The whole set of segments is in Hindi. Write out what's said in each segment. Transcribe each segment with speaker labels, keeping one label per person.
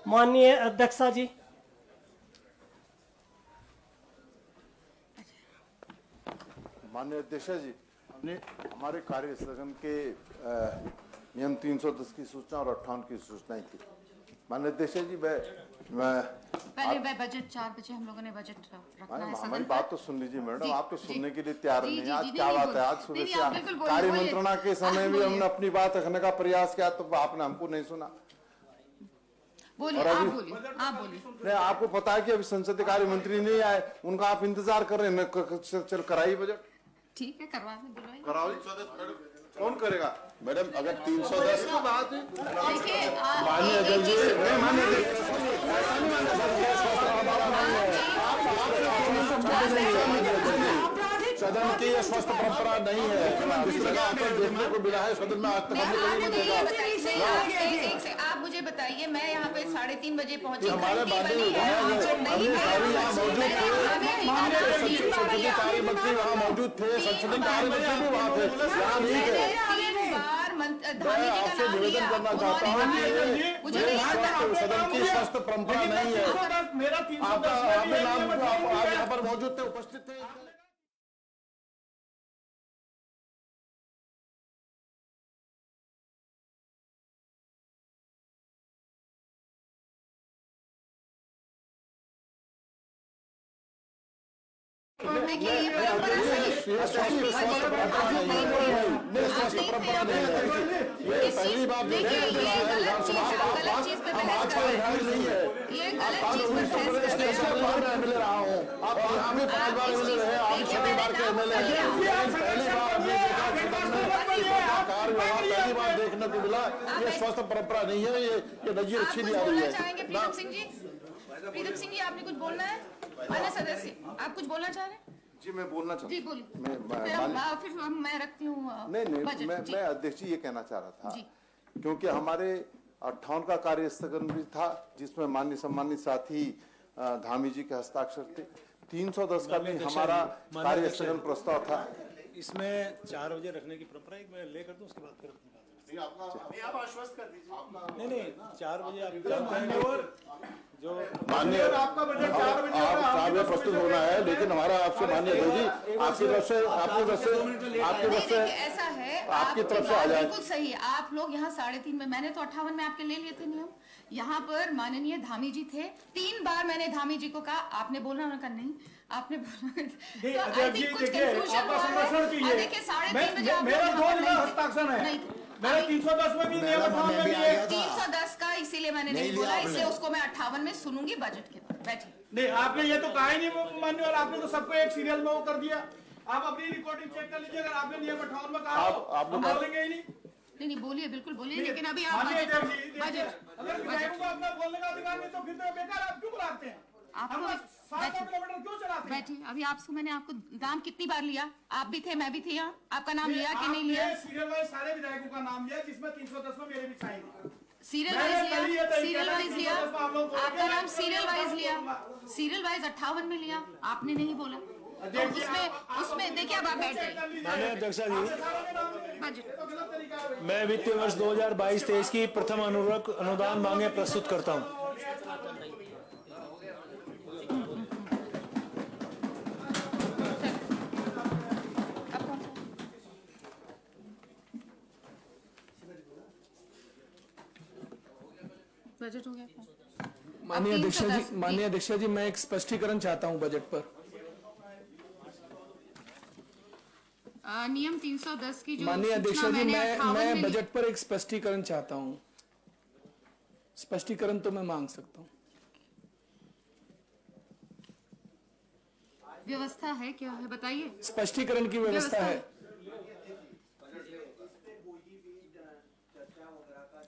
Speaker 1: माननीय अध्यक्षा जी,
Speaker 2: माननीय अध्यक्ष जी, हमने हमारे कार्य स्थगन के नियम 310 की सूचना और 58 की सूचनाएं थी। माननीय अध्यक्ष जी,
Speaker 3: पहले बजट 4 बजे हम लोगों ने बजट रखना है
Speaker 2: हमारी
Speaker 3: सदन
Speaker 2: बात
Speaker 3: पर।
Speaker 2: तो सुन लीजिए मैडम, आप तो सुनने के लिए
Speaker 3: जी,
Speaker 2: तैयार
Speaker 3: जी,
Speaker 2: नहीं
Speaker 3: जी,
Speaker 2: है। आज
Speaker 3: जी,
Speaker 2: क्या
Speaker 3: नहीं,
Speaker 2: बात है, आज सुबह
Speaker 3: नहीं, आप
Speaker 2: से
Speaker 3: बिल्कुल बोलिए,
Speaker 2: कार्य
Speaker 3: बोलिए।
Speaker 2: मंत्रणा के समय
Speaker 3: आप
Speaker 2: भी हमने
Speaker 3: बोलिए।
Speaker 2: अपनी बात रखने का प्रयास किया, तो आपने हमको नहीं सुना।
Speaker 3: बोलिए,
Speaker 2: और
Speaker 3: आप
Speaker 2: अभी
Speaker 3: बोलिए, आप बोलिए।
Speaker 2: नहीं, आपको पता है कि अभी संसदीय कार्य मंत्री नहीं आए, उनका आप इंतजार कर रहे हैं। चल कराइए बजट,
Speaker 3: ठीक है, करवा दें, बुलवाइए।
Speaker 2: कराओ। कौन करेगा
Speaker 4: मैडम? अगर 310
Speaker 2: बात है।
Speaker 3: देखिए,
Speaker 4: माननीय अध्यक्ष जी, सदन की यह स्वस्थ परंपरा नहीं है। जिस तरह आपको देखने को मिला है सदन में आज तक हमने कभी नहीं देखा।
Speaker 3: आप मुझे बताइए, मैं यहाँ पे 3:30 बजे पहुंची,
Speaker 4: हमारे
Speaker 3: घंटी
Speaker 4: बातें
Speaker 3: बनी है, नहीं
Speaker 4: संसदीय कार्य मंत्री वहाँ मौजूद थे, संसदीय कार्य मंत्री भी वहाँ थे, यहाँ नहीं थे।
Speaker 3: 3 बार
Speaker 4: मैं आपसे निवेदन करना चाहता हूँ कि ये सदन की स्वस्थ परंपरा नहीं है। आपके नाम आप यहाँ पर मौजूद थे, उपस्थित थे।
Speaker 3: देखिए, ये परंपरा सही है।
Speaker 4: स्वस्थ परंपरा नहीं है, स्वस्थ परंपरा नहीं है। ये पहली बार
Speaker 3: देखिए, ये गलत चीज पे बहस कर रहे हैं।
Speaker 4: नहीं है।
Speaker 3: ये गलत चीज पे बहस कर रहे हैं।
Speaker 4: बार मैं एमएलए रहा हूँ, आप यहाँ भी 5 बार एमएलए रहे, आप 6 बार के एमएलए हैं। पहली बार हमने देखा पहली बार देखने को मिला। ये स्वस्थ परंपरा नहीं है, ये नजीर
Speaker 3: आप
Speaker 4: अच्छी
Speaker 3: कुछ
Speaker 4: नहीं आ रही
Speaker 3: बोलना
Speaker 4: है।
Speaker 3: चाहेंगे प्रीतम सिंह जी? प्रीतम सिंह जी, आपने कुछ बोलना है? अन्य सदस्य, आप कुछ बोलना चाह रहे हैं?
Speaker 2: जी, मैं बोलना चाहता
Speaker 3: जी,
Speaker 2: हूँ।
Speaker 3: बोलिए। फिर मैं रखती हूँ
Speaker 2: नहीं,
Speaker 3: बजट।
Speaker 2: मैं अध्यक्ष जी ये कहना चाह रहा था,
Speaker 3: जी।
Speaker 2: क्योंकि हमारे 58 का कार्य स्थगन भी था, जिसमें माननीय सम्मानित साथी धामी जी के हस्ताक्षर थे। 310 का भी हमारा कार्य स्थगन प्रस्ताव था।
Speaker 5: इसमें 4 बजे रखने की परंपरा है, मैं लेकर दूं उसके बाद फिर
Speaker 4: आप आश्वस्त कर दीजिए।
Speaker 5: नहीं 4 बजे आप जानते हैं जो
Speaker 4: माननीय आपका बजट 4 बजे प्रस्तुत होना है, लेकिन हमारा आपसे माननीय अध्यक्ष जी, आपकी तरफ से
Speaker 3: ऐसा है,
Speaker 4: आपकी तरफ से आ जाए।
Speaker 3: बिल्कुल सही है। आप लोग यहाँ 3:30 में, मैंने तो 58 में आपके ले लिए थे नियम। यहाँ पर माननीय धामी जी थे, 3 बार मैंने धामी जी को कहा, आपने बोला, उन्होंने कहा नहीं, आपने बोला। तो I think कुछ confusion हुआ है। देखिए, 3:30 बजे आप
Speaker 6: मेरा
Speaker 3: लोग
Speaker 6: 2
Speaker 3: यहाँ
Speaker 6: जगह
Speaker 3: पर
Speaker 6: हस्ताक्षर है।
Speaker 3: नहीं,
Speaker 6: मेरा 310 में भी नियम 58 में भी है।
Speaker 3: 310 का इसीलिए मैंने नहीं बोला, इसलिए उसको मैं 58 में सुनूंगी बजट के बाद। बैठिए।
Speaker 6: नहीं, आपने ये तो कहा ही नहीं मान्य, और आपने तो सबको एक सीरियल में वो कर दिया। आप अपनी रिकॉर्डिंग चेक कर लीजिए, अगर आपने नियम 58 में कहा हो, हम बोलेंगे ही नहीं।
Speaker 3: नहीं, बोलिए, बिल्कुल बोलिए, लेकिन अभी आप
Speaker 6: माननीय
Speaker 3: बजट
Speaker 6: अध्यक्ष जी, अगर विधायकों को अपना बोलने का अधिकार नहीं, तो फिर तो बेकार आप क्यों बुलाते हैं?
Speaker 3: आप
Speaker 6: हम
Speaker 3: लोग
Speaker 6: 700 किलोमीटर क्यों चलाते हैं?
Speaker 3: बैठिए। अभी मैंने आपको नाम कितनी बार लिया? आप भी थे, मैं भी थी यहाँ। आपका नाम लिया कि नहीं लिया?
Speaker 6: आपने सीरियल वाइज सारे विधायकों का नाम लिया, जिसमें 310 में मेरे भी साइन है।
Speaker 3: सीरियल
Speaker 6: मैंने
Speaker 3: वाइज
Speaker 6: कल ही
Speaker 3: लिया,
Speaker 6: ये तय
Speaker 3: सीरियल
Speaker 6: किया
Speaker 3: वाइज
Speaker 6: कि
Speaker 3: लिया।
Speaker 6: 310 में आप लोग बोलेंगे,
Speaker 3: आपका नाम
Speaker 6: मैं
Speaker 3: सीरियल वाइज लिया,
Speaker 6: बोलूंगा।
Speaker 3: सीरियल वाइज 58 में लिया, आपने नहीं बोला। तो उसमें देखिए, अब आप बैठ जाइए।
Speaker 5: माननीय अध्यक्ष जी,
Speaker 3: बजट
Speaker 5: मैं वित्तीय वर्ष 2022-23 की प्रथम अनुदान मांगे प्रस्तुत करता हूँ।
Speaker 3: बजट हो गया।
Speaker 7: माननीय अध्यक्ष जी, मैं एक स्पष्टीकरण चाहता हूं बजट पर।
Speaker 3: नियम 310 की जो
Speaker 7: माननीय अध्यक्ष
Speaker 3: सूचना
Speaker 7: जी,
Speaker 3: मैंने 58
Speaker 7: मैं
Speaker 3: में
Speaker 7: बजट पर एक स्पष्टीकरण चाहता हूं। स्पष्टीकरण तो मैं मांग सकता हूं।
Speaker 3: व्यवस्था है, क्या है बताइए?
Speaker 7: स्पष्टीकरण की व्यवस्था है।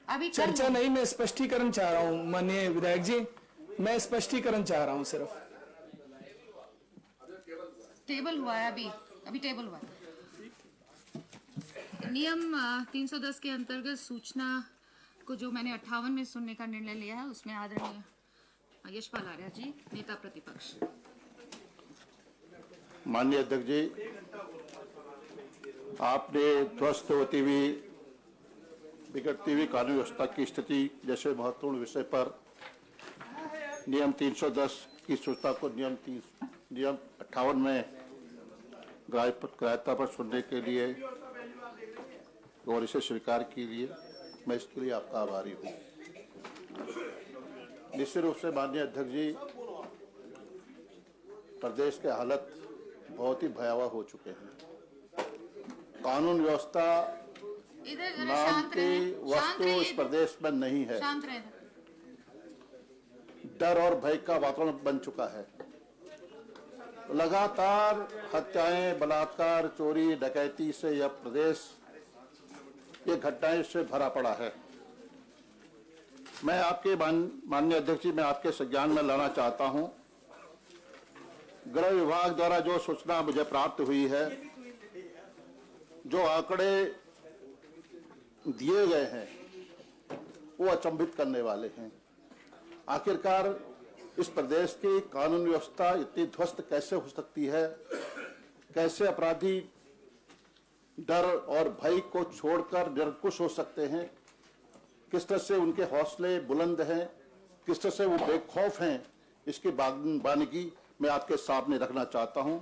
Speaker 3: अभी
Speaker 7: चर्चा नहीं, मैं स्पष्टीकरण चाह रहा हूं। माननीय विधायक जी, मैं स्पष्टीकरण चाह रहा हूं सिर्फ।
Speaker 3: टेबल हुआ है, अभी टेबल हुआ है। नियम 310 के अंतर्गत सूचना को जो मैंने 58 में सुनने का निर्णय लिया है, उसमें आदरणीय यशपाल आर्या जी, नेता प्रतिपक्ष।
Speaker 4: माननीय अध्यक्ष जी, आपने ध्वस्त होती हुई बिगड़ती हुई कानून व्यवस्था की स्थिति जैसे महत्वपूर्ण विषय पर नियम 310 की सूचना को नियम 58 में ग्राह्यता पर सुनने के लिए और इसे स्वीकार के लिए मैं इसके लिए आपका आभारी हूँ। निश्चित रूप से माननीय अध्यक्ष जी, प्रदेश के हालत बहुत ही भयावह हो चुके हैं। कानून व्यवस्था
Speaker 3: इधर जरा
Speaker 4: नाम
Speaker 3: शांत
Speaker 4: की
Speaker 3: रहे, शांत
Speaker 4: वस्तु
Speaker 3: रहिए,
Speaker 4: इस प्रदेश में नहीं है।
Speaker 3: शांत रहे।
Speaker 4: डर और भय का वातावरण बन चुका है। लगातार हत्याएं, बलात्कार, चोरी, डकैती से यह प्रदेश ये घटनाएं से भरा पड़ा है। मैं आपके माननीय अध्यक्ष जी, मैं आपके संज्ञान में लाना चाहता हूं, गृह विभाग द्वारा जो सूचना मुझे प्राप्त हुई है, जो आंकड़े दिए गए हैं वो अचंभित करने वाले हैं। आखिरकार इस प्रदेश की कानून व्यवस्था इतनी ध्वस्त कैसे हो सकती है? कैसे अपराधी डर और भय को छोड़कर निरंकुश हो सकते हैं? किस तरह से उनके हौसले बुलंद हैं? किस तरह से वो बेखौफ हैं? इसकी बानगी मैं आपके सामने रखना चाहता हूं।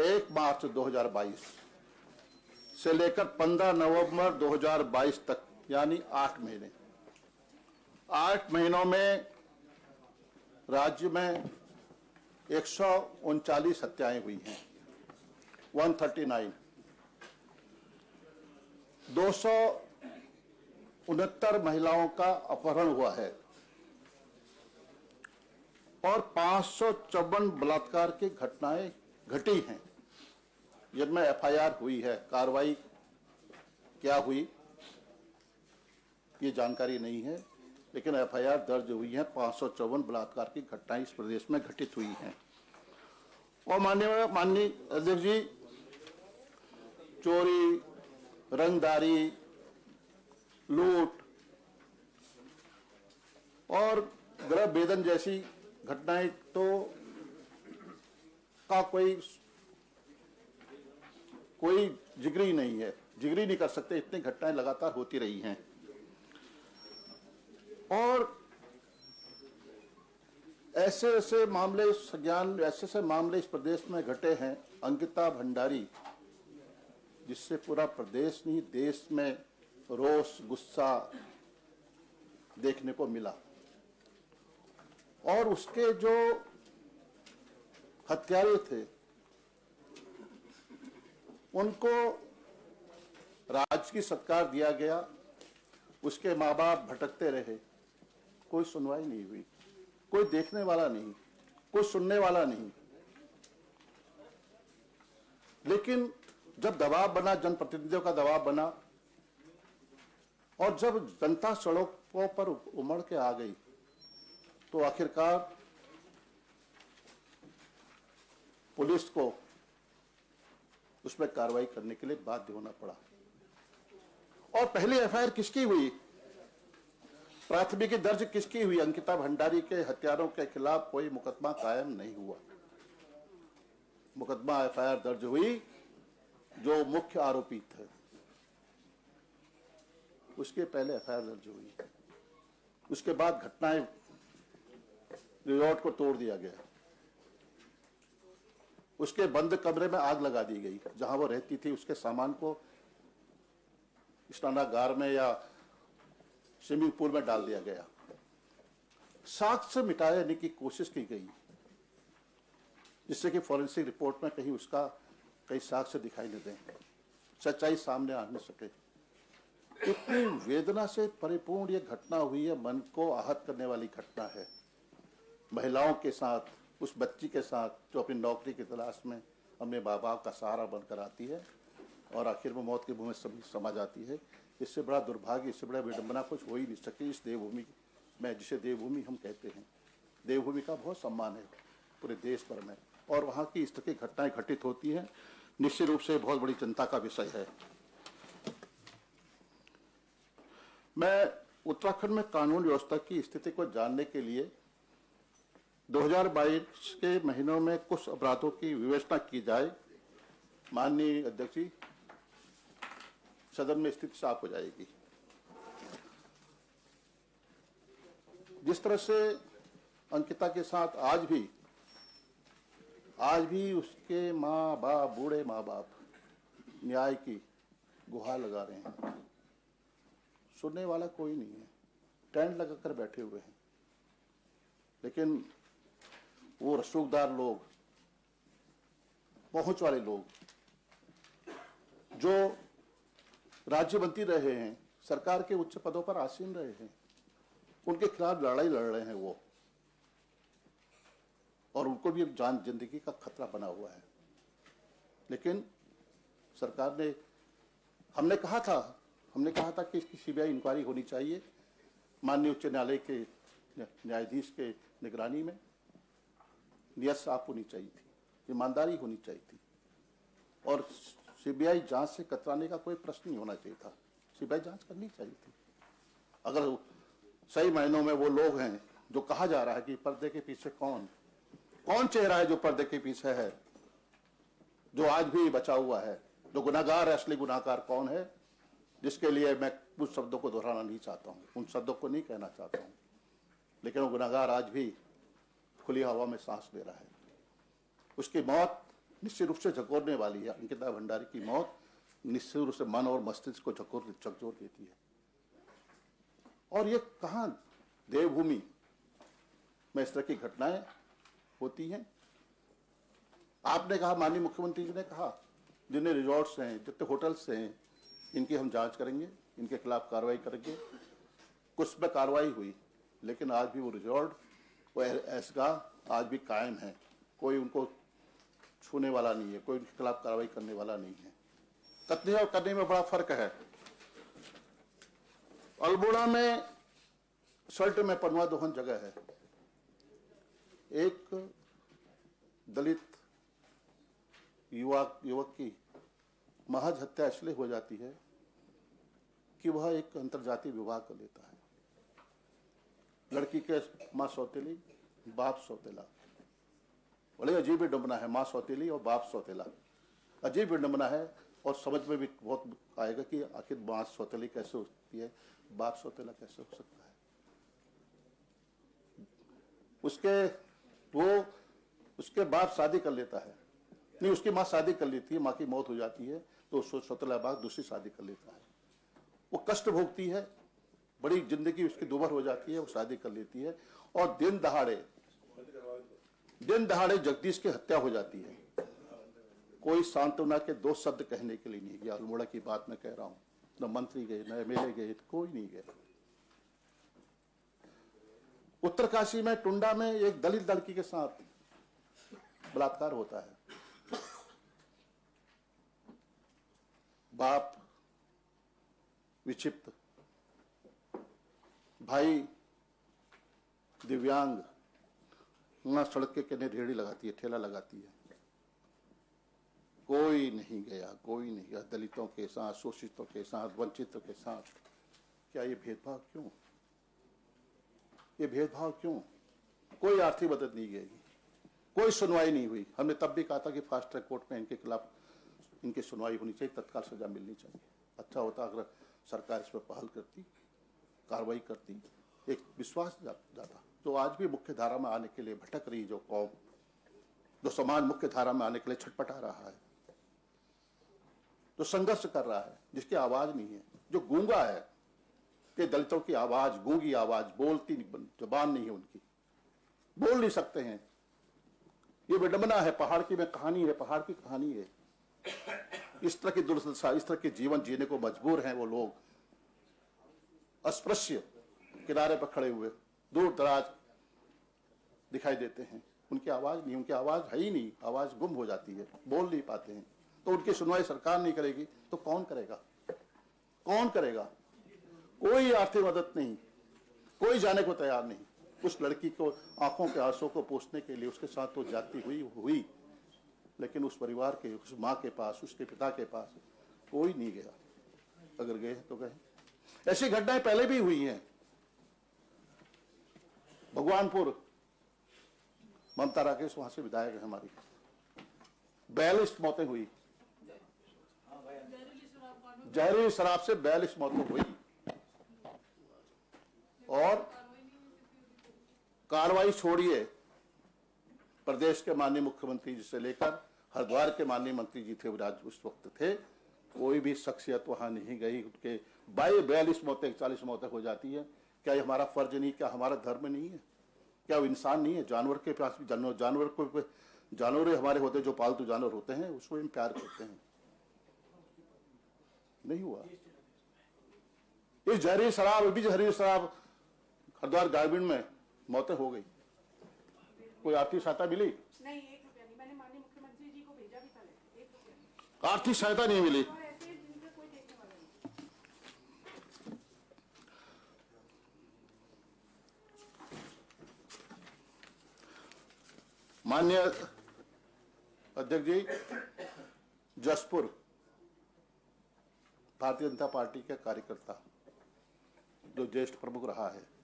Speaker 4: 1 मार्च 2022 से लेकर 15 नवंबर 2022 तक, यानी 8 महीने, 8 महीनों में राज्य में 139 हत्याएं हुई हैं, 139। 269 महिलाओं का अपहरण हुआ है और 554 बलात्कार की घटनाएं घटी हैं, जिनमें एफआईआर हुई है। कार्रवाई क्या हुई ये जानकारी नहीं है, लेकिन एफआईआर दर्ज हुई है। 554 बलात्कार की घटनाएं इस प्रदेश में घटित हुई हैं। और माननीय अध्यक्ष जी, चोरी, रंगदारी, लूट और गृह भेदन जैसी घटनाएं तो का कोई जिक्र नहीं है, जिक्र नहीं कर सकते। इतनी घटनाएं लगातार होती रही हैं। और ऐसे मामले इस प्रदेश में घटे हैं। अंकिता भंडारी, जिससे पूरा प्रदेश नहीं देश में रोष, गुस्सा देखने को मिला। और उसके जो हत्यारे थे उनको राज्य की सत्कार दिया गया। उसके माँ बाप भटकते रहे, कोई सुनवाई नहीं हुई, कोई देखने वाला नहीं, कोई सुनने वाला नहीं। लेकिन जब दबाव बना, जनप्रतिनिधियों का दबाव बना और जब जनता सड़कों पर उमड़ के आ गई, तो आखिरकार पुलिस को उसमें कार्रवाई करने के लिए बाध्य होना पड़ा। और पहली एफआईआर किसकी हुई? प्राथमिकी दर्ज किसकी हुई? अंकिता भंडारी के हत्यारों के खिलाफ कोई मुकदमा कायम नहीं हुआ। मुकदमा एफआईआर दर्ज हुई जो मुख्य आरोपी थे, उसके पहले एफआईआर दर्ज हुई। उसके बाद घटनाएं, रिजॉर्ट को तोड़ दिया गया, उसके बंद कमरे में आग लगा दी गई, जहां वो रहती थी। उसके सामान को स्नानागार में या स्विमिंग पूल में डाल दिया गया। साक्ष्य मिटाने की कोशिश की गई, जिससे कि फॉरेंसिक रिपोर्ट में कहीं उसका कई साक्ष्य दिखाई न दें, सच्चाई सामने आ न सके। इतनी वेदना से परिपूर्ण ये घटना हुई है, मन को आहत करने वाली घटना है। महिलाओं के साथ, उस बच्ची के साथ जो अपनी नौकरी की तलाश में अपने माँ बाप का सहारा बनकर आती है और आखिर में मौत के मुंह में समा जाती है। इससे बड़ा दुर्भाग्य, इससे बड़ा विडंबना कुछ हो ही नहीं सके इस देवभूमि में, जिसे देवभूमि हम कहते हैं। देवभूमि का बहुत सम्मान है पूरे देश भर में, और वहाँ की इस तरह की घटनाएं घटित होती हैं, निश्चित रूप से बहुत बड़ी चिंता का विषय है। मैं उत्तराखंड में कानून व्यवस्था की स्थिति को जानने के लिए 2022 के महीनों में कुछ अपराधों की विवेचना की जाए। माननीय अध्यक्ष जी, सदन में स्थिति साफ हो जाएगी। जिस तरह से अंकिता के साथ आज भी उसके माँ बाप, बूढ़े माँ बाप न्याय की गुहार लगा रहे हैं। सुनने वाला कोई नहीं है, टेंट लगाकर बैठे हुए हैं। लेकिन वो रसूखदार लोग, पहुंच वाले लोग जो राज्य मंत्री रहे हैं, सरकार के उच्च पदों पर आसीन रहे हैं, उनके खिलाफ लड़ाई लड़ रहे हैं वो, और उनको भी जान जिंदगी का खतरा बना हुआ है। लेकिन सरकार ने, हमने कहा था कि इसकी सीबीआई इंक्वायरी होनी चाहिए, माननीय उच्च न्यायालय के न्यायाधीश के निगरानी में, नियत साफ होनी चाहिए थी, ईमानदारी होनी चाहिए थी, और सीबीआई जांच से कतराने का कोई प्रश्न नहीं होना चाहिए था। सीबीआई जांच करनी चाहिए थी। अगर सही मायनों में वो लोग हैं जो कहा जा रहा है कि पर्दे के पीछे कौन चेहरा है, जो पर्दे के पीछे है, जो आज भी बचा हुआ है, जो गुनाहगार है, असली गुनाहगार कौन है, जिसके लिए मैं उस शब्दों को दोहराना नहीं चाहता हूँ, उन शब्दों को नहीं कहना चाहता हूँ, लेकिन वो गुनाहगार आज भी खुली हवा में सांस ले रहा है। उसकी मौत निश्चित रूप से झकोरने वाली है। अंकिता भंडारी की मौत निश्चित रूप से मन और मस्तिष्क को झकझोर देती है। और ये कहाँ देवभूमि में इस तरह की घटनाएं होती हैं। आपने कहा, माननीय मुख्यमंत्री जी ने कहा, जितने रिजॉर्ट्स हैं, जितने होटल्स हैं, इनकी हम जांच करेंगे, इनके खिलाफ कार्रवाई करेंगे। कुछ में कार्रवाई हुई, लेकिन आज भी वो रिजॉर्ट, वो ऐसगाह आज भी कायम है। कोई उनको छूने वाला नहीं है, कोई उनके खिलाफ कार्रवाई करने वाला नहीं है। कथनी और करने में बड़ा फर्क है। अल्मोड़ा में सल्ट में पनवा दोहन जगह है। एक दलित युवक की महज हत्या इसलिए हो जाती है कि वह एक अंतरजातीय विवाह कर लेता है। लड़की के माँ सौतेली, बाप सौतेला। बड़े अजीब विडंबना है, माँ सौतेली और बाप सौतेला। अजीब विडंबना है, और समझ में भी बहुत आएगा कि आखिर माँ सौतेली कैसे होती है, बाप सौतेला कैसे हो सकता है। उसके बाप शादी कर लेता है, नहीं, उसकी माँ शादी कर लेती है, माँ की मौत हो जाती है, तो सौतेला बाप दूसरी शादी कर लेता है। वो कष्ट भोगती है, बड़ी जिंदगी उसकी दुभर हो जाती है, वो शादी कर लेती है, और दिन दहाड़े जगदीश की हत्या हो जाती है। कोई सांत्वना के दो शब्द कहने के लिए नहीं गया। अल्मोड़ा की बात मैं कह रहा हूं, न मंत्री गए, न एमएलए गए, कोई नहीं गया। उत्तरकाशी में टुंडा में एक दलित लड़की के साथ बलात्कार होता है। बाप विक्षिप्त, भाई दिव्यांग, ना सड़क के किनारे रेहड़ी लगाती है, ठेला लगाती है। कोई नहीं गया दलितों के साथ, शोषितों के साथ, वंचितों के साथ। क्या ये भेदभाव क्यों? कोई आर्थिक मदद नहीं गई, कोई सुनवाई नहीं हुई। हमने तब भी कहा था कि फास्ट ट्रैक कोर्ट में इनके खिलाफ इनकी सुनवाई होनी चाहिए, तत्काल सजा मिलनी चाहिए। अच्छा होता अगर सरकार इस पर पहल करती, कार्रवाई करती, एक विश्वास जाता। तो आज भी मुख्य धारा में आने के लिए भटक रही जो कौम, जो समाज मुख्य धारा में आने के लिए छटपटा रहा है, जो संघर्ष कर रहा है, जिसकी आवाज नहीं है, जो गूंगा है, कि दलितों की आवाज, गूंगी आवाज, बोलती जुबान नहीं है उनकी, बोल नहीं सकते हैं। ये विडंबना है, पहाड़ की कहानी है। इस तरह की दुर्दशा, इस तरह के जीवन जीने को मजबूर हैं वो लोग, अस्पृश्य किनारे पर खड़े हुए, दूर दराज दिखाई देते हैं। उनकी आवाज नहीं, उनकी आवाज है ही नहीं, आवाज गुम हो जाती है, बोल नहीं पाते हैं। तो उनकी सुनवाई सरकार नहीं करेगी तो कौन करेगा? कोई आर्थिक मदद नहीं, कोई जाने को तैयार नहीं। उस लड़की को आंखों के आंसू को पोंछने के लिए उसके साथ तो जाती हुई, लेकिन उस परिवार के, उस माँ के पास, उसके पिता के पास कोई नहीं गया। अगर गए तो गए। ऐसी घटनाएं पहले भी हुई हैं। भगवानपुर, ममता राकेश वहां से विधायक है हमारी, 42 मौतें हुई, जहरीली शराब से 42 मौतें हुई, और कार्रवाई छोड़िए, प्रदेश के माननीय मुख्यमंत्री जी से लेकर हरिद्वार के माननीय मंत्री जी थे, विराज उस वक्त थे, कोई भी शख्सियत वहां नहीं गई। उनके 42 मौतें 41 मौतें हो जाती है। क्या ये हमारा फर्ज नहीं? क्या हमारा धर्म नहीं है? क्या वो इंसान नहीं है? जानवर के पास भी जानवर हमारे होते, जो पालतू जानवर होते हैं, उसको हम प्यार करते हैं। नहीं हुआ। इस जहरीली शराब हरिद्वार ग्रामीण में मौतें हो गई। कोई आर्थिक सहायता मिली?
Speaker 1: नहीं, 1 रुपया नहीं। मैंने माननीय मुख्यमंत्री जी को भेजा भी था, 1 रुपया नहीं।
Speaker 4: आर्थिक सहायता नहीं मिली।
Speaker 1: और ऐसे जिनका कोई देखने वाला नहीं।
Speaker 4: माननीय अध्यक्ष जी, जसपुर भारतीय जनता पार्टी के कार्यकर्ता जो ज्येष्ठ प्रमुख रहा है,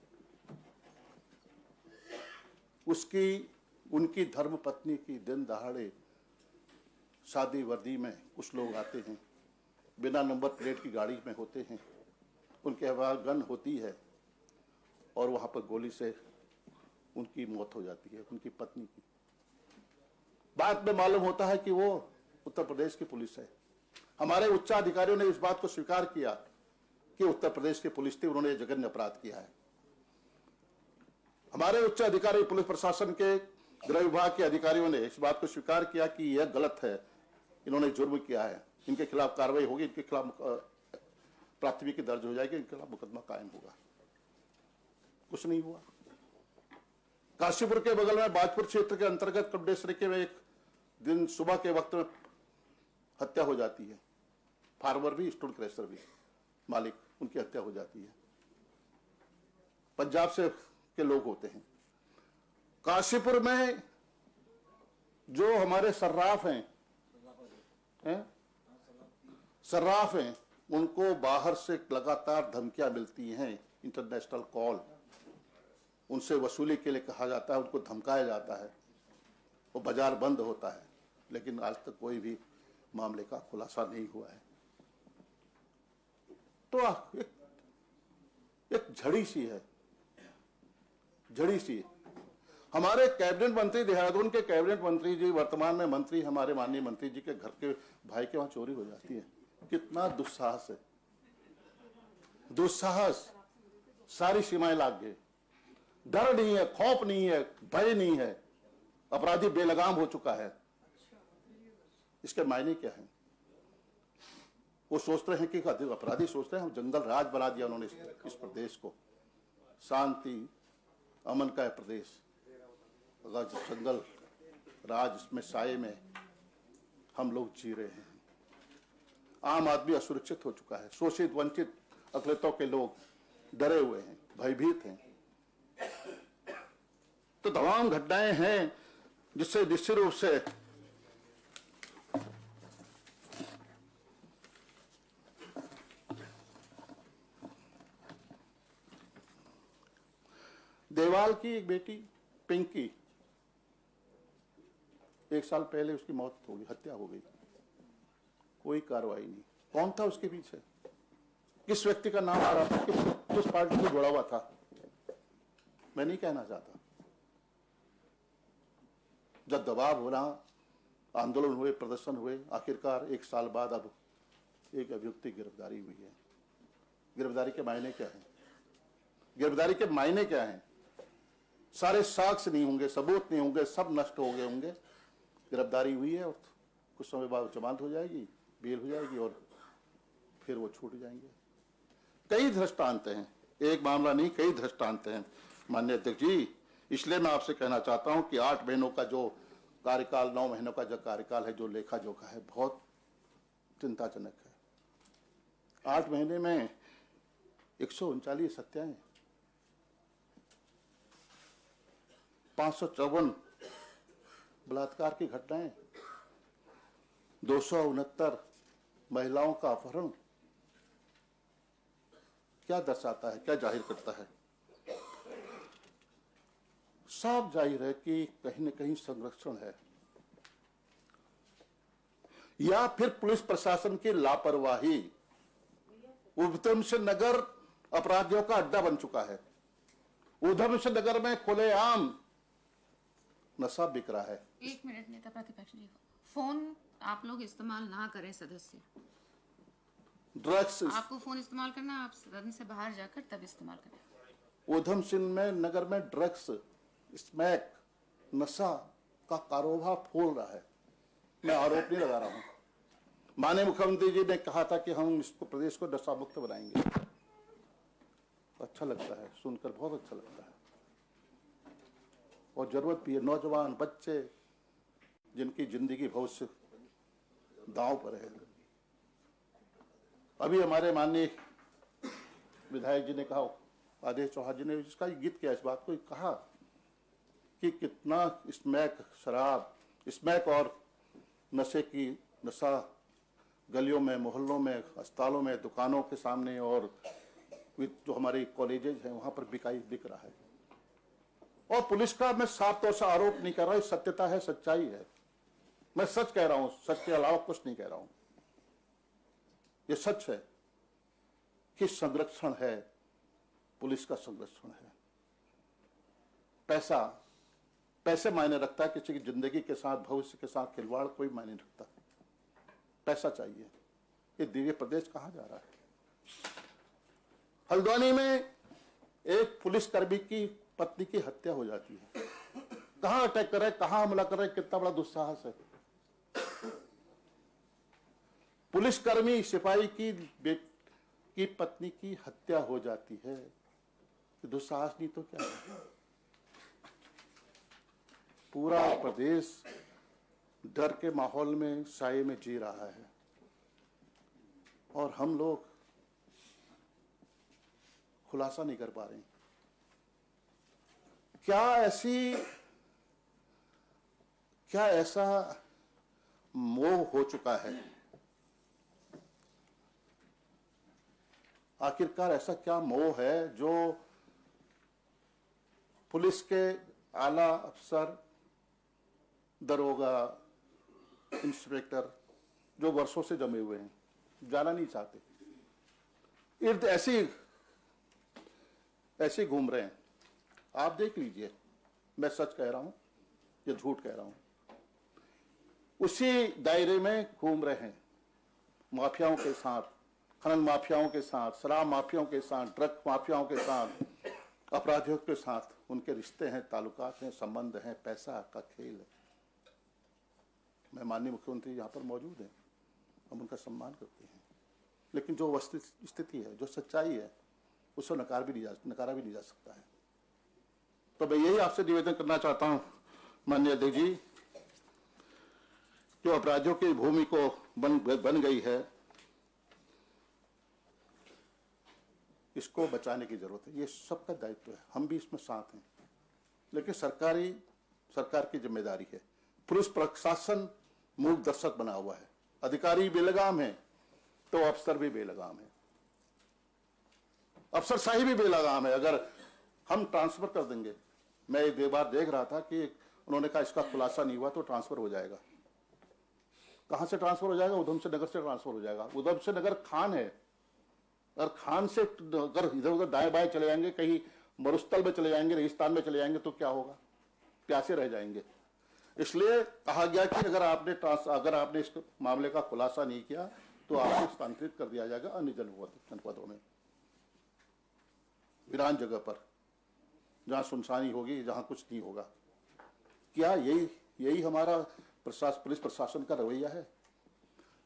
Speaker 4: उनकी धर्म पत्नी की दिन दहाड़े शादी वर्दी में कुछ लोग आते हैं, बिना नंबर प्लेट की गाड़ी में होते हैं, उनके पास गन होती है और वहां पर गोली से उनकी मौत हो जाती है, उनकी पत्नी की। बाद में मालूम होता है कि वो उत्तर प्रदेश की पुलिस है। हमारे उच्च अधिकारियों ने इस बात को स्वीकार किया कि उत्तर प्रदेश की पुलिस थी, उन्होंने जघन्य अपराध किया है। हमारे उच्च अधिकारी, पुलिस प्रशासन के गृह विभाग के अधिकारियों ने इस बात को स्वीकार किया कि यह गलत है, इन्होंने जुर्म किया है, इनके खिलाफ कार्रवाई होगी, इनके खिलाफ प्राथमिकी दर्ज हो जाएगी, इनके खिलाफ मुकदमा कायम होगा। कुछ नहीं हुआ। काशीपुर के बगल में बाजपुर क्षेत्र के अंतर्गत कबडेसरी में एक दिन सुबह के वक्त में हत्या हो जाती है। फार्मर भी, स्टोन क्रैशर भी मालिक, उनकी हत्या हो जाती है। पंजाब से के लोग होते हैं। काशीपुर में जो हमारे सर्राफ हैं, उनको बाहर से लगातार धमकियां मिलती हैं, इंटरनेशनल कॉल, उनसे वसूली के लिए कहा जाता है, उनको धमकाया जाता है, वो बाजार बंद होता है, लेकिन आज तक कोई भी मामले का खुलासा नहीं हुआ है। तो एक झड़ी सी हमारे कैबिनेट मंत्री, देहरादून के कैबिनेट मंत्री जी, वर्तमान में मंत्री, हमारे माननीय मंत्री जी के घर के भाई के वहां चोरी हो जाती है। कितना दुस्साहस है, दुस्साहस, सारी सीमाएं लाग गए। डर नहीं है, खौफ नहीं है, भय नहीं है, अपराधी बेलगाम हो चुका है। इसके मायने क्या है? वो सोचते हैं कि अपराधी सोचते हैं हम जंगल राज बना दिया उन्होंने इस प्रदेश को, शांति अमन का है प्रदेश, अगर जंगल राज, इसमें साए में हम लोग जी रहे हैं। आम आदमी असुरक्षित हो चुका है, शोषित वंचित अकलितों के लोग डरे हुए हैं, भयभीत हैं। तो तमाम घटनाएं हैं जिससे निश्चित रूप से देवाल की एक बेटी पिंकी, 1 साल पहले उसकी मौत हो गई, हत्या हो गई, कोई कार्रवाई नहीं। कौन था उसके पीछे? किस व्यक्ति का नाम आ रहा था? किस पार्टी से जुड़ा हुआ था? मैं नहीं कहना चाहता। जब दबाव हो रहा, आंदोलन हुए, प्रदर्शन हुए, आखिरकार 1 साल बाद अब एक अभियुक्त की गिरफ्तारी हुई है। गिरफ्तारी के मायने क्या है? गिरफ्तारी के मायने क्या है? सारे साक्ष्य नहीं होंगे, सबूत नहीं होंगे, सब नष्ट हो गए होंगे। गिरफ्तारी हुई है और कुछ समय बाद जमानत हो जाएगी, बेल हो जाएगी और फिर वो छूट जाएंगे। कई दृष्टांत हैं, एक मामला नहीं, कई दृष्टांत हैं माननीय अध्यक्ष जी। इसलिए मैं आपसे कहना चाहता हूं कि 8 महीनों का जो कार्यकाल, 9 महीनों का जो कार्यकाल है, जो लेखा जोखा है, बहुत चिंताजनक है। 8 महीने में 139 हत्याएं, 554 बलात्कार की घटनाएं, 269 महिलाओं का अपहरण। क्या दर्शाता है, क्या जाहिर करता है? साफ जाहिर है कि कहीं न कहीं संरक्षण है, या फिर पुलिस प्रशासन की लापरवाही। उधमसिंह नगर अपराधियों का अड्डा बन चुका है। उधम सिंह नगर में खुलेआम नशा बिक रहा है।
Speaker 3: 1 मिनट नेता प्रतिपक्ष जी, फोन आप लोग इस्तेमाल ना करें सदस्य।
Speaker 4: ड्रग्स
Speaker 3: आपको फोन इस्तेमाल करना, आप सदन से बाहर जाकर तब इस्तेमाल करें।
Speaker 4: उधम सिंह में नगर में ड्रग्स, स्मैक, नशा का कारोबार फूल रहा है। मैं आरोप नहीं लगा रहा हूं। माननीय मुख्यमंत्री जी ने कहा था कि हम इसको प्रदेश को नशा मुक्त बनाएंगे। अच्छा लगता है सुनकर, बहुत अच्छा लगता है। और जरूरत भी है। नौजवान बच्चे जिनकी जिंदगी भविष्य दांव पर है। अभी हमारे माननीय विधायक जी ने कहा, आदेश चौहान जी ने इसका गीत किया, इस बात को कहा कि कितना स्मैक, शराब, स्मैक और नशे की नशा गलियों में, मोहल्लों में, अस्पतालों में, दुकानों के सामने और जो हमारे कॉलेजेस हैं वहां पर बिक रहा है। और पुलिस का मैं साफ तौर से आरोप नहीं कर रहा, सत्यता है, सच्चाई है। मैं सच कह रहा हूं, सच के अलावा कुछ नहीं कह रहा हूं। ये सच है कि संरक्षण है, पुलिस का संरक्षण है। पैसे मायने रखता है, किसी की जिंदगी के साथ, भविष्य के साथ खिलवाड़ कोई मायने नहीं रखता। पैसा चाहिए। ये दिव्य प्रदेश कहां जा रहा है? हल्द्वानी में एक पुलिसकर्मी की पत्नी की हत्या हो जाती है। कहां अटैक कर रहे, कहां हमला कर रहे, कितना बड़ा दुस्साहस है। पुलिसकर्मी, सिपाही की पत्नी की हत्या हो जाती है। दुस्साहस नहीं तो क्या है? पूरा प्रदेश डर के माहौल में, साये में जी रहा है और हम लोग खुलासा नहीं कर पा रहे। क्या ऐसा मोह हो चुका है? आखिरकार ऐसा क्या मोह है जो पुलिस के आला अफसर, दरोगा, इंस्पेक्टर जो वर्षों से जमे हुए हैं, जाना नहीं चाहते, इर्द ऐसे घूम रहे हैं। आप देख लीजिए, मैं सच कह रहा हूं या झूठ कह रहा हूं, उसी दायरे में घूम रहे हैं। माफियाओं के साथ, खनन माफियाओं के साथ, शराब माफियाओं के साथ, ड्रग माफियाओं के साथ, अपराधियों के साथ उनके रिश्ते हैं, ताल्लुकात हैं, संबंध हैं, पैसा का खेल है। मैं माननीय मुख्यमंत्री यहाँ पर मौजूद हैं, हम उनका सम्मान करते हैं, लेकिन जो वस्तु स्थिति है, जो सच्चाई है, उसको नकारा भी नहीं जा सकता है। तो मैं यही आपसे निवेदन करना चाहता हूँ माननीय अध्यक्ष जी, जो अपराधियों की भूमि को बन गई है, इसको बचाने की जरूरत है। ये सबका दायित्व है, हम भी इसमें साथ हैं, लेकिन सरकार की जिम्मेदारी है। पुलिस प्रशासन मूक दर्शक बना हुआ है, अधिकारी बेलगाम है तो अफसर भी बेलगाम है, अफसरशाही भी बेलगाम है। अगर हम ट्रांसफर कर देंगे, मैं एक बार देख रहा था कि उन्होंने कहा इसका खुलासा नहीं हुआ तो ट्रांसफर हो जाएगा। कहां से ट्रांसफर हो जाएगा? उधम सिंह नगर से ट्रांसफर हो जाएगा। उधम सिंह नगर खान है, और खान से अगर इधर उधर दाएं बाएं चले जाएंगे, कहीं मरुस्थल में चले जाएंगे, रेगिस्तान में चले जाएंगे, तो क्या होगा? प्यासे रह जाएंगे। इसलिए कहा गया कि अगर आपने इस मामले का खुलासा नहीं किया तो आपको स्थानांतरित कर दिया जाएगा अन्य जनपदों में, वीरान जगह पर, जहां सुनसानी होगी, जहां कुछ नहीं होगा। क्या यही हमारा पुलिस प्रशासन का रवैया है?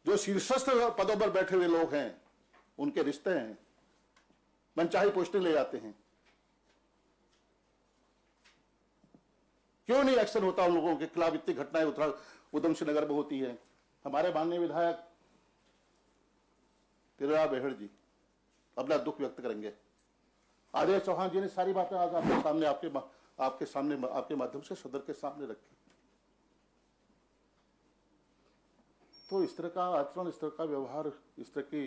Speaker 4: जो शीर्षस्थ पदों पर बैठे हुए लोग हैं, उनके रिश्ते हैं, मनचाही पोस्टिंग ले जाते हैं, क्यों नहीं एक्शन होता उन लोगों के खिलाफ? इतनी घटनाएं उधम सिंह नगर में होती है। हमारे माननीय विधायक तिरुरा बेहड़ जी अपना दुख व्यक्त करेंगे। आदेश चौहान जी ने सारी बातें आज आपके सामने, आपके माध्यम से सदर के सामने रखी। तो इस तरह का आचरण, इस तरह का व्यवहार, इस तरह की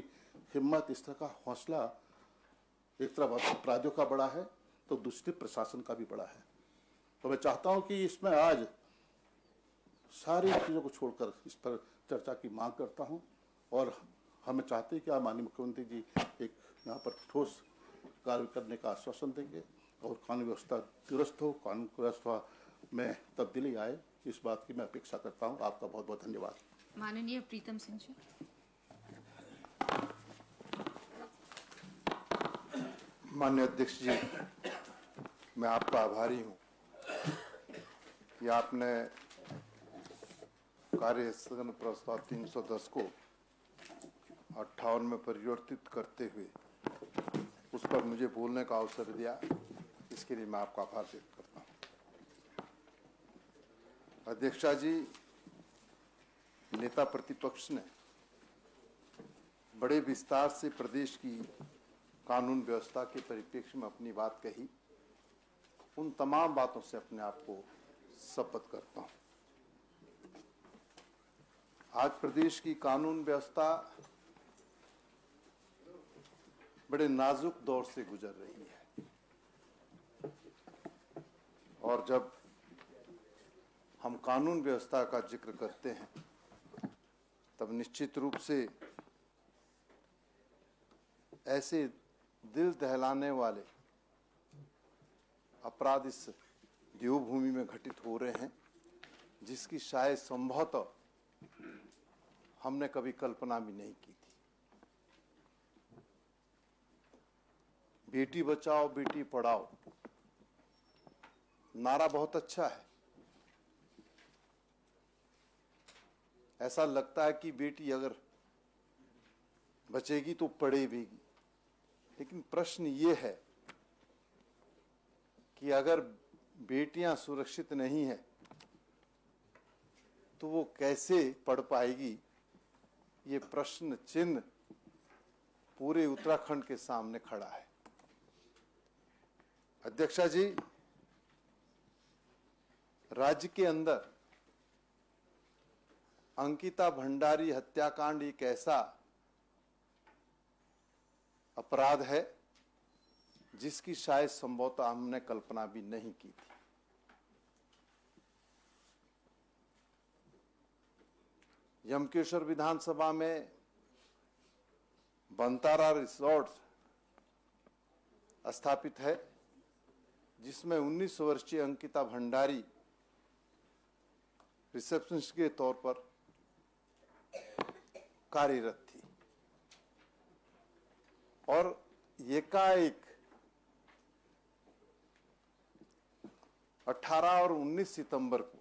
Speaker 4: हिम्मत, इस तरह का हौसला एक तरफ अपराधियों का बड़ा है तो दूसरी प्रशासन का भी बड़ा है। तो मैं चाहता हूं कि इसमें आज सारी चीज़ों को छोड़कर इस पर चर्चा की मांग करता हूं, और हमें चाहते हैं कि आप माननीय मुख्यमंत्री जी एक यहाँ पर ठोस कार्य करने का आश्वासन देंगे और कानून व्यवस्था दुरुस्त हो, कानून व्यवस्था में तब्दीली आए, इस बात की मैं अपेक्षा करता हूँ। आपका बहुत बहुत धन्यवाद।
Speaker 3: माननीय प्रीतम सिंह जी।
Speaker 2: माननीय अध्यक्ष जी, मैं आपका आभारी हूँ कि आपने कार्य स्थगन प्रस्ताव 310 को 58 में परिवर्तित करते हुए उस पर मुझे बोलने का अवसर दिया। इसके लिए मैं आपका आभार व्यक्त करता हूँ। अध्यक्षा जी, नेता प्रतिपक्ष ने बड़े विस्तार से प्रदेश की कानून व्यवस्था के परिप्रेक्ष्य में अपनी बात कही। उन तमाम बातों से अपने आप को शपथ करता हूं। आज प्रदेश की कानून व्यवस्था बड़े नाजुक दौर से गुजर रही है और जब हम कानून व्यवस्था का जिक्र करते हैं तब निश्चित रूप से ऐसे दिल दहलाने वाले अपराध इस देवभूमि में घटित हो रहे हैं जिसकी शायद संभवतः हमने कभी कल्पना भी नहीं की थी। बेटी बचाओ बेटी पढ़ाओ नारा बहुत अच्छा है। ऐसा लगता है कि बेटी अगर बचेगी तो पढ़ेगी, लेकिन प्रश्न ये है कि अगर बेटियां सुरक्षित नहीं हैं तो वो कैसे पढ़ पाएगी। ये प्रश्न चिन्ह पूरे उत्तराखंड के सामने खड़ा है। अध्यक्षा जी, राज्य के अंदर अंकिता भंडारी हत्याकांड एक ऐसा अपराध है जिसकी शायद संभवतः हमने कल्पना भी नहीं की थी। यमकेश्वर विधानसभा में बंतारा रिसोर्ट स्थापित है जिसमें 19 वर्षीय अंकिता भंडारी रिसेप्शनिस्ट के तौर पर कार्यरत थी और एकाएक 18 और 19 सितंबर को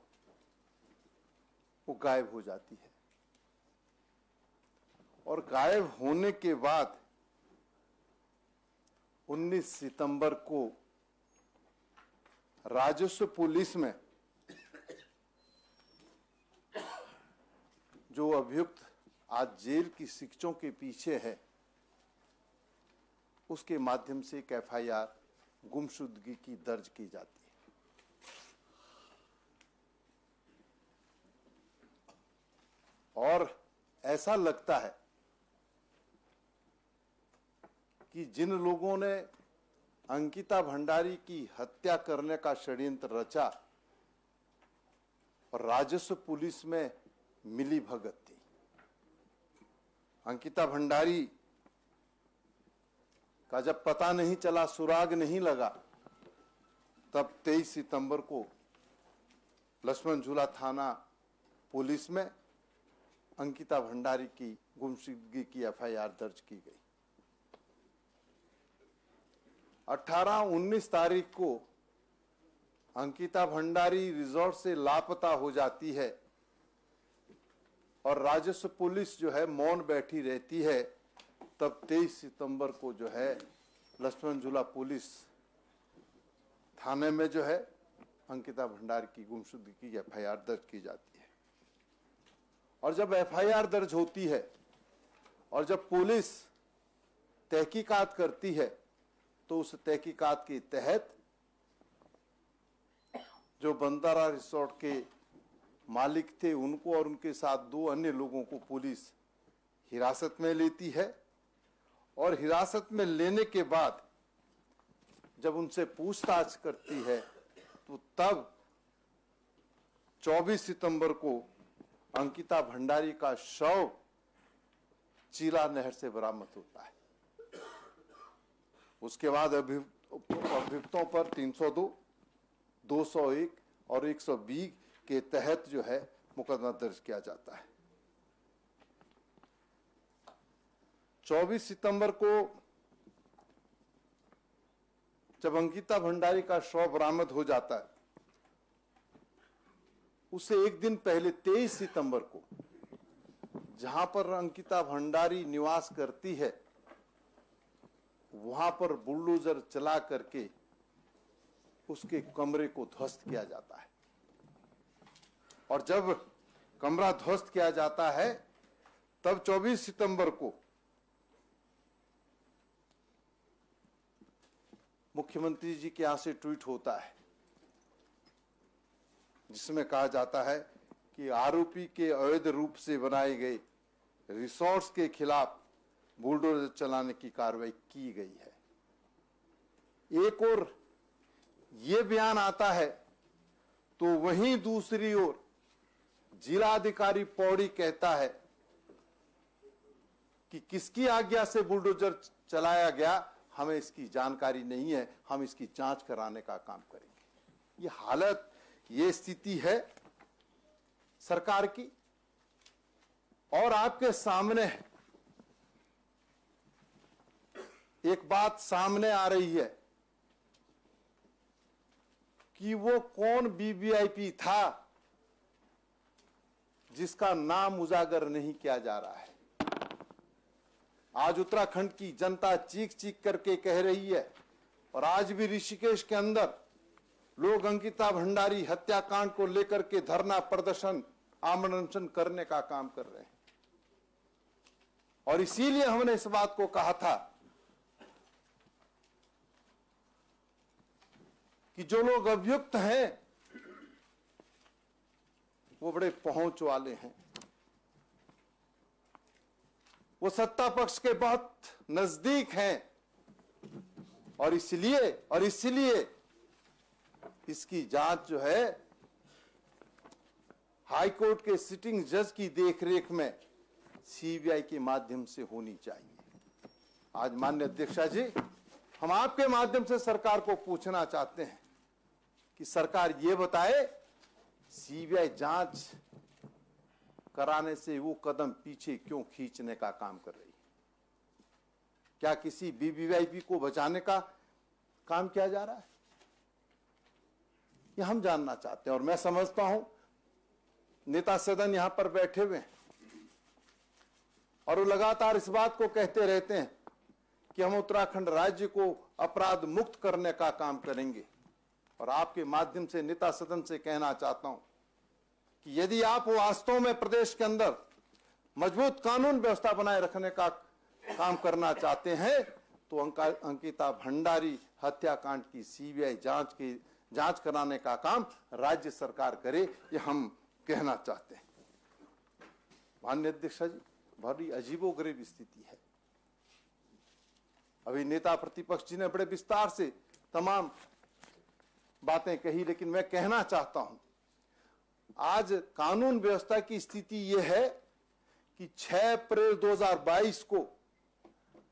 Speaker 2: वो गायब हो जाती है और गायब होने के बाद 19 सितंबर को राजस्व पुलिस में जो अभियुक्त आज जेल की शिक्षों के पीछे है उसके माध्यम से एक एफआईआर गुमशुदगी की दर्ज की जाती है। और ऐसा लगता है कि जिन लोगों ने अंकिता भंडारी की हत्या करने का षड्यंत्र रचा और राजस्व पुलिस में मिली भगत थी। अंकिता भंडारी का जब पता नहीं चला, सुराग नहीं लगा, तब 23 सितंबर को लक्ष्मण झूला थाना पुलिस में अंकिता भंडारी की गुमशुदगी की एफआईआर दर्ज की गई। 18-19 तारीख को अंकिता भंडारी रिजॉर्ट से लापता हो जाती है और राजस्व पुलिस जो है मौन बैठी रहती है। तब 23 सितंबर को जो है लक्ष्मण झूला पुलिस थाने में जो है अंकिता भंडारी की गुमशुदगी की एफआईआर दर्ज की जाती है। और जब एफआईआर दर्ज होती है और जब पुलिस तहकीकात करती है तो उस तहकीकात के तहत जो बंतारा रिसोर्ट के मालिक थे उनको और उनके साथ 2 अन्य लोगों को पुलिस हिरासत में लेती है और हिरासत में लेने के बाद जब उनसे पूछताछ करती है तो तब 24 सितंबर को अंकिता भंडारी का शव चीला नहर से बरामद होता है। उसके बाद अभियुक्तों पर 302, 201 और 120 के तहत जो है मुकदमा दर्ज किया जाता है। 24 सितंबर को जब अंकिता भंडारी का शव बरामद हो जाता है, उससे एक दिन पहले 23 सितंबर को जहां पर अंकिता भंडारी निवास करती है, वहां पर बुलडोजर चला करके उसके कमरे को ध्वस्त किया जाता है। और जब कमरा ध्वस्त किया जाता है, तब 24 सितंबर को मुख्यमंत्री जी के यहां से ट्वीट होता है, जिसमें कहा जाता है कि आरोपी के अवैध रूप से बनाए गए रिसोर्ट्स के खिलाफ बुलडोजर चलाने की कार्रवाई की गई है। एक और ये बयान आता है, तो वहीं दूसरी ओर जिलाधिकारी पौड़ी कहता है कि किसकी आज्ञा से बुलडोजर चलाया गया, हमें इसकी जानकारी नहीं है, हम इसकी जांच कराने का काम करेंगे। ये हालत, ये स्थिति है सरकार की। और आपके सामने एक बात सामने आ रही है कि वो कौन वीवीआईपी था जिसका नाम उजागर नहीं किया जा रहा है। आज उत्तराखंड की जनता चीख चीख करके कह रही है, और आज भी ऋषिकेश के अंदर लोग अंकिता भंडारी हत्याकांड को लेकर के धरना प्रदर्शन आमरण करने का काम कर रहे हैं। और इसीलिए हमने इस बात को कहा था कि जो लोग अभियुक्त हैं वो बड़े पहुंच वाले हैं, वो सत्ता पक्ष के बहुत नजदीक हैं, और इसलिए इसकी जांच जो है हाई कोर्ट के सिटिंग जज की देखरेख में सीबीआई के माध्यम से होनी चाहिए। आज माननीय अध्यक्षा जी, हम आपके माध्यम से सरकार को पूछना चाहते हैं कि सरकार ये बताए, सीबीआई जांच कराने से वो कदम पीछे क्यों खींचने का काम कर रही है? क्या किसी वीवीआईपी को बचाने का काम किया जा रहा है? ये हम जानना चाहते हैं। और मैं समझता हूं नेता सदन यहां पर बैठे हुए हैं और वो लगातार इस बात को कहते रहते हैं कि हम उत्तराखंड राज्य को अपराध मुक्त करने का काम करेंगे। और आपके माध्यम से नेता सदन से कहना चाहता हूं कि यदि आप वास्तव में प्रदेश के अंदर मजबूत कानून व्यवस्था बनाए रखने का काम करना चाहते हैं, तो अंकिता भंडारी हत्याकांड की सीबीआई जांच कराने का काम राज्य सरकार करे, ये हम कहना चाहते हैं। माननीय अध्यक्षा जी, बड़ी अजीबोगरीब स्थिति है। अभी नेता प्रतिपक्ष जी ने बड़े विस्तार से तमाम बातें कही, लेकिन मैं कहना चाहता हूं आज कानून व्यवस्था की स्थिति यह है कि 6 अप्रैल 2022 को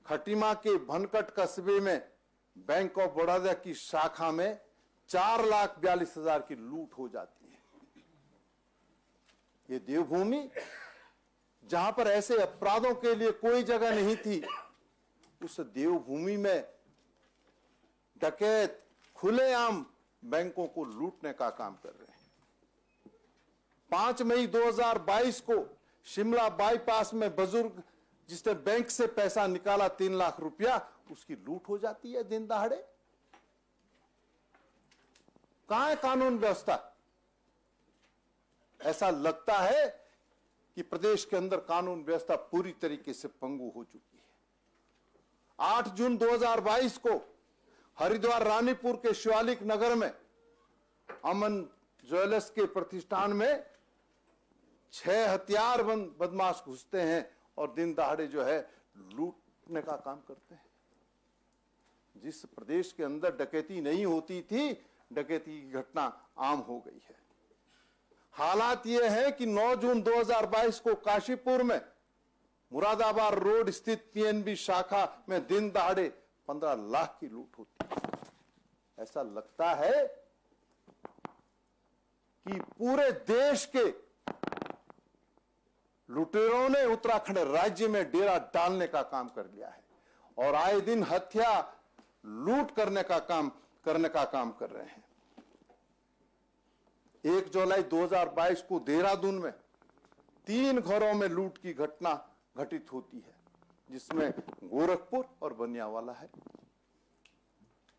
Speaker 2: खटीमा के भनकट कस्बे में बैंक ऑफ बड़ौदा की शाखा में 4,42,000 की लूट हो जाती है। ये देवभूमि जहां पर ऐसे अपराधों के लिए कोई जगह नहीं थी, उस देवभूमि में डकैत खुलेआम बैंकों को लूटने का काम कर रहे हैं। 5 मई 2022 को शिमला बाईपास में बुजुर्ग जिसने बैंक से पैसा निकाला 3 लाख रुपया, उसकी लूट हो जाती है दिन दहाड़े। कहां है कानून व्यवस्था? ऐसा लगता है कि प्रदेश के अंदर कानून व्यवस्था पूरी तरीके से पंगु हो चुकी है। 8 जून 2022 को हरिद्वार रानीपुर के शिवालिक नगर में अमन ज्वेलर्स के प्रतिष्ठान में 6 हथियारबंद बदमाश घुसते हैं और दिन दहाड़े जो है लूटने का काम करते हैं। जिस प्रदेश के अंदर डकैती नहीं होती थी, डकैती की घटना आम हो गई है। हालात यह है कि 9 जून 2022 को काशीपुर में मुरादाबाद रोड स्थित पीएनबी शाखा में दिन दहाड़े 15 लाख की लूट होती है। ऐसा लगता है कि पूरे देश के लुटेरों ने उत्तराखंड राज्य में डेरा डालने का काम कर लिया है और आए दिन हत्या लूट करने का काम कर रहे हैं। 1 जुलाई 2022 को देहरादून में 3 घरों में लूट की घटना घटित होती है, जिसमें गोरखपुर और बनियावाला है।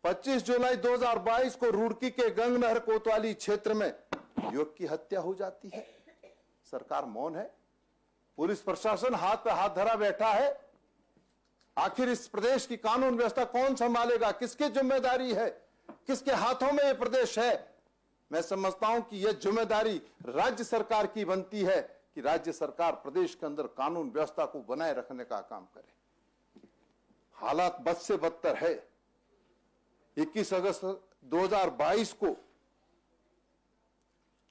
Speaker 2: 25 जुलाई 2022 को रुड़की के गंगनहर कोतवाली क्षेत्र में युवक की हत्या हो जाती है। सरकार मौन है, पुलिस प्रशासन हाथ पे हाथ धरा बैठा है। आखिर इस प्रदेश की कानून व्यवस्था कौन संभालेगा? किसकी जिम्मेदारी है? किसके हाथों में यह प्रदेश है? मैं समझता हूं कि यह जिम्मेदारी राज्य सरकार की बनती है कि राज्य सरकार प्रदेश के अंदर कानून व्यवस्था को बनाए रखने का काम करे। हालात बद से बदतर है। 21 अगस्त 2022 को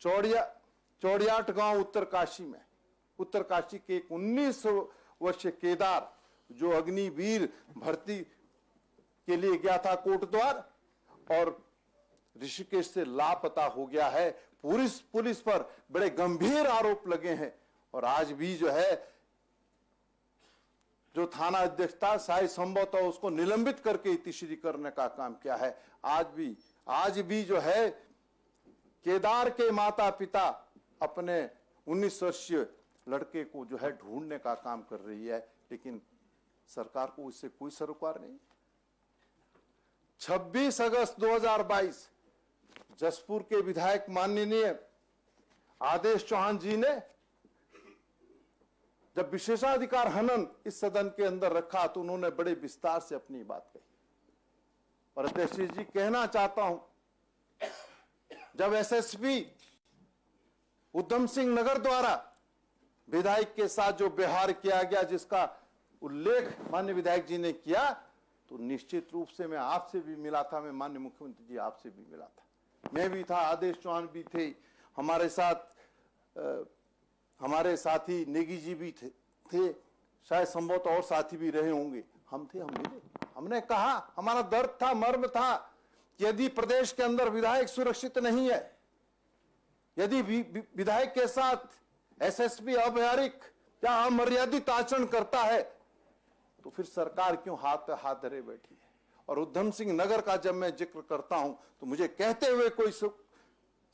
Speaker 2: चौड़ियाट गांव उत्तरकाशी के एक 19 वर्षीय केदार जो अग्निवीर भर्ती के लिए गया था कोटद्वार और ऋषिकेश से लापता हो गया है। पुलिस पर बड़े गंभीर आरोप लगे हैं और आज भी जो है जो थाना अध्यक्ष था शायद संभवतः उसको निलंबित करके इतिश्री करने का काम किया है। आज भी जो है केदार के माता पिता अपने 19 वर्षीय लड़के को जो है ढूंढने का काम कर रही है, लेकिन सरकार को इससे कोई सरोकार नहीं। 26 अगस्त 2022 जसपुर के विधायक माननीय आदेश चौहान जी ने जब विशेषाधिकार हनन इस सदन के अंदर रखा तो उन्होंने बड़े विस्तार से अपनी बात कही। और अध्यक्ष जी कहना चाहता हूं, जब एसएसपी उधम सिंह नगर द्वारा विधायक के साथ जो व्यवहार किया गया, जिसका उल्लेख माननीय विधायक जी ने किया, तो निश्चित रूप से मैं आपसे भी मिला था, मैं माननीय मुख्यमंत्री जी आपसे भी मिला था, मैं भी था, आदेश चौहान भी थे, हमारे साथ हमारे साथी नेगी जी भी थे, शायद संभवतः और साथी भी रहे होंगे। हम मिले, हमने कहा, हमारा दर्द था, मर्म था कि यदि प्रदेश के अंदर विधायक सुरक्षित नहीं है, यदि विधायक के साथ एसएसपी अव्यावहारिक या अमर्यादित आचरण करता है तो फिर सरकार क्यों हाथ धरे बैठी है। और उधम सिंह नगर का जब मैं जिक्र करता हूं तो मुझे कहते हुए कोई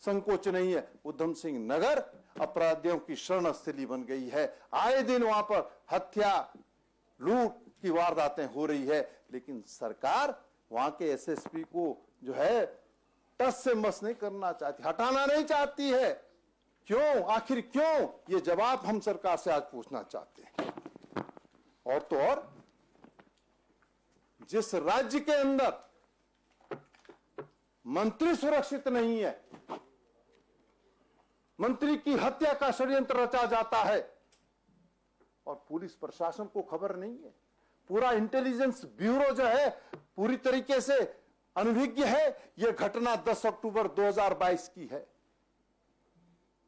Speaker 2: संकोच नहीं है। उधम सिंह नगर अपराधियों की शरण स्थली बन गई है। आए दिन वहां पर हत्या लूट की वारदातें हो रही है, लेकिन सरकार वहां के एसएसपी को जो है टस से मस नहीं करना चाहती, हटाना नहीं चाहती है। क्यों? आखिर क्यों? ये जवाब हम सरकार से आज पूछना चाहते हैं। और तो और जिस राज्य के अंदर मंत्री सुरक्षित नहीं है, मंत्री की हत्या का षड्यंत्र रचा जाता है और पुलिस प्रशासन को खबर नहीं है, पूरा इंटेलिजेंस ब्यूरो जो है पूरी तरीके से अनभिज्ञ है। यह घटना 10 अक्टूबर 2022 की है।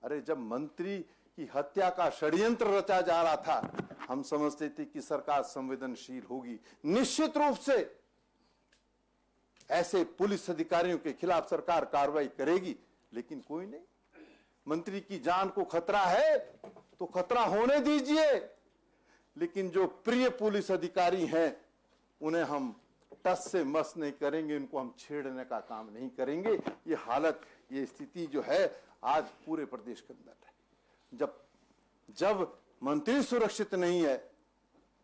Speaker 2: अरे जब मंत्री की हत्या का षड्यंत्र रचा जा रहा था, हम समझते थे कि सरकार संवेदनशील होगी, निश्चित रूप से ऐसे पुलिस अधिकारियों के खिलाफ सरकार कार्रवाई करेगी, लेकिन कोई नहीं। मंत्री की जान को खतरा है तो खतरा होने दीजिए, लेकिन जो प्रिय पुलिस अधिकारी हैं उन्हें हम टस से मस नहीं करेंगे, उनको हम छेड़ने का काम नहीं करेंगे। ये हालत, ये स्थिति जो है आज पूरे प्रदेश के अंदर है। जब मंत्री सुरक्षित नहीं है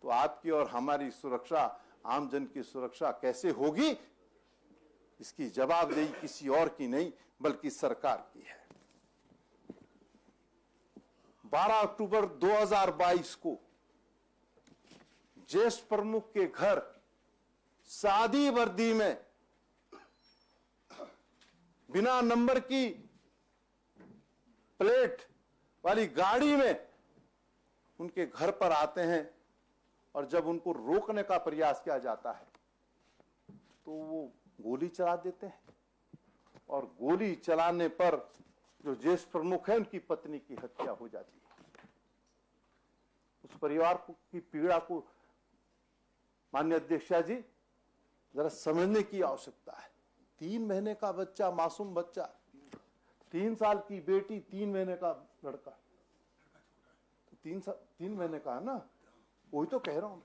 Speaker 2: तो आपकी और हमारी सुरक्षा, आम जन की सुरक्षा कैसे होगी? इसकी जवाबदेही किसी और की नहीं बल्कि सरकार की है। 12 अक्टूबर 2022 को ज्येष्ठ प्रमुख के घर सादी वर्दी में बिना नंबर की प्लेट वाली गाड़ी में उनके घर पर आते हैं और जब उनको रोकने का प्रयास किया जाता है तो वो गोली चला देते हैं और गोली चलाने पर जो ज्येष्ठ प्रमुख है उनकी पत्नी की हत्या हो जाती है। उस परिवार की पीड़ा को माननीय अध्यक्षा जी जरा समझने की आवश्यकता है। 3 महीने का बच्चा, मासूम बच्चा, 3 साल की बेटी, 3 महीने का लड़का, तो 3 महीने का है ना, वही तो कह रहा हूं।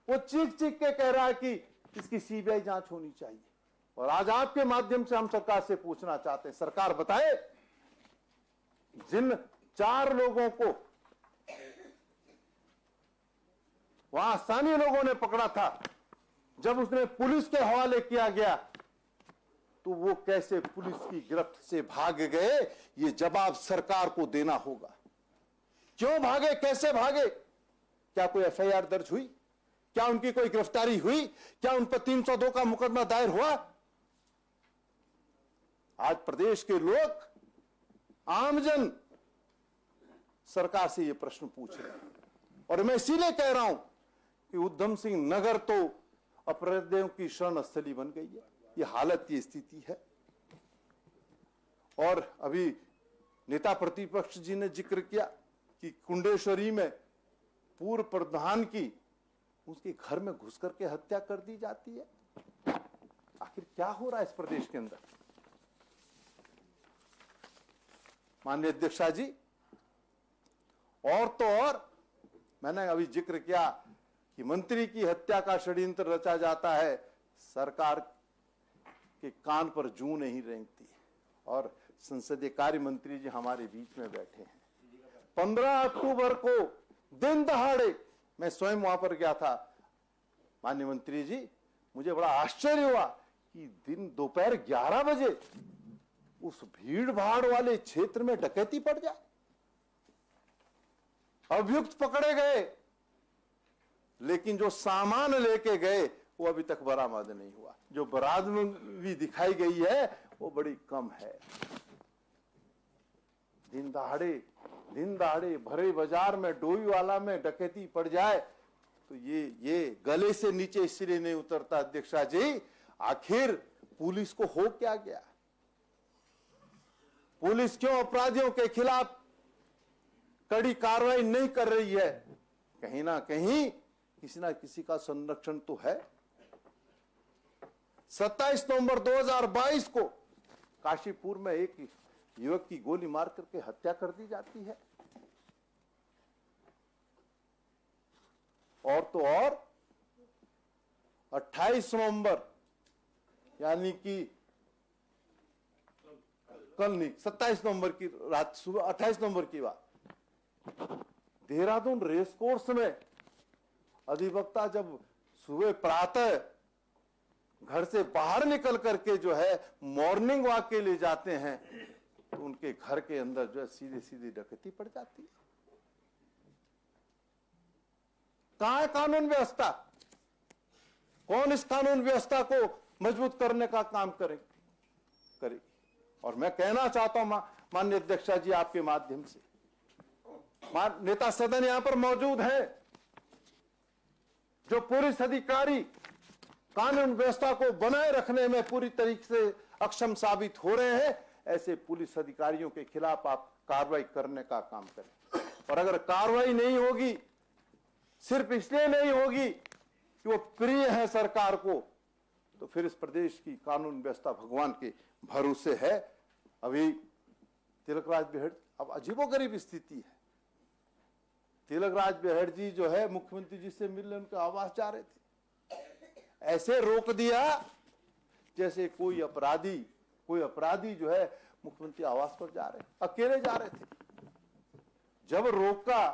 Speaker 2: वो चीख चीख के कह रहा है कि इसकी सीबीआई जांच होनी चाहिए। और आज आपके माध्यम से हम सरकार से पूछना चाहते हैं, सरकार बताए जिन 4 लोगों को वहां स्थानीय लोगों ने पकड़ा था, जब उसने पुलिस के हवाले किया गया तो वो कैसे पुलिस की गिरफ्त से भाग गए, ये जवाब सरकार को देना होगा। क्यों भागे, कैसे भागे? क्या कोई एफआईआर दर्ज हुई? क्या उनकी कोई गिरफ्तारी हुई? क्या उन पर 302 का मुकदमा दायर हुआ? आज प्रदेश के लोग, आमजन सरकार से ये प्रश्न पूछ रहे हैं। और मैं इसीलिए कह रहा हूं कि उधम सिंह नगर तो अपराधियों की शरण स्थली बन गई है। ये हालत, ये स्थिति है। और अभी नेता प्रतिपक्ष जी ने जिक्र किया कि कुंडेश्वरी में पूर्व प्रधान की उसके घर में घुस करके हत्या कर दी जाती है। आखिर क्या हो रहा है इस प्रदेश के अंदर? माननीय अध्यक्षा जी, और तो और मैंने अभी जिक्र किया कि मंत्री की हत्या का षड्यंत्र रचा जाता है, सरकार के कान पर जूं नहीं रेंगती। और संसदीय कार्य मंत्री जी हमारे बीच में बैठे हैं। 15 अक्टूबर को दिन दहाड़े मैं स्वयं वहां पर गया था। माननीय मंत्री जी, मुझे बड़ा आश्चर्य हुआ कि दोपहर 11 बजे उस भीड़ भाड़ वाले क्षेत्र में डकैती पड़ जाए। अभियुक्त पकड़े गए, लेकिन जो सामान लेके गए वो अभी तक बरामद नहीं हुआ। जो बरामदगी दिखाई गई है वो बड़ी कम है। दिन दहाड़े भरे बाजार में, डोईवाला में डकैती पड़ जाए तो ये गले से नीचे इसलिए नहीं उतरता अध्यक्षा जी, आखिर पुलिस को हो क्या गया? पुलिस क्यों अपराधियों के खिलाफ कड़ी कार्रवाई नहीं कर रही है? कहीं ना कहीं किसी ना किसी का संरक्षण तो है। 27 नवंबर 2022 को काशीपुर में एक युवक की गोली मार करके हत्या कर दी जाती है। और तो और 28 नवंबर यानी कि कल नहीं, 27 नवंबर की रात, सुबह 28 नवंबर की बात, देहरादून रेस कोर्स में अधिवक्ता जब सुबह प्रातः घर से बाहर निकल करके जो है मॉर्निंग वॉक के लिए जाते हैं तो उनके घर के अंदर जो है सीधी सीधी डकैती पड़ जाती है। कहां है कानून व्यवस्था? कौन इस कानून व्यवस्था को मजबूत करने का काम करेगी? और मैं कहना चाहता हूं माननीय अध्यक्षा जी, आपके माध्यम से, नेता सदन यहां पर मौजूद है, जो पुलिस अधिकारी कानून व्यवस्था को बनाए रखने में पूरी तरीके से अक्षम साबित हो रहे हैं, ऐसे पुलिस अधिकारियों के खिलाफ आप कार्रवाई करने का काम करें। और अगर कार्रवाई नहीं होगी, सिर्फ इसलिए नहीं होगी कि वो प्रिय है सरकार को, तो फिर इस प्रदेश की कानून व्यवस्था भगवान के भरोसे है। अभी तिलकराज बेहड़, अब अजीबोगरीब स्थिति है। तिलकराज बेहड़ जी जो है मुख्यमंत्री जी से मिलने उनके आवास जा रहे थे, ऐसे रोक दिया जैसे कोई अपराधी जो है मुख्यमंत्री आवास पर जा रहे, अकेले जा रहे थे। जब रोका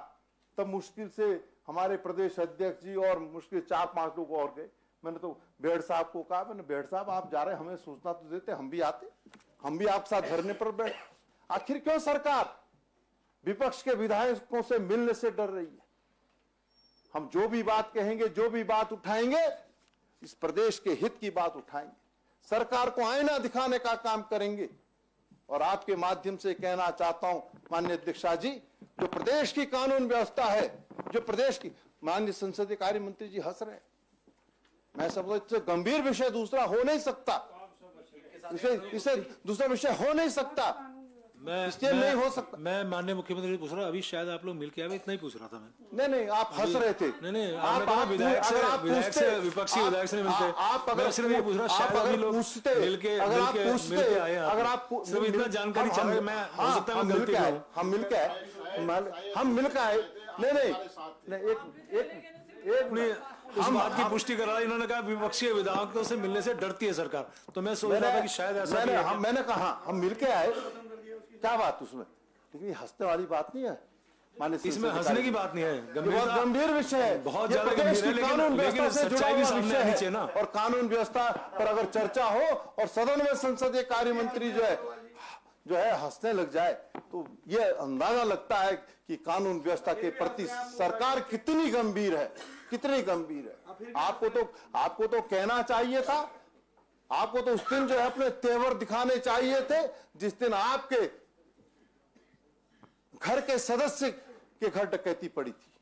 Speaker 2: तब मुश्किल से हमारे प्रदेश अध्यक्ष जी और मुश्किल 4-5 लोग और गए। मैंने तो बेहड़ साहब को कहा, मैंने बेहड़ साहब आप जा रहे हैं, हमें सूचना तो देते, हम भी आते, हम भी आपके साथ धरने पर बैठ। आखिर क्यों सरकार विपक्ष के विधायकों से मिलने से डर रही है? हम जो भी बात कहेंगे, जो भी बात उठाएंगे, इस प्रदेश के हित की बात उठाएंगे, सरकार को आईना दिखाने का काम करेंगे। और आपके माध्यम से कहना चाहता हूं माननीय अध्यक्षा जी, जो प्रदेश की कानून व्यवस्था है, जो प्रदेश की, माननीय संसदीय कार्य मंत्री जी हंस रहे हैं, मैं समझता हूं इससे गंभीर विषय दूसरा हो नहीं सकता, इसे दूसरा विषय हो नहीं सकता। इसलिए नहीं हो सकता।
Speaker 5: मैं माननीय मुख्यमंत्री से पूछ रहा हूँ, अभी शायद आप लोग मिल के आए, इतना ही पूछ रहा था मैं।
Speaker 2: नहीं नहीं, आप हंस रहे थे।
Speaker 5: नहीं, आपने कहा विधायक से विपक्षी विधायक से मिलते। मैं सिर्फ ये पूछ रहा, शायद अभी लोग मिलके आए हैं।
Speaker 2: अगर आप
Speaker 5: सिर्फ इतना जानकारी चाह रहे, मैं हो सकता है मैं गलती करूं।
Speaker 2: हम मिलके आए। नहीं एक
Speaker 5: उस बात की पुष्टि करा, इन्होंने कहा विपक्षी विधायकों से मिलने से डरती है सरकार, तो मैं सोच रहा था कि शायद ऐसा भी है।
Speaker 2: मैंने कहा हम मिलके आए, क्या बात उसमें, लेकिन ये हंसने वाली बात नहीं है।
Speaker 5: इसमें हंसने की बात नहीं है,
Speaker 2: गंभीर विषय है,
Speaker 5: बहुत ज्यादा गंभीर है, लेकिन सच्चाई भी सामने आनी चाहिए ना।
Speaker 2: और कानून व्यवस्था पर अगर चर्चा हो और सदन में संसदीय कार्य मंत्री जो है हंसने लग जाए, तो ये अंदाजा लगता है कि कानून व्यवस्था के प्रति सरकार कितनी गंभीर है। आपको तो कहना चाहिए था, आपको तो उस दिन जो है अपने तेवर दिखाने चाहिए थे, जिस दिन आपके घर के सदस्य के घर डकैती पड़ी थी।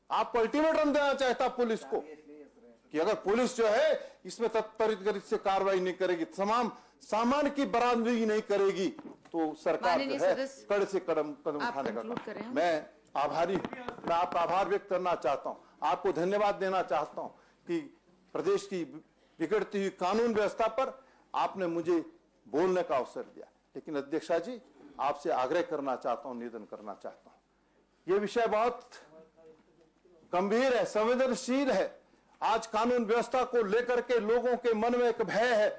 Speaker 2: आपको अल्टीमेटम देना चाहता पुलिस को कि अगर पुलिस जो है इसमें त्वरित गति से कार्रवाई नहीं करेगी, तमाम सामान की बरामदगी नहीं करेगी, तो सरकार जो है कड़े से कदम उठाने का। मैं आपका आभार व्यक्त करना चाहता हूं, आपको धन्यवाद देना चाहता हूं कि प्रदेश की बिगड़ती हुई कानून व्यवस्था पर आपने मुझे बोलने का अवसर दिया। लेकिन अध्यक्षा जी, आपसे आग्रह करना चाहता हूं, निवेदन करना चाहता हूं, यह विषय बहुत गंभीर है, संवेदनशील है। आज कानून व्यवस्था को लेकर के लोगों के मन में एक भय है,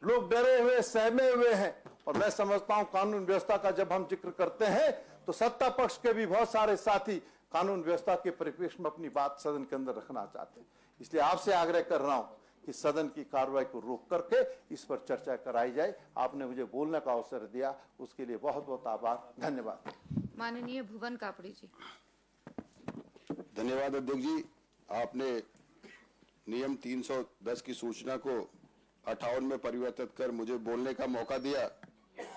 Speaker 2: लोग डरे हुए, सहमे हुए हैं। और मैं समझता हूं कानून व्यवस्था का जब हम जिक्र करते हैं तो सत्ता पक्ष के भी बहुत सारे साथी कानून व्यवस्था के परिप्रेक्ष्य में अपनी बात सदन के अंदर रखना चाहते हैं। इसलिए आपसे आग्रह कर रहा हूं कि सदन की कार्रवाई को रोक करके इस पर चर्चा कराई जाए। आपने मुझे बोलने का अवसर दिया, उसके लिए बहुत बहुत आभार, धन्यवाद।
Speaker 3: माननीय भुवन कापड़ी जी।
Speaker 8: धन्यवाद अध्यक्ष जी, आपने नियम 310 की सूचना को 58 में परिवर्तित कर मुझे बोलने का मौका दिया,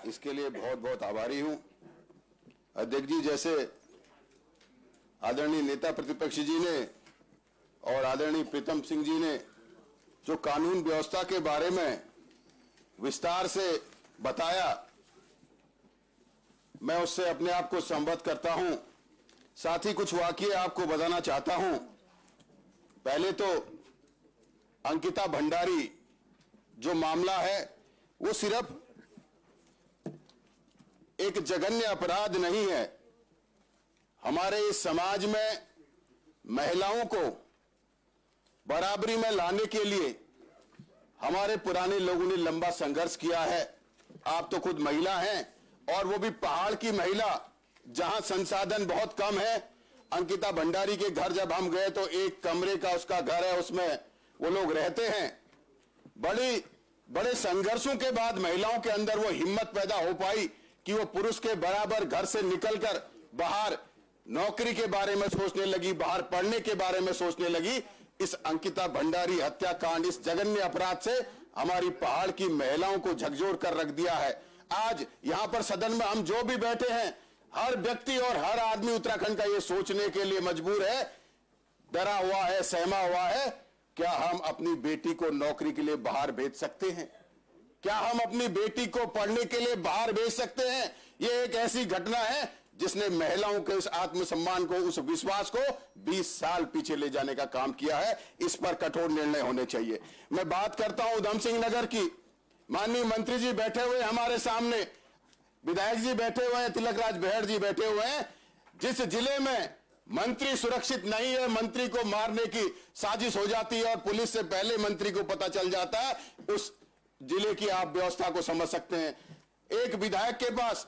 Speaker 8: इसके लिए बहुत बहुत आभारी हूं। अध्यक्ष जी, जैसे आदरणीय नेता प्रतिपक्ष जी ने और आदरणीय प्रीतम सिंह जी ने जो कानून व्यवस्था के बारे में विस्तार से बताया, मैं उससे अपने आप को संबद्ध करता हूं। साथ ही कुछ वाकये आपको बताना चाहता हूं। पहले तो अंकिता भंडारी जो मामला है, वो सिर्फ एक जघन्य अपराध नहीं है। हमारे इस समाज में महिलाओं को बराबरी में लाने के लिए हमारे पुराने लोगों ने लंबा संघर्ष किया है। आप तो खुद महिला हैं, और वो भी पहाड़ की महिला, जहां संसाधन बहुत कम है। अंकिता भंडारी के घर जब हम गए तो एक कमरे का उसका घर है, उसमें वो लोग रहते हैं। बड़े संघर्षों के बाद महिलाओं के अंदर वो हिम्मत पैदा हो पाई कि वो पुरुष के बराबर घर से निकलकर बाहर नौकरी के बारे में सोचने लगी, बाहर पढ़ने के बारे में सोचने लगी। इस अंकिता भंडारी हत्याकांड, इस जघन्य अपराध से हमारी पहाड़ की महिलाओं को झकझोर कर रख दिया है। आज यहां पर सदन में हम जो भी बैठे हैं, हर व्यक्ति और हर आदमी उत्तराखंड का ये सोचने के लिए मजबूर है, डरा हुआ है, सहमा हुआ है, क्या हम अपनी बेटी को नौकरी के लिए बाहर भेज सकते हैं? क्या हम अपनी बेटी को पढ़ने के लिए बाहर भेज सकते हैं? ये एक ऐसी घटना है जिसने महिलाओं के उस आत्मसम्मान को, उस विश्वास को 20 साल पीछे ले जाने का काम किया है। इस पर कठोर निर्णय होने चाहिए। मैं बात करता हूं उधम सिंह नगर की। माननीय मंत्री जी बैठे हुए हमारे सामने, विधायक जी बैठे हुए हैं, तिलक राज बेहड़ जी बैठे हुए हैं। जिस जिले में मंत्री सुरक्षित नहीं है, मंत्री को मारने की साजिश हो जाती है और पुलिस से पहले मंत्री को पता चल जाता है, उस जिले की आप व्यवस्था को समझ सकते हैं। एक विधायक के पास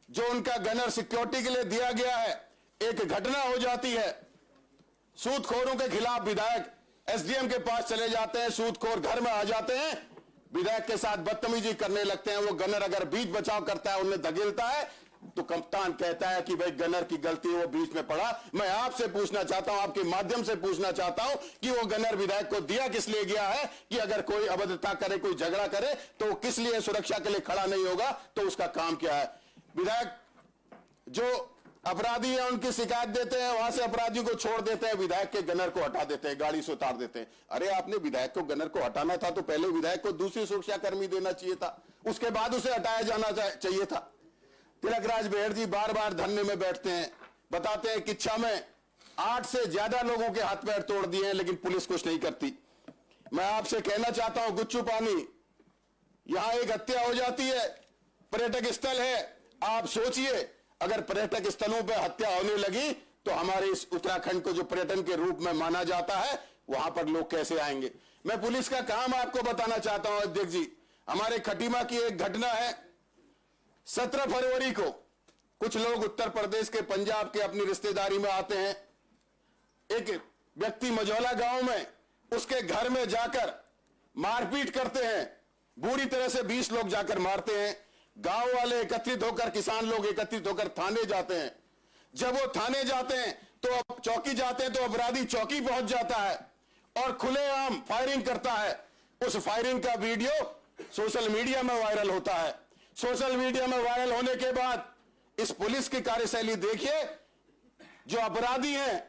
Speaker 8: जो उनका गनर सिक्योरिटी के लिए दिया गया है, एक घटना हो जाती है, सूदखोरों के खिलाफ विधायक एसडीएम के पास चले जाते हैं, सूदखोर घर में आ जाते हैं, विधायक के साथ बदतमीजी करने लगते हैं। वो गनर अगर बीच बचाव करता है, उन्हें धकेलता है, तो कप्तान कहता है कि भाई गनर की गलती, वो बीच में पड़ा। मैं आपसे पूछना चाहता हूं, आपके माध्यम से पूछना चाहता हूं कि वो गनर विधायक को दिया किस लिए गया है? कि अगर कोई अभद्रता करे, कोई झगड़ा करे, तो वो किस लिए सुरक्षा के लिए खड़ा नहीं होगा? तो उसका काम क्या है? विधायक जो अपराधी हैं, उनकी शिकायत देते हैं, वहां से अपराधियों को छोड़ देते हैं, विधायक के गनर को हटा देते हैं, गाड़ी से उतार देते हैं। अरे आपने विधायक को गनर को हटाना था तो पहले विधायक को दूसरी सुरक्षा कर्मी देना चाहिए था, उसके बाद उसे हटाया जाना चाहिए था। तिलकराज बेहड़ जी बार बार धरने में बैठते हैं, बताते हैं कि इच्छा में 8 से ज्यादा लोगों के हाथ पैर तोड़ दिए हैं, लेकिन पुलिस कुछ नहीं करती। मैं आपसे कहना चाहता हूं, गुच्चू पानी यहां एक हत्या हो जाती है, पर्यटक स्थल है, आप सोचिए अगर पर्यटक स्थलों पर हत्या होने लगी तो हमारे इस उत्तराखंड को जो पर्यटन के रूप में माना जाता है वहां पर लोग कैसे आएंगे। मैं पुलिस का काम आपको बताना चाहता हूं अध्यक्ष जी। हमारे खटीमा की एक घटना है, 17 फरवरी को कुछ लोग उत्तर प्रदेश के पंजाब के अपनी रिश्तेदारी में आते हैं। एक व्यक्ति मझौला गांव में उसके घर में जाकर मारपीट करते हैं, बुरी तरह से 20 लोग जाकर मारते हैं। गांव वाले एकत्रित होकर, किसान लोग एकत्रित होकर थाने जाते हैं। जब वो थाने जाते हैं तो चौकी जाते हैं तो अपराधी चौकी पहुंच जाता है और खुलेआम फायरिंग करता है। उस फायरिंग का वीडियो सोशल मीडिया में वायरल होता है। सोशल मीडिया में वायरल होने के बाद इस पुलिस की कार्यशैली देखिए, जो अपराधी हैं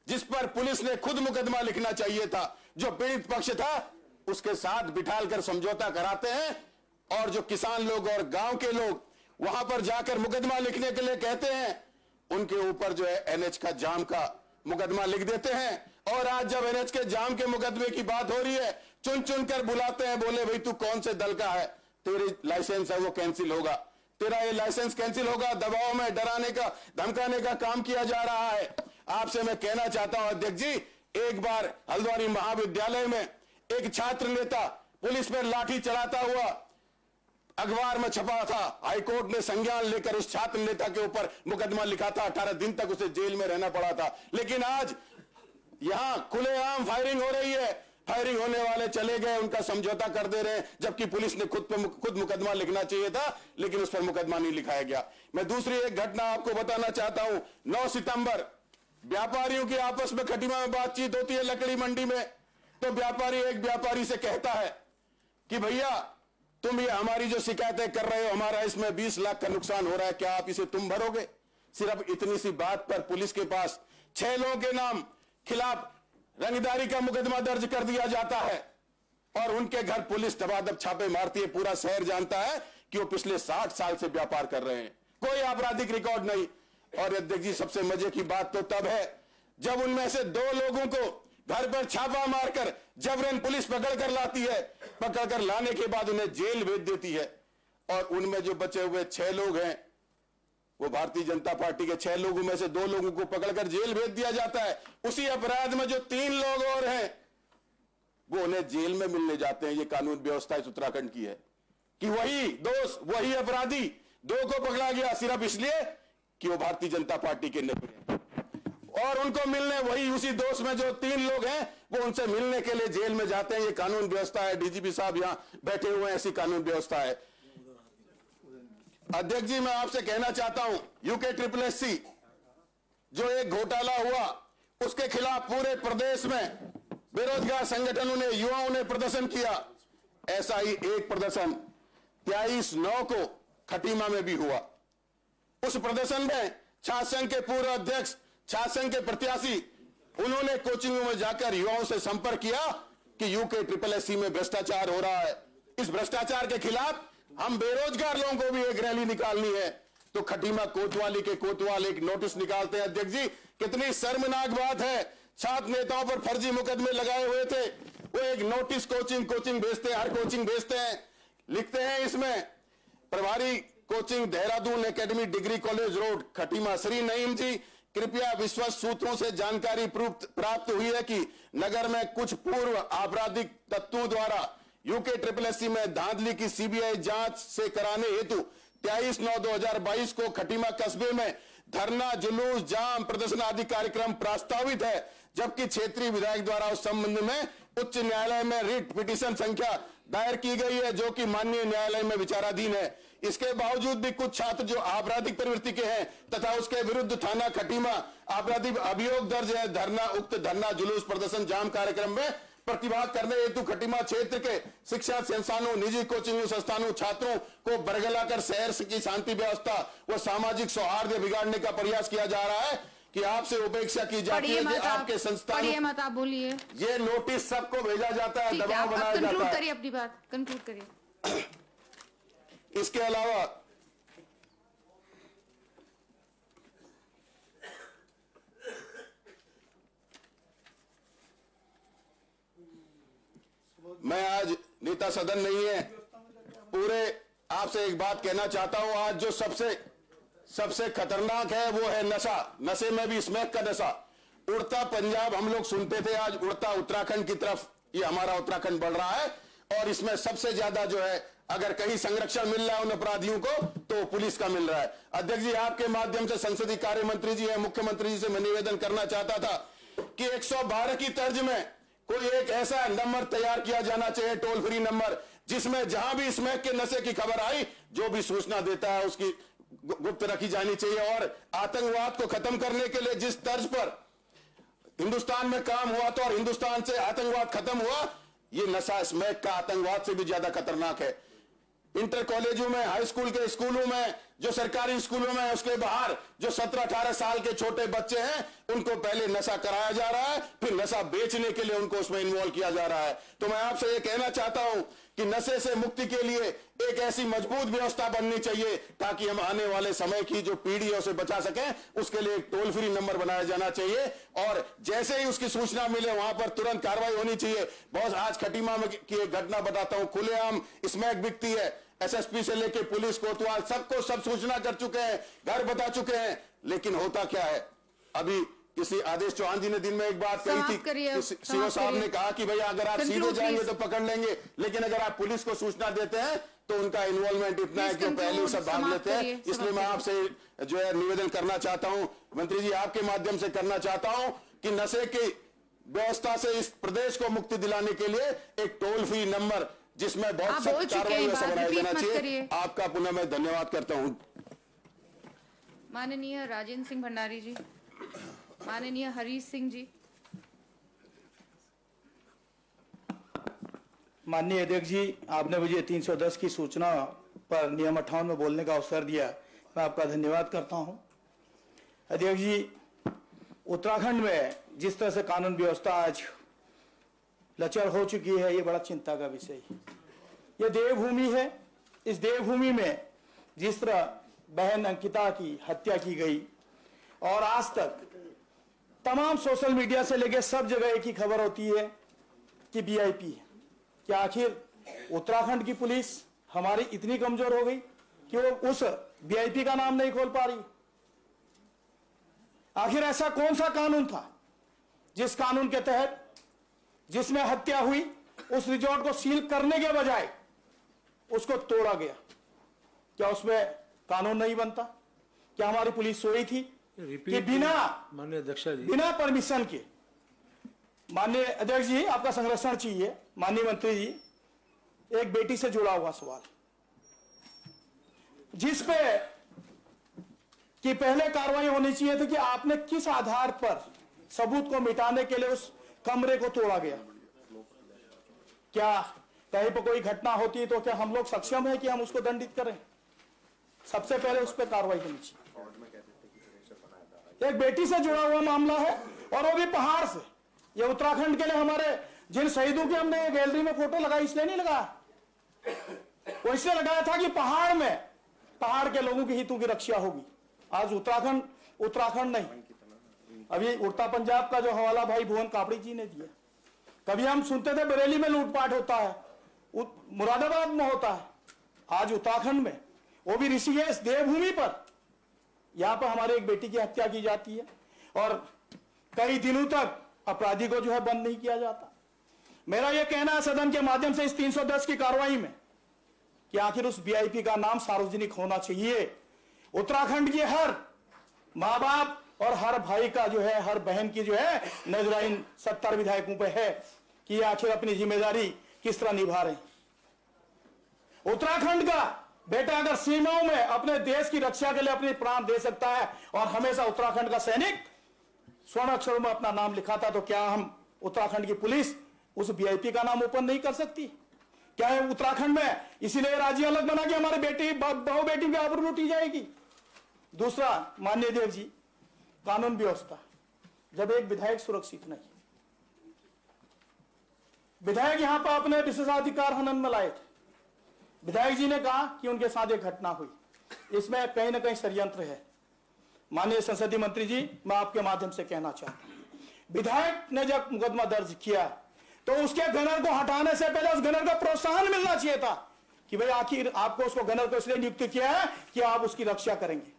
Speaker 8: जिस पर पुलिस ने खुद मुकदमा लिखना चाहिए था, जो पीड़ित पक्ष था उसके साथ बिठालकर समझौता कराते हैं, और जो किसान लोग और गांव के लोग वहां पर जाकर मुकदमा लिखने के लिए कहते हैं, उनके ऊपर जो है एनएच का जाम का मुकदमा लिख देते हैं। और आज जब एनएच के जाम के मुकदमे की बात हो रही है, चुन चुन कर बुलाते हैं, बोले भाई तू कौन से दल का है, तेरी लाइसेंस है वो कैंसिल होगा, तेरा ये लाइसेंस कैंसिल होगा। दबाव में डराने का धमकाने का काम किया जा रहा है। आपसे मैं कहना चाहता हूं अध्यक्ष जी, एक बार हल्द्वानी महाविद्यालय में एक छात्र नेता पुलिस पर लाठी चलाता हुआ अखबार में छपा था, हाईकोर्ट ने संज्ञान लेकर उस छात्र नेता के ऊपर मुकदमा लिखा था, 18 दिन तक उसे जेल में रहना पड़ा था। लेकिन आज यहां खुलेआम फायरिंग हो रही है, फायरिंग होने वाले चले गए, उनका समझौता कर दे रहे हैं, जबकि पुलिस ने खुद मुकदमा लिखना चाहिए था, लेकिन उस पर मुकदमा नहीं लिखाया गया। मैं दूसरी एक घटना आपको बताना चाहता हूं। 9 सितंबर व्यापारियों की आपस में खटीमा में बातचीत होती है लकड़ी मंडी में, तो व्यापारी एक व्यापारी से कहता है कि भैया तुम ये हमारी जो शिकायतें कर रहे हो, हमारा इसमें 20 लाख का नुकसान हो रहा है, क्या आप इसे तुम भरोगे? सिर्फ इतनी सी बात पर पुलिस के पास 6 लोगों के नाम खिलाफ रंगदारी का मुकदमा दर्ज कर दिया जाता है और उनके घर पुलिस दबादब छापे मारती है। पूरा शहर जानता है कि वो पिछले 60 साल से व्यापार कर रहे हैं, कोई आपराधिक रिकॉर्ड नहीं। और अध्यक्ष जी, सबसे मजे की बात तो तब है जब उनमें से 2 लोगों को घर पर छापा मारकर जबरन पुलिस पकड़ कर लाती है। पकड़ कर लाने के बाद उन्हें जेल भेज देती है, और उनमें जो बचे हुए 6 लोग हैं, वो भारतीय जनता पार्टी के 6 लोगों में से 2 लोगों को पकड़कर जेल भेज दिया जाता है। उसी अपराध में जो 3 लोग और हैं, वो उन्हें जेल में मिलने जाते हैं। ये कानून व्यवस्था इस उत्तराखंड की है कि वही दोस्त, वही अपराधी 2 को पकड़ा गया सिर्फ इसलिए कि वो भारतीय जनता पार्टी के नहीं है, और उनको मिलने वही उसी दोस्त में जो 3 लोग हैं, वो उनसे मिलने के लिए जेल में जाते हैं। ये कानून व्यवस्था है। डीजीपी साहब यहां बैठे हुए हैं, ऐसी कानून व्यवस्था है। अध्यक्ष जी, मैं आपसे कहना चाहता हूं, UKSSC जो एक घोटाला हुआ, उसके खिलाफ पूरे प्रदेश में बेरोजगार संगठनों ने, युवाओं ने प्रदर्शन किया। ऐसा ही एक प्रदर्शन 23/9 को खटीमा में भी हुआ। उस प्रदर्शन में छात्र संघ के पूर्व अध्यक्ष, छात्र संघ के प्रत्याशी, उन्होंने कोचिंगों में जाकर युवाओं से संपर्क किया कि UKSSC में भ्रष्टाचार हो रहा है, इस भ्रष्टाचार के खिलाफ हम बेरोजगार लोगों को भी एक रैली निकालनी है। तो खटीमा कोतवाली के कोतवाल एक नोटिस निकालते हैं। अध्यक्ष जी, कितनी शर्मनाक बात है, छात्र नेताओं पर फर्जी मुकदमे लगाए हुए थे, वो एक नोटिस कोचिंग भेजते हैं, हर कोचिंग भेजते हैं, लिखते हैं इसमें प्रभारी coaching Dehradun academy degree college road Khatima, Shri Naeem ji, कृपया विश्वस्त सूत्रों से जानकारी प्राप्त हुई है कि नगर में कुछ पूर्व आपराधिक तत्वों द्वारा UKSSC में धांधली की CBI जांच से कराने हेतु 23/9/2022 को खटीमा कस्बे में धरना, जुलूस, जाम, प्रदर्शन आदि कार्यक्रम प्रस्तावित है, जबकि क्षेत्रीय विधायक द्वारा उस संबंध में उच्च न्यायालय में रिट पिटीशन संख्या दायर की गई है, जो कि माननीय न्यायालय में विचाराधीन है। इसके बावजूद भी कुछ छात्र जो आपराधिक प्रवृत्ति के हैं तथा उसके विरुद्ध थाना खटीमा आपराधिक अभियोग दर्ज है, उक्त धरना, जुलूस, प्रदर्शन, जाम कार्यक्रम में प्रतिभाग करने हेतु खटीमा क्षेत्र के शिक्षा संस्थानों, निजी कोचिंग संस्थानों, छात्रों को बरगला कर शहर की शांति व्यवस्था व सामाजिक सौहार्द बिगाड़ने का प्रयास किया जा रहा है कि आपसे उपेक्षा की जाती है कि आपके संस्थान
Speaker 3: मत आप बोलिए।
Speaker 8: ये नोटिस सबको भेजा जाता है, दबाव बनाया जाता
Speaker 3: कंक्लूड
Speaker 8: है।
Speaker 3: करिए अपनी बात, कंक्लूड करिए।
Speaker 8: इसके अलावा मैं आज नेता सदन नहीं है, पूरे आपसे एक बात कहना चाहता हूं। आज जो सबसे खतरनाक है वो है नशा। नशे में भी स्मैक का नशा। उड़ता पंजाब हम लोग सुनते थे, आज उड़ता उत्तराखंड की तरफ ये हमारा उत्तराखंड बढ़ रहा है। और इसमें सबसे ज्यादा जो है, अगर कहीं संरक्षण मिल रहा है उन अपराधियों को तो पुलिस का मिल रहा है। अध्यक्ष जी, आपके माध्यम से संसदीय कार्य मंत्री जी हैं, मुख्यमंत्री जी से मैं निवेदन करना चाहता था कि 112 की तर्ज में कोई एक ऐसा नंबर तैयार किया जाना चाहिए, टोल फ्री नंबर, जिसमें जहां भी स्मैक के नशे की खबर आई, जो भी सूचना देता है उसकी गुप्त रखी जानी चाहिए। और आतंकवाद को खत्म करने के लिए जिस तर्ज पर हिंदुस्तान में काम हुआ था और हिंदुस्तान से आतंकवाद खत्म हुआ, ये नशा स्मैक का आतंकवाद से भी ज्यादा खतरनाक है। इंटर कॉलेजों में, हाई स्कूल के स्कूलों में, जो सरकारी स्कूलों में, उसके बाहर जो 17-18 साल के छोटे बच्चे हैं, उनको पहले नशा कराया जा रहा है, फिर नशा बेचने के लिए उनको उसमें इन्वॉल्व किया जा रहा है। तो मैं आपसे ये कहना चाहता हूं कि नशे से मुक्ति के लिए एक ऐसी मजबूत व्यवस्था बननी चाहिए ताकि हम आने वाले समय की जो पीढ़ी है उसे बचा सकें। उसके लिए एक टोल फ्री नंबर बनाया जाना चाहिए और जैसे ही उसकी सूचना मिले वहां पर तुरंत कार्रवाई होनी चाहिए। बहुत आज खटीमा में की एक घटना बताता हूं, खुलेआम स्मैक बिकती है। एसएसपी से लेके पुलिस, कोतवाल, सबको सब सूचना कर चुके हैं, घर बता चुके हैं, लेकिन होता क्या है? अभी किसी आदेश चौहान जी ने दिन में एक बात कही थी, सीओ साहब ने कहा कि भाई अगर आप सीधे जाएंगे तो पकड़ लेंगे, लेकिन अगर आप पुलिस को सूचना देते हैं तो उनका इन्वॉल्वमेंट इतना है कि वो पहले सब भाग लेते हैं। इसलिए मैं आपसे जो है निवेदन करना चाहता हूं, मंत्री जी आपके माध्यम से करना चाहता हूं कि नशे की व्यवस्था से इस प्रदेश को मुक्ति दिलाने के लिए एक टोल फ्री नंबर जिसमें बहुत सख्त कार्रवाई बनाया जाना चाहिए। आपका पुनः मैं धन्यवाद करता हूं।
Speaker 3: माननीय राजेंद्र सिंह भंडारी जी, माननीय हरीश सिंह जी।
Speaker 6: माननीय अध्यक्ष जी, आपने मुझे 310 की सूचना पर नियम 58 में बोलने का अवसर दिया, मैं आपका धन्यवाद करता हूं। अध्यक्ष जी, उत्तराखंड में जिस तरह से कानून व्यवस्था आज लचर हो चुकी है, ये बड़ा चिंता का विषय है। ये देवभूमि है, इस देवभूमि में जिस तरह बहन अंकिता की हत्या की गई और आज तक तमाम सोशल मीडिया से लेकर सब जगह एक ही खबर होती है कि वीआईपी है। क्या आखिर उत्तराखंड की पुलिस हमारी इतनी कमजोर हो गई कि वो उस वीआईपी का नाम नहीं खोल पा रही? आखिर ऐसा कौन सा कानून था जिस कानून के तहत जिसमें हत्या हुई उस रिजॉर्ट को सील करने के बजाय उसको तोड़ा गया? क्या उसमें कानून नहीं बनता? क्या हमारी पुलिस सोई थी कि बिना
Speaker 5: माननीय अध्यक्ष जी,
Speaker 6: बिना परमिशन के? माननीय अध्यक्ष जी, आपका संरक्षण चाहिए। माननीय मंत्री जी, एक बेटी से जुड़ा हुआ सवाल जिस पे कि पहले कार्रवाई होनी चाहिए थी कि आपने किस आधार पर सबूत को मिटाने के लिए उस कमरे को तोड़ा गया? क्या कहीं पर कोई घटना होती है तो क्या हम लोग सक्षम है कि हम उसको दंडित करें? सबसे पहले उस पर कार्रवाई होनी चाहिए। एक बेटी से जुड़ा हुआ मामला है और वो भी पहाड़ से। ये उत्तराखंड के लिए हमारे जिन शहीदों की हमने गैलरी में फोटो लगाई इसलिए नहीं लगाया, वो इसलिए लगाया था कि पहाड़ में पहाड़ के लोगों के हितों की रक्षा होगी। आज उत्तराखंड नहीं, अभी उड़ता पंजाब का जो हवाला भाई भुवन कापड़ी जी ने दिया। कभी हम सुनते थे बरेली में लूटपाट होता है, मुरादाबाद में होता है, आज उत्तराखंड में, वो भी ऋषिकेश देवभूमि पर, यहां पर हमारे एक बेटी की हत्या की जाती है और कई दिनों तक अपराधी को जो है बंद नहीं किया जाता। मेरा यह कहना है सदन के माध्यम से इस 310 की कार्रवाई में कि आखिर उस वीआईपी का नाम सार्वजनिक होना चाहिए। उत्तराखंड के हर माँ बाप और हर भाई का जो है, हर बहन की जो है नजराइन 70 विधायकों पे है कि आखिर अपनी जिम्मेदारी किस तरह निभा रहे हैं। उत्तराखंड का बेटा अगर सीमाओं में अपने देश की रक्षा के लिए अपने प्राण दे सकता है और हमेशा उत्तराखंड का सैनिक स्वर्ण अक्षरों में अपना नाम लिखा था, तो क्या हम उत्तराखंड की पुलिस उस वीआईपी का नाम ओपन नहीं कर सकती? क्या है उत्तराखंड में इसीलिए राज्य अलग बना के हमारे बेटी बहू बेटी की आबरू लूटी जाएगी? दूसरा, माननीय अध्यक्ष जी, कानून व्यवस्था, जब एक विधायक सुरक्षित नहीं, विधायक यहां पर अपने विशेषाधिकार हनन में लाए थे, विधायक जी ने कहा कि उनके साथ एक घटना हुई, इसमें कहीं ना कहीं षड्यंत्र है। माननीय संसदीय मंत्री जी, मैं आपके माध्यम से कहना चाहता हूं, विधायक ने जब मुकदमा दर्ज किया तो उसके गनर को हटाने से पहले उस गनर को प्रोत्साहन मिलना चाहिए था कि भाई आखिर आपको उसको गनर को इसलिए नियुक्त किया है कि आप उसकी रक्षा करेंगे।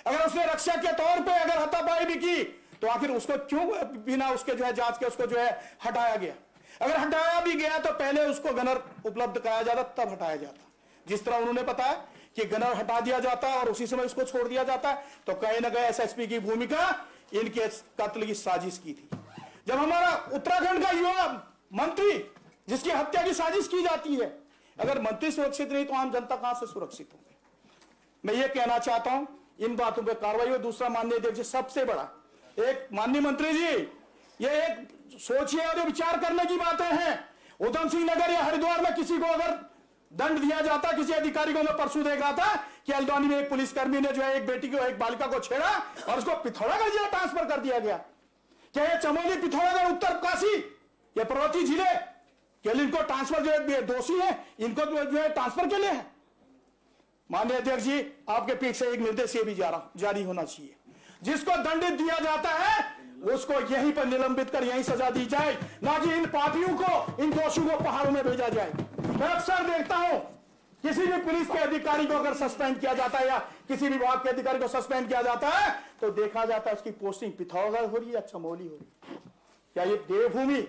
Speaker 6: अगर उसने रक्षा के तौर पे अगर हाथापाई भी की तो आखिर उसको क्यों बिना उसके जो है जांच के उसको जो है हटाया गया? अगर हटाया भी गया तो पहले उसको गनर उपलब्ध कराया जाता, तब हटाया जाता। जिस तरह उन्होंने बताया कि गनर हटा दिया जाता और उसी समय उसको छोड़ दिया जाता, तो कहीं ना कहीं एसएसपी की भूमिका इनके कत्ल की साजिश की थी। जब हमारा उत्तराखंड का युवा मंत्री जिसकी हत्या की साजिश की जाती है, अगर मंत्री सुरक्षित नहीं तो आम जनता कहां से सुरक्षित होंगे? मैं ये कहना चाहता हूं, इन बातों पर कार्रवाई हो। दूसरा, माननीय अध्यक्ष जी, सबसे बड़ा एक, माननीय मंत्री जी, ये एक सोचिए और विचार करने की बातें हैं। उधम सिंह नगर या हरिद्वार में किसी को अगर दंड दिया जाता, किसी अधिकारी को, मैं परसों देख रहा था कि हल्द्वानी में एक पुलिसकर्मी ने जो है एक बेटी को, एक बालिका को छेड़ा और उसको पिथौरागढ़ जिला ट्रांसफर कर दिया गया। क्या ये चमोली, पिथौरागढ़, उत्तरकाशी, ये पर्वतीय जिले के लिए इनको ट्रांसफर जो है दोषी है, इनको जो है ट्रांसफर के लिए है? माननीय अध्यक्ष जी, आपके पीठ से एक निर्देश ये भी जारी होना चाहिए, जिसको दंडित दिया जाता है उसको यहीं पर निलंबित कर यहीं सजा दी जाए, ना कि इन पापियों को, इन दोषियों को पहाड़ों में भेजा जाए। मैं अक्सर देखता हूं किसी भी पुलिस के अधिकारी को अगर सस्पेंड किया जाता है या किसी विभाग के अधिकारी को सस्पेंड किया जाता है तो देखा जाता है उसकी पोस्टिंग पिथौरागढ़ हो रही है या चमोली हो रही है। क्या ये देवभूमि,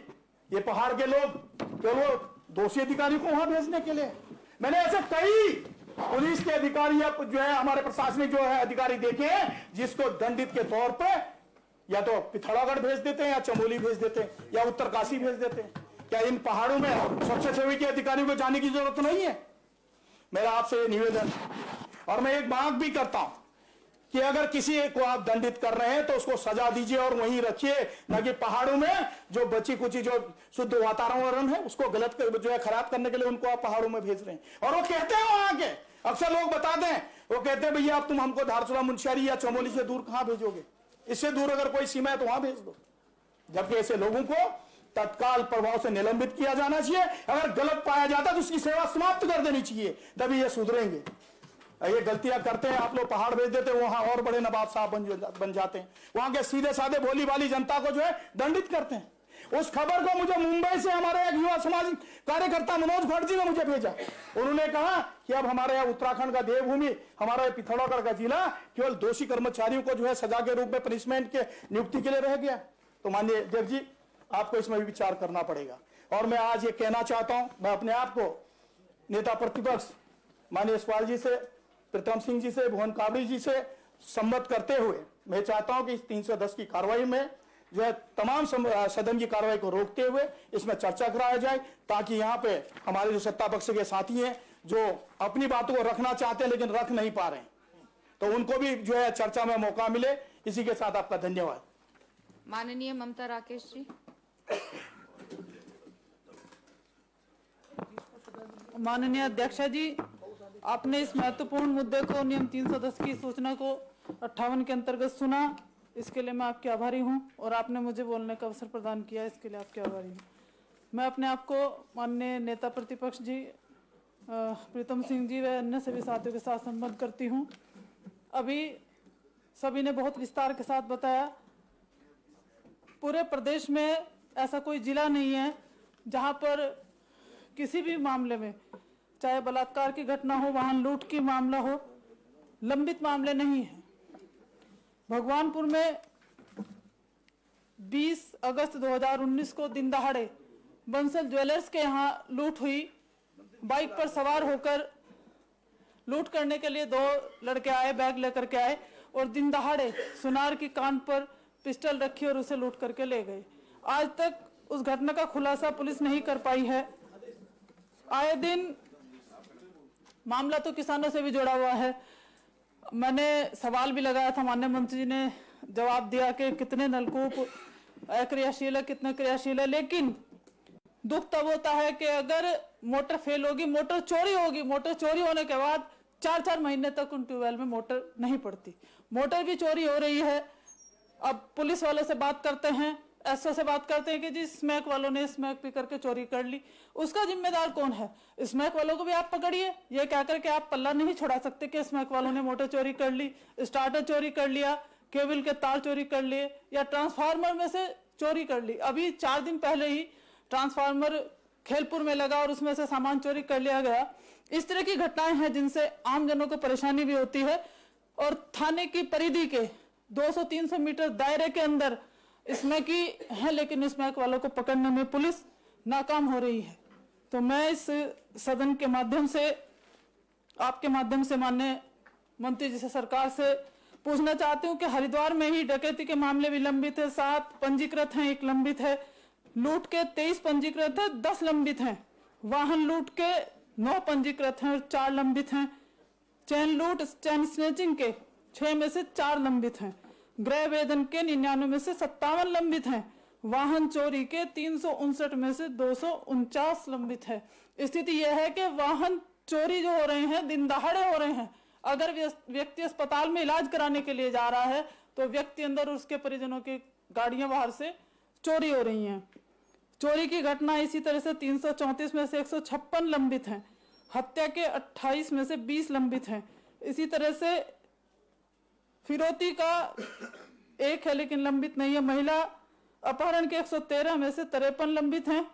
Speaker 6: ये पहाड़ के लोग केवल दोषी अधिकारी को वहां भेजने के लिए? मैंने ऐसे कई पुलिस के अधिकारी या जो है हमारे प्रशासनिक जो है अधिकारी देखे हैं जिसको दंडित के तौर पे या तो पिथौरागढ़ भेज देते हैं या चमोली भेज देते हैं या उत्तरकाशी भेज देते हैं। क्या इन पहाड़ों में स्वच्छता के अधिकारियों को जाने की जरूरत नहीं है? मेरा आपसे निवेदन, और मैं एक मांग भी करता हूं कि अगर किसी को आप दंडित कर रहे हैं तो उसको सजा दीजिए और वहीं रखिए, ना कि पहाड़ों में जो बची कुची जो शुद्ध वातावरण है उसको गलत जो है खराब करने के लिए उनको आप पहाड़ों में भेज रहे हैं। और वो कहते हैं वहां के अक्सर लोग बताते हैं, वो कहते हैं भैया आप तुम हमको धारचूला, मुनस्यारी या चमोली से दूर कहां भेजोगे? इससे दूर अगर कोई सीमा है तो वहां भेज दो। जबकि ऐसे लोगों को तत्काल प्रभाव से निलंबित किया जाना चाहिए। अगर गलत पाया जाता तो उसकी सेवा समाप्त कर देनी चाहिए, तभी ये सुधरेंगे। ये गलतियां करते हैं आप लोग, पहाड़ भेज देते हैं, वहां और बड़े नवाब साहब बन जाते हैं, वहां के सीधे साधे भोली भाली जनता को जो है दंडित करते हैं। उस खबर को मुझे मुंबई से हमारे एक युवा समाज कार्यकर्ता मनोज भट्ट जी ने मुझे भेजा। उन्होंने कहा कि अब हमारे यहाँ उत्तराखंड का देवभूमि, हमारा पिथौरागढ़ का जिला केवल दोषी कर्मचारियों को जो है सजा के रूप में पनिशमेंट के नियुक्ति के लिए रह गया। तो माननीय अध्यक्ष जी, आपको इसमें भी विचार करना पड़ेगा। और मैं आज ये कहना चाहता हूं, मैं अपने आप को नेता प्रतिपक्ष माननीय यशपाल जी से, प्रीतम सिंह जी से, भुवन काबड़ी जी से सम्मत करते हुए मैं चाहता हूं कि इस 310 की कार्रवाई में जो है तमाम सदन की कार्रवाई को रोकते हुए इसमें चर्चा कराया जाए, ताकि यहाँ पे हमारे जो सत्ता पक्ष के साथी हैं जो अपनी बातों को रखना चाहते हैं लेकिन रख नहीं पा रहे हैं, तो उनको भी जो है चर्चा में मौका मिले। इसी के साथ आपका धन्यवाद।
Speaker 3: माननीय ममता राकेश जी।
Speaker 9: माननीय अध्यक्षा जी, आपने इस महत्वपूर्ण मुद्दे को नियम 310 की सूचना को 58 के अंतर्गत सुना, इसके लिए मैं आपके आभारी हूं, और आपने मुझे बोलने का अवसर प्रदान किया, इसके लिए आपके आभारी हूं। मैं अपने आप को माननीय नेता प्रतिपक्ष जी प्रीतम सिंह जी व अन्य सभी साथियों के साथ संबद्ध करती हूं। अभी सभी ने बहुत विस्तार के साथ बताया, पूरे प्रदेश में ऐसा कोई जिला नहीं है जहां पर किसी भी मामले में, चाहे बलात्कार की घटना हो, वाहन लूट की मामला हो, लंबित मामले नहीं है। भगवानपुर में 20 अगस्त 2019 को दिन दहाड़े बंसल ज्वेलर्स के यहाँ लूट हुई। बाइक पर सवार होकर लूट करने के लिए 2 लड़के आए, बैग लेकर के आए और दिन दहाड़े सुनार की कान पर पिस्टल रखी और उसे लूट करके ले गए। आज तक उस घटना का खुलासा पुलिस नहीं कर पाई है। आए दिन मामला तो किसानों से भी जुड़ा हुआ है। मैंने सवाल भी लगाया था, माननीय मंत्री जी ने जवाब दिया कि कितने नलकूप अक्रियाशील है, कितने क्रियाशील है, लेकिन दुख तब होता है कि अगर मोटर फेल होगी, मोटर चोरी होगी, मोटर चोरी होने के बाद 4-4 महीने तक उन ट्यूबवेल में मोटर नहीं पड़ती। मोटर भी चोरी हो रही है। अब पुलिस वालों से बात करते हैं, एसओ से बात करते हैं कि जी स्मैक वालों ने स्मैक पी करके चोरी कर ली, उसका जिम्मेदार कौन है? स्मैक वालों को भी आप पकड़िए, ये क्या करके आप पल्ला नहीं छुड़ा सकते कि स्मैक वालों ने मोटर चोरी कर ली, स्टार्टर चोरी कर लिया, केबल के तार चोरी कर लिए या ट्रांसफार्मर में से चोरी कर ली। अभी 4 दिन पहले ही ट्रांसफार्मर खेलपुर में लगा और उसमें से सामान चोरी कर लिया गया। इस तरह की घटनाएं हैं जिनसे आम जनों को परेशानी भी होती है और थाने की परिधि के 200-300 मीटर दायरे के अंदर स्मैक की है, लेकिन स्मैक वालों को पकड़ने में पुलिस नाकाम हो रही है। तो मैं इस सदन के माध्यम से, आपके माध्यम से माननीय मंत्री जी से, सरकार से पूछना चाहती हूँ कि हरिद्वार में ही डकैती के मामले भी लंबित है, 7 पंजीकृत हैं, 1 लंबित है। लूट के 23 पंजीकृत है, 10 लंबित हैं। वाहन लूट के 9 पंजीकृत हैं और 4 लंबित हैं। चैन लूट, चैन स्नेचिंग के 6 में से 4 लंबित हैं। गृह वेदन के 99 में से 57 लंबित हैं। वाहन चोरी के 359 में से 249 लंबित है। स्थिति यह है कि वाहन चोरी जो हो रहे हैं दिन दहाड़े हो रहे हैं। अगर व्यक्ति अस्पताल में इलाज कराने के लिए जा रहा है तो व्यक्ति अंदर और उसके परिजनों की गाड़ियां बाहर से चोरी हो रही हैं। चोरी की घटना इसी तरह से 334 में से 156 लंबित हैं। हत्या के 28 में से 20 लंबित हैं। इसी तरह से फिरौती का 1 है लेकिन लंबित नहीं है। महिला अपहरण के 113 में से 53 लंबित हैं।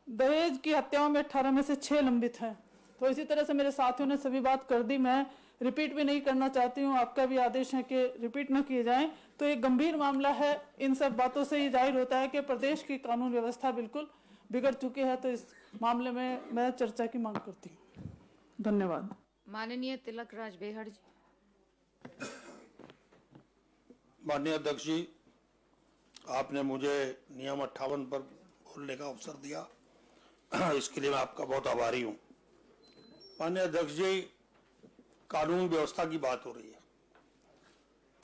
Speaker 9: दहेज की हत्याओं में 18 में से 6 लंबित हैं। तो इसी तरह से मेरे साथियों ने सभी बात कर दी, मैं रिपीट भी नहीं करना चाहती हूँ। आपका भी आदेश है कि रिपीट न किए जाएं। तो एक गंभीर मामला है। इन सब बातों से ये जाहिर होता है कि प्रदेश की कानून व्यवस्था बिल्कुल बिगड़ चुकी है। तो इस मामले में मैं चर्चा की मांग करती हूँ। धन्यवाद।
Speaker 3: माननीय तिलक राज बेहड़ जी।
Speaker 10: माननीय अध्यक्ष जी, आपने मुझे नियम 58 पर बोलने का अवसर दिया, इसके लिए मैं आपका बहुत आभारी हूँ। माननीय अध्यक्ष जी, कानून व्यवस्था की बात हो रही है।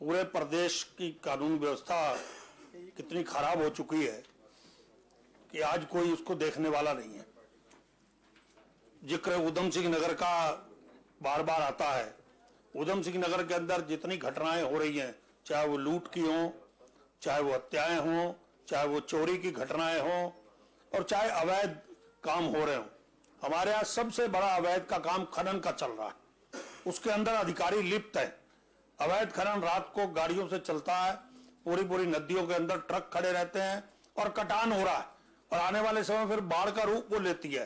Speaker 10: पूरे प्रदेश की कानून व्यवस्था कितनी खराब हो चुकी है कि आज कोई उसको देखने वाला नहीं है। जिक्र उधम सिंह नगर का बार बार आता है। उधम सिंह नगर के अंदर जितनी घटनाएं हो रही हैं, चाहे वो लूट की हों, चाहे वो हत्याएं हों, चाहे वो चोरी की घटनाएं हों और चाहे अवैध काम हो रहे हों, हमारे यहाँ सबसे बड़ा अवैध का काम खनन का चल रहा है। उसके अंदर अधिकारी लिप्त है। अवैध खनन रात को गाड़ियों से चलता है, पूरी नदियों के अंदर ट्रक खड़े रहते हैं और कटान हो रहा है और आने वाले समय फिर बाढ़ का रूप वो लेती है।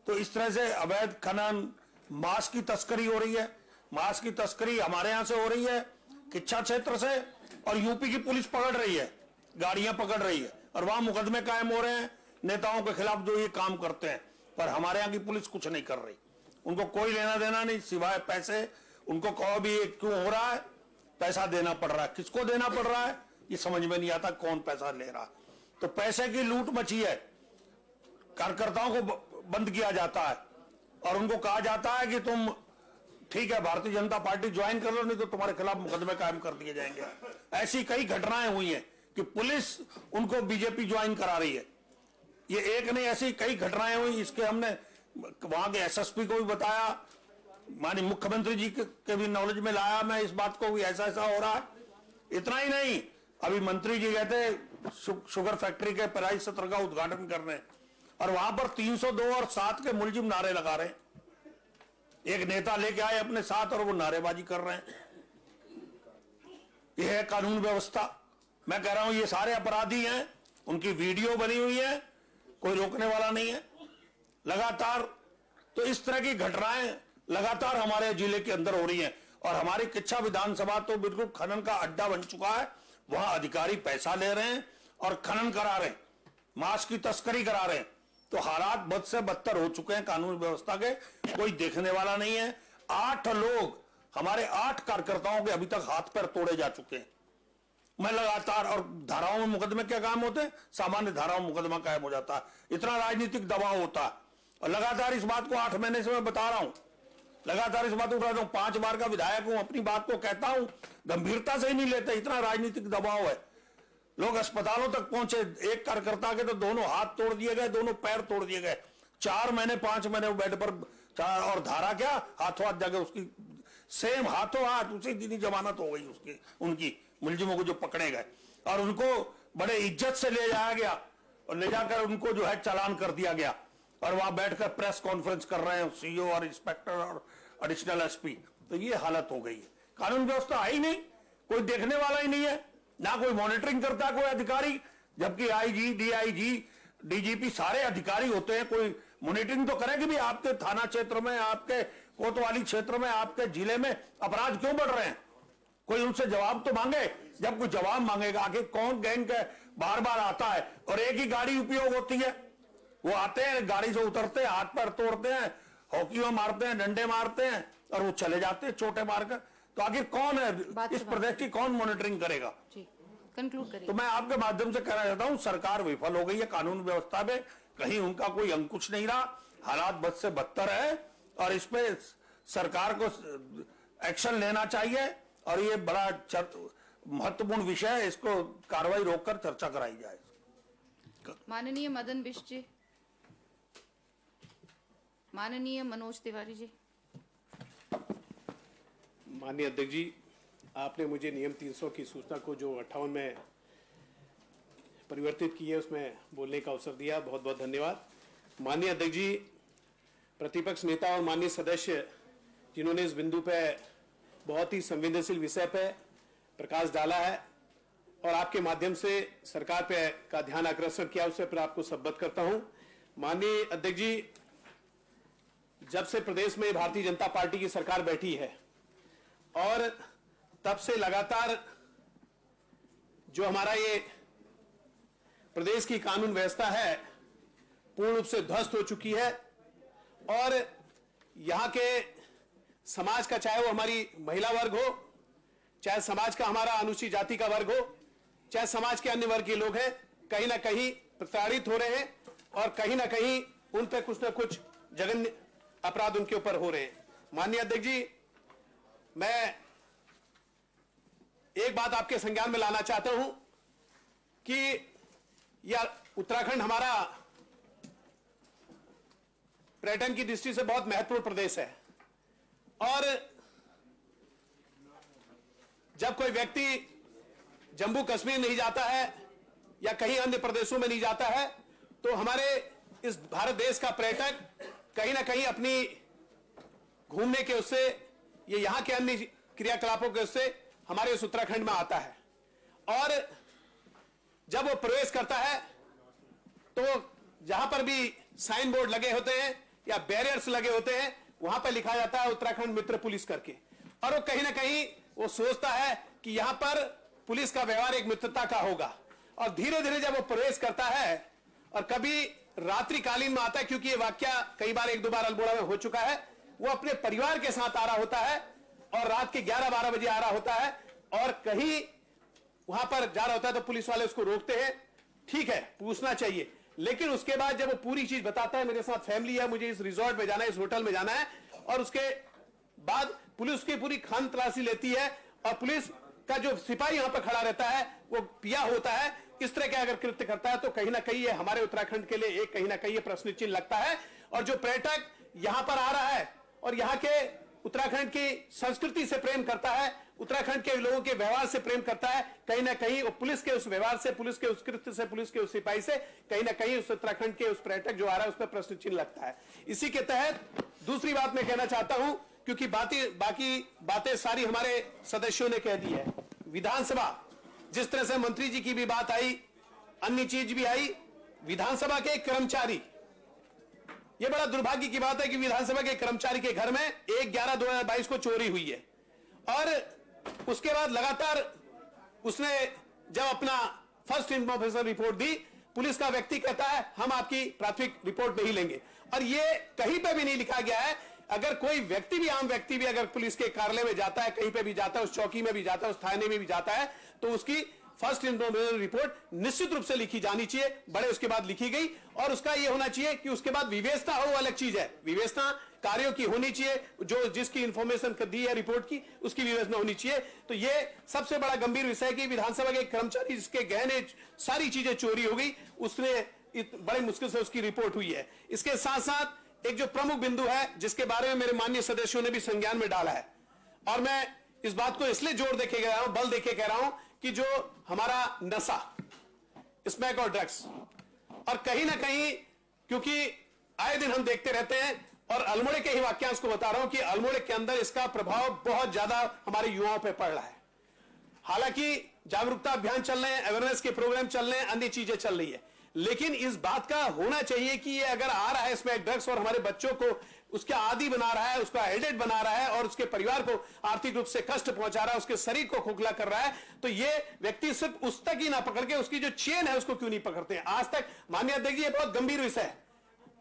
Speaker 10: तो इस तरह से अवैध खनन, मांस की तस्करी हो रही है। मांस की तस्करी हमारे यहाँ से हो रही है, किच्छा क्षेत्र से, और यूपी की पुलिस पकड़ रही है, गाड़ियां पकड़ रही है और वहां मुकदमे कायम हो रहे हैं नेताओं के खिलाफ जो ये काम करते हैं। पर हमारे यहाँ की पुलिस कुछ नहीं कर रही। उनको कोई लेना देना नहीं सिवाय पैसे। उनको कहो भी ये क्यों हो रहा है, पैसा देना पड़ रहा है। किसको देना पड़ रहा है ये समझ में नहीं आता, कौन पैसा ले रहा है। तो पैसे की लूट मची है। कार्यकर्ताओं को बंद किया जाता है और उनको कहा जाता है कि तुम ठीक है भारतीय जनता पार्टी ज्वाइन कर लो, नहीं तो तुम्हारे खिलाफ मुकदमे कायम कर दिए जाएंगे। ऐसी कई घटनाएं हुई हैं कि पुलिस उनको बीजेपी ज्वाइन करा रही है। ये एक नहीं, ऐसी कई घटनाएं हुई। इसके हमने वहां के एसएसपी को भी बताया, माननीय मुख्यमंत्री जी के भी नॉलेज में लाया मैं इस बात को भी, ऐसा ऐसा हो रहा है। इतना ही नहीं, अभी मंत्री जी गए थे शुगर फैक्ट्री के पेराई सत्र का उद्घाटन करने और वहां पर 302 और 7 के मुलजिम नारे लगा रहे हैं। एक नेता लेके आए अपने साथ और वो नारेबाजी कर रहे हैं। यह है कानून व्यवस्था। मैं कह रहा हूं ये सारे अपराधी हैं, उनकी वीडियो बनी हुई है, कोई रोकने वाला नहीं है। लगातार तो इस तरह की घटनाएं लगातार हमारे जिले के अंदर हो रही हैं और हमारी किच्छा विधानसभा तो बिल्कुल खनन का अड्डा बन चुका है। वहां अधिकारी पैसा ले रहे हैं और खनन करा रहे हैं, मांस की तस्करी करा रहे हैं। तो हालात बद से बदतर हो चुके हैं कानून व्यवस्था के, कोई देखने वाला नहीं है। 8 लोग, हमारे 8 कार्यकर्ताओं के अभी तक हाथ पैर तोड़े जा चुके हैं। मैं लगातार, और धाराओं में मुकदमे क्या काम होते हैं, सामान्य धाराओं में मुकदमा कायम हो जाता है। इतना राजनीतिक दबाव होता है और लगातार इस बात को 8 महीने से मैं बता रहा हूं, लगातार इस बात को उठा रहा हूं। 5 बार का विधायक हूं, अपनी बात को कहता हूं, गंभीरता से ही नहीं लेते, इतना राजनीतिक दबाव है। लोग अस्पतालों तक पहुंचे, एक कार्यकर्ता के तो दोनों हाथ तोड़ दिए गए, दोनों पैर तोड़ दिए गए, 4 महीने 5 महीने वो बेड पर, और धारा क्या, हाथों हाथ जगह उसकी सेम हाथों हाथ उसी दिन ही जमानत हो गई उसकी, उनकी मुलजिमों को जो पकड़े गए, और उनको बड़े इज्जत से ले जाया गया और ले जाकर उनको जो है चालान कर दिया गया, और वहां बैठकर प्रेस कॉन्फ्रेंस कर रहे हैं सीईओ और इंस्पेक्टर और एडिशनल एसपी। तो ये हालत हो गई है, कानून व्यवस्था है ही नहीं, कोई देखने वाला ही नहीं है, ना कोई मॉनिटरिंग करता कोई अधिकारी, जबकि आईजी, डीआईजी, डीजीपी सारे अधिकारी होते हैं, कोई मॉनिटरिंग तो करे कि भी आपके थाना क्षेत्र में, आपके कोतवाली क्षेत्र में, आपके जिले में अपराध क्यों बढ़ रहे हैं, कोई उनसे जवाब तो मांगे। जब कोई जवाब मांगेगा आखिर कौन गैंग बार बार आता है और एक ही गाड़ी उपयोग होती है, वो आते हैं गाड़ी से उतरते हैं, हाथ पैर तोड़ते हैं, हॉकी में मारते हैं, डंडे मारते हैं और वो चले जाते हैं चोटे मारकर। तो आखिर कौन है इस प्रदेश की, कौन मॉनिटरिंग करेगा?
Speaker 3: कंक्लूड करिए।
Speaker 10: तो मैं आपके माध्यम से कहना चाहता हूं, सरकार विफल हो गई है कानून व्यवस्था में, कहीं उनका कोई अंकुश नहीं रहा, हालात बद से बदतर है और इस पे सरकार को एक्शन लेना चाहिए और ये बड़ा महत्वपूर्ण विषय है, इसको कार्रवाई रोककर चर्चा कराई जाए।
Speaker 3: माननीय मदन बिष्ट जी, माननीय मनोज तिवारी जी।
Speaker 11: माननीय अध्यक्ष जी, आपने मुझे नियम 300 की सूचना को जो 58 में परिवर्तित की है उसमें बोलने का अवसर दिया, बहुत बहुत धन्यवाद। माननीय अध्यक्ष जी, प्रतिपक्ष नेता और माननीय सदस्य जिन्होंने इस बिंदु पे बहुत ही संवेदनशील विषय पे प्रकाश डाला है और आपके माध्यम से सरकार पे का ध्यान आकर्षण किया, उससे पर आपको संबद्ध करता हूं। माननीय अध्यक्ष जी, जब से प्रदेश में भारतीय जनता पार्टी की सरकार बैठी है और तब से लगातार जो हमारा ये प्रदेश की कानून व्यवस्था है पूर्ण रूप से ध्वस्त हो चुकी है और यहाँ के समाज का, चाहे वो हमारी महिला वर्ग हो, चाहे समाज का हमारा अनुसूचित जाति का वर्ग हो, चाहे समाज के अन्य वर्ग के लोग हैं, कहीं ना कहीं प्रताड़ित हो रहे हैं और कहीं ना कहीं उन पर कुछ ना कुछ जघन्य अपराध उनके ऊपर हो रहे हैं। माननीय अध्यक्ष जी, मैं एक बात आपके संज्ञान में लाना चाहता हूं कि यह उत्तराखंड हमारा पर्यटन की दृष्टि से बहुत महत्वपूर्ण प्रदेश है और जब कोई व्यक्ति जम्मू कश्मीर नहीं जाता है या कहीं अन्य प्रदेशों में नहीं जाता है तो हमारे इस भारत देश का पर्यटक कहीं ना कहीं अपनी घूमने के उससे, ये यहाँ के अन्य क्रियाकलापों के उससे हमारे इस उत्तराखंड में आता है और जब वो प्रवेश करता है तो जहां पर भी साइन बोर्ड लगे होते हैं या बैरियर्स लगे होते हैं वहां पर लिखा जाता है उत्तराखंड मित्र पुलिस करके, और वो कहीं ना कहीं वो सोचता है कि यहां पर पुलिस का व्यवहार एक मित्रता का होगा और धीरे धीरे जब वो प्रवेश करता है और कभी रात्रिकालीन में आता है, क्योंकि ये वाकया कई बार 1-2 बार अल्मोड़ा में हो चुका है, वो अपने परिवार के साथ आ रहा होता है और रात के 11-12 बजे आ रहा होता है और कहीं वहां पर जा रहा होता है तो पुलिस वाले उसको रोकते हैं। ठीक है, पूछना चाहिए, लेकिन उसके बाद जब वो पूरी चीज बताता है, मेरे साथ फैमिली है, मुझे इस रिजॉर्ट में जाना है, इस होटल में जाना है, और उसके बाद पुलिस की पूरी खान तलाशी लेती है और पुलिस का जो सिपाही यहां पर खड़ा रहता है वो पिया होता है, इस तरह के अगर कृत्य करता है तो कहीं ना कहीं ये हमारे उत्तराखंड के लिए एक कहीं ना कहीं प्रश्न चिन्ह लगता है। और जो पर्यटक यहां पर आ रहा है और यहाँ के उत्तराखंड की संस्कृति से प्रेम करता है, उत्तराखंड के लोगों के व्यवहार से प्रेम करता है, कहीं ना कहीं वो पुलिस के उस व्यवहार से, पुलिस के उस कृत्य से, पुलिस के उस सिपाही से कहीं ना कहीं उस उत्तराखंड के उस पर्यटक जो आ रहा है उस पर प्रश्न चिन्ह लगता है। इसी के तहत दूसरी बात मैं कहना चाहता हूं, क्योंकि बाकी बातें सारी हमारे सदस्यों ने कह दी है। विधानसभा, जिस तरह से मंत्री जी की भी बात आई, अन्य चीज भी आई, विधानसभा के कर्मचारी, यह बड़ा दुर्भाग्य की बात है कि विधानसभा के कर्मचारी के घर में 1/11/2022 को चोरी हुई है और उसके बाद लगातार उसने जब अपना फर्स्ट इन्फॉर्मेशन रिपोर्ट दी, पुलिस का व्यक्ति कहता है हम आपकी प्राथमिक रिपोर्ट नहीं लेंगे, और यह कहीं पे भी नहीं लिखा गया है। अगर कोई व्यक्ति भी, आम व्यक्ति भी अगर पुलिस के कार्यालय में जाता है, कहीं पे भी जाता है, उस चौकी में भी जाता है, उस थाने में भी जाता है, तो उसकी फर्स्ट इन्फॉर्मेशन रिपोर्ट निश्चित रूप से लिखी जानी चाहिए, बड़े उसके बाद लिखी गई, और उसका यह होना चाहिए कि उसके बाद विवेचना हो, अलग चीज है। विवेचना कार्यों की होनी चाहिए, जो जिसकी इंफॉर्मेशन दी है रिपोर्ट की उसकी विवेचना होनी चाहिए। तो ये सबसे बड़ा गंभीर विषय है कि विधानसभा के कर्मचारी जिसके गहने सारी चीजें चोरी हो गई, उसने बड़े मुश्किल से उसकी रिपोर्ट हुई है। इसके साथ साथ एक जो प्रमुख बिंदु है जिसके बारे में मेरे माननीय सदस्यों ने भी संज्ञान में डाला है, और मैं इस बात को इसलिए जोर देके कह रहा हूं, बल देके कह रहा हूं कि जो हमारा नशा, स्मैक और ड्रग्स, और कहीं ना कहीं क्योंकि आए दिन हम देखते रहते हैं, और अल्मोड़े के ही वाक्यांश को बता रहा हूं कि अल्मोड़े के अंदर इसका प्रभाव बहुत ज्यादा हमारे युवाओं पर पड़ रहा है। हालांकि जागरूकता अभियान चल रहे हैं, अवेयरनेस के प्रोग्राम चल रहे हैं, अन्य चीजें चल रही है, लेकिन इस बात का होना चाहिए कि ये अगर आ रहा है इसमें ड्रग्स और हमारे बच्चों को उसके आदी बना रहा है, उसका एडिक्ट बना रहा है और उसके परिवार को आर्थिक रूप से कष्ट पहुंचा रहा है, उसके शरीर को खोखला कर रहा है, तो ये व्यक्ति सिर्फ उस तक ही ना पकड़ के उसकी जो चेन है उसको क्यों नहीं पकड़ते हैं? आज तक माननीय अध्यक्ष जी, ये बहुत गंभीर विषय है।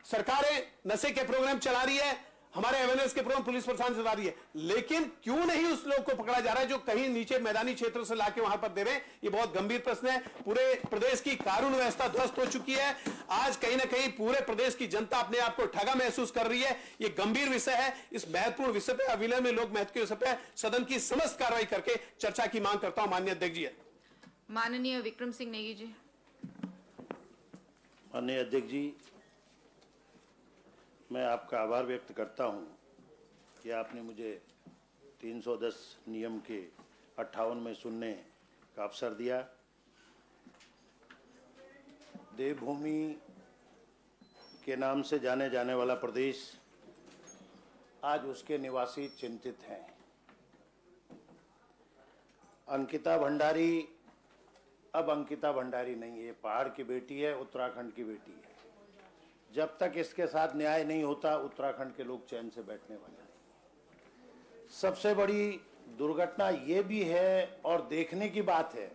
Speaker 11: सरकारें नशे के प्रोग्राम चला रही है, हमारे अवेयरनेस के प्रोग्राम पुलिस प्रशासन चला रही है, लेकिन क्यों नहीं उस लोग को पकड़ा जा रहा है जो कहीं नीचे मैदानी क्षेत्र से लाके वहां पर दे रहे हैं? ये बहुत गंभीर प्रश्न है। पूरे प्रदेश की कानून व्यवस्था ध्वस्त हो चुकी है। आज कहीं ना कहीं पूरे प्रदेश की जनता अपने आप को ठगा महसूस कर रही है। ये गंभीर विषय है। इस महत्वपूर्ण विषय पर, अविलंब में लोग महत्व के विषय पर सदन की समस्त कार्रवाई करके चर्चा की मांग करता हूं। माननीय अध्यक्ष जी।
Speaker 3: माननीय विक्रम सिंह नेगी जी।
Speaker 10: माननीय अध्यक्ष जी, मैं आपका आभार व्यक्त करता हूं कि आपने मुझे 310 नियम के 58 में सुनने का अवसर दिया। देवभूमि के नाम से जाने जाने वाला प्रदेश आज उसके निवासी चिंतित हैं। अंकिता भंडारी अब अंकिता भंडारी नहीं है, पहाड़ की बेटी है, उत्तराखंड की बेटी है। जब तक इसके साथ न्याय नहीं होता, उत्तराखंड के लोग चैन से बैठने वाले नहीं। सबसे बड़ी दुर्घटना ये भी है और देखने की बात है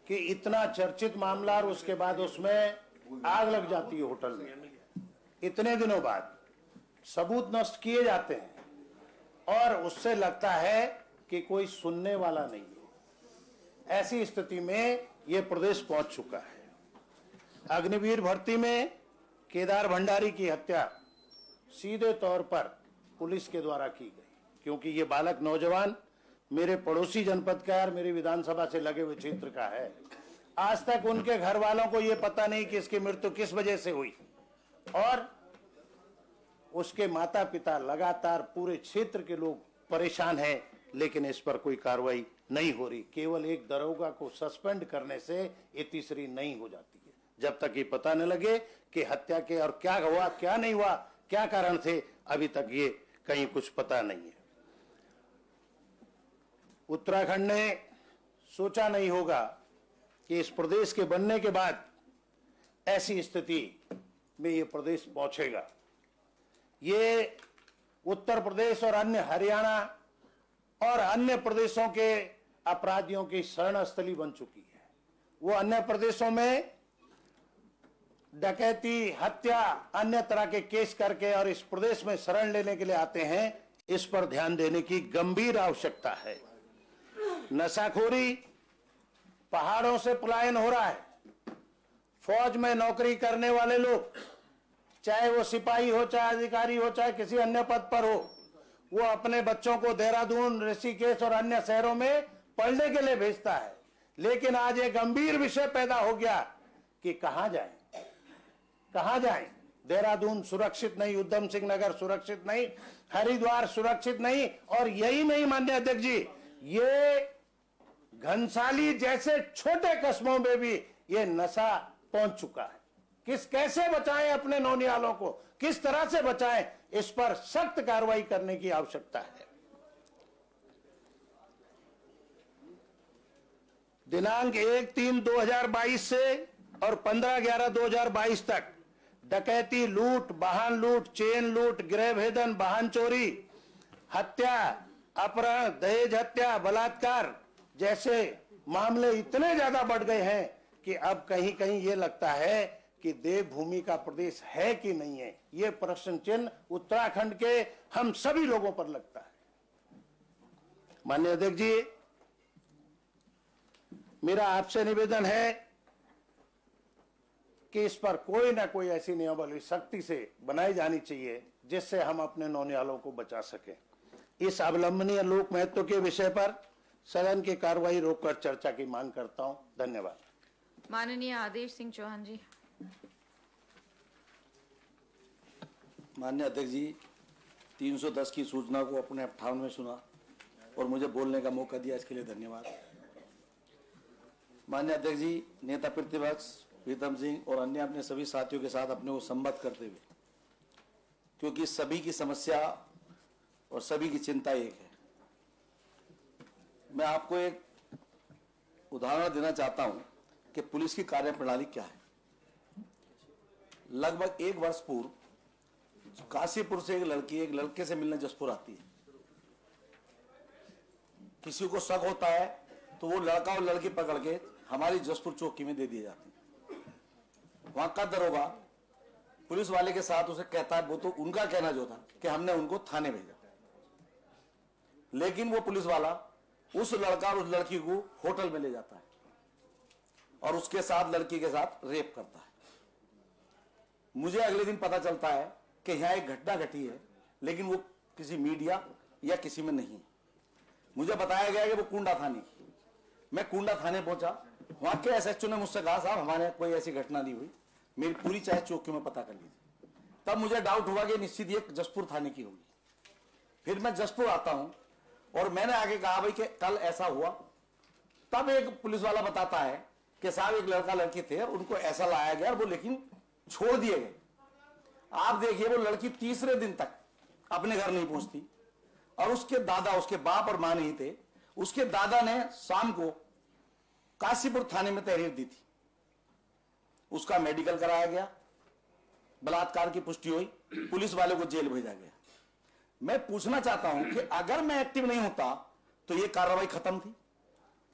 Speaker 10: कि इतना चर्चित मामला और उसके बाद उसमें आग लग जाती है होटल में। इतने दिनों बाद सबूत नष्ट किए जाते हैं और उससे लगता है कि कोई सुनने वाला नहीं है। ऐसी स्थिति में ये प्रदेश पहुंच चुका है। अग्निवीर भर्ती में केदार भंडारी की हत्या सीधे तौर पर पुलिस के द्वारा की गई, क्योंकि ये बालक नौजवान मेरे पड़ोसी जनपद का और मेरी विधानसभा से लगे हुए क्षेत्र का है। आज तक उनके घर वालों को ये पता नहीं कि इसकी मृत्यु किस वजह से हुई, और उसके माता पिता लगातार पूरे क्षेत्र के लोग परेशान हैं, लेकिन इस पर कोई कार्रवाई नहीं हो रही। केवल एक दरोगा को सस्पेंड करने से ये तीसरी नहीं हो जाती है। जब तक ये पता न लगे कि हत्या के और क्या हुआ क्या नहीं हुआ, क्या कारण थे, अभी तक ये कहीं कुछ पता नहीं है। उत्तराखंड ने सोचा नहीं होगा कि इस प्रदेश के बनने के बाद ऐसी स्थिति में ये प्रदेश पहुंचेगा। ये उत्तर प्रदेश और अन्य हरियाणा और अन्य प्रदेशों के अपराधियों की शरण स्थली बन चुकी है। वो अन्य प्रदेशों में डकैती, हत्या, अन्य तरह के केस करके और इस प्रदेश में शरण लेने के लिए आते हैं। इस पर ध्यान देने की गंभीर आवश्यकता है। नशाखोरी, पहाड़ों से पलायन हो रहा है। फौज में नौकरी करने वाले लोग, चाहे वो सिपाही हो, चाहे अधिकारी हो, चाहे किसी अन्य पद पर हो, वो अपने बच्चों को देहरादून, ऋषिकेश और अन्य शहरों में पढ़ने के लिए भेजता है। लेकिन आज एक गंभीर विषय पैदा हो गया कि कहां जाएं, कहां जाएं। देहरादून सुरक्षित नहीं, उधम सिंह नगर सुरक्षित नहीं, हरिद्वार सुरक्षित नहीं, और यही नहीं माननीय अध्यक्ष जी, ये घनसाली जैसे छोटे कस्बों में भी ये नशा पहुंच चुका है। कैसे बचाएं अपने नौनियालों को, किस तरह से बचाएं, इस पर सख्त कार्रवाई करने की आवश्यकता है। दिनांक 1/3/2022 से और 15/11/2022 तक डकैती, लूट, वाहन लूट, चेन लूट, गृह भेदन, वाहन चोरी, हत्या, अपहरण, दहेज हत्या, बलात्कार जैसे मामले इतने ज्यादा बढ़ गए हैं कि अब कहीं कहीं ये लगता है कि देवभूमि का प्रदेश है कि नहीं है। ये प्रश्न चिन्ह उत्तराखंड के हम सभी लोगों पर लगता है। माननीय अध्यक्ष जी, मेरा आपसे निवेदन है कि इस पर कोई ना कोई ऐसी नियमावली सख्ती से बनाई जानी चाहिए जिससे हम अपने नौनिहालों को बचा सकें। इस अवलंबनीय लोक महत्व के विषय पर सदन की कार्रवाई रोककर चर्चा की मांग करता हूं। धन्यवाद।
Speaker 3: माननीय आदेश सिंह चौहान जी।
Speaker 12: माननीय अध्यक्ष जी, 310 की सूचना को अपने 58 में सुना और मुझे बोलने का मौका दिया, इसके लिए धन्यवाद। माननीय अध्यक्ष जी, नेता प्रतिपक्ष प्रीतम सिंह और अन्य अपने सभी साथियों के साथ अपने को संबद्ध करते हुए, क्योंकि सभी की समस्या और सभी की चिंता एक है, मैं आपको एक उदाहरण देना चाहता हूं कि पुलिस की कार्यप्रणाली क्या है। लगभग 1 वर्ष पूर्व काशीपुर से एक लड़की एक लड़के से मिलने जसपुर आती है। किसी को शक होता है तो वो लड़का और लड़की पकड़ के हमारी जसपुर चौकी में दे दिए जाते हैं। वहां का दरोगा पुलिस वाले के साथ उसे कहता है, वो तो उनका कहना जो था कि हमने उनको थाने भेजा, लेकिन वो पुलिस वाला उस लड़का और उस लड़की को होटल में ले जाता है और उसके साथ लड़की के साथ रेप करता है। मुझे अगले दिन पता चलता है कि यहाँ एक घटना घटी है, लेकिन वो किसी मीडिया या किसी में नहीं है। मुझे बताया गया कि वो कुंडा थाने की। मैं कुंडा थाने पहुंचा, वहां के एसएचओ ने मुझसे कहा, साहब हमारे यहाँ कोई ऐसी घटना नहीं हुई, मेरी पूरी चाहे चौकी में पता कर लीजिए। तब मुझे डाउट हुआ कि निश्चित ये जसपुर थाने की होगी। फिर मैं जसपुर आता हूं और मैंने आगे कहा भाई कि कल ऐसा हुआ। तब एक पुलिस वाला बताता है कि साहब एक लड़का लड़की थे और उनको ऐसा लाया गया और वो लेकिन छोड़ दिए गए। आप देखिए, वो लड़की तीसरे दिन तक अपने घर नहीं पहुंचती और उसके दादा, उसके बाप और मां नहीं थे, उसके दादा ने शाम को काशीपुर थाने में तहरीर दी थी। उसका मेडिकल कराया गया, बलात्कार की पुष्टि हुई, पुलिस वाले को जेल भेजा गया। मैं पूछना चाहता हूं कि अगर मैं एक्टिव नहीं होता तो यह कार्रवाई खत्म थी।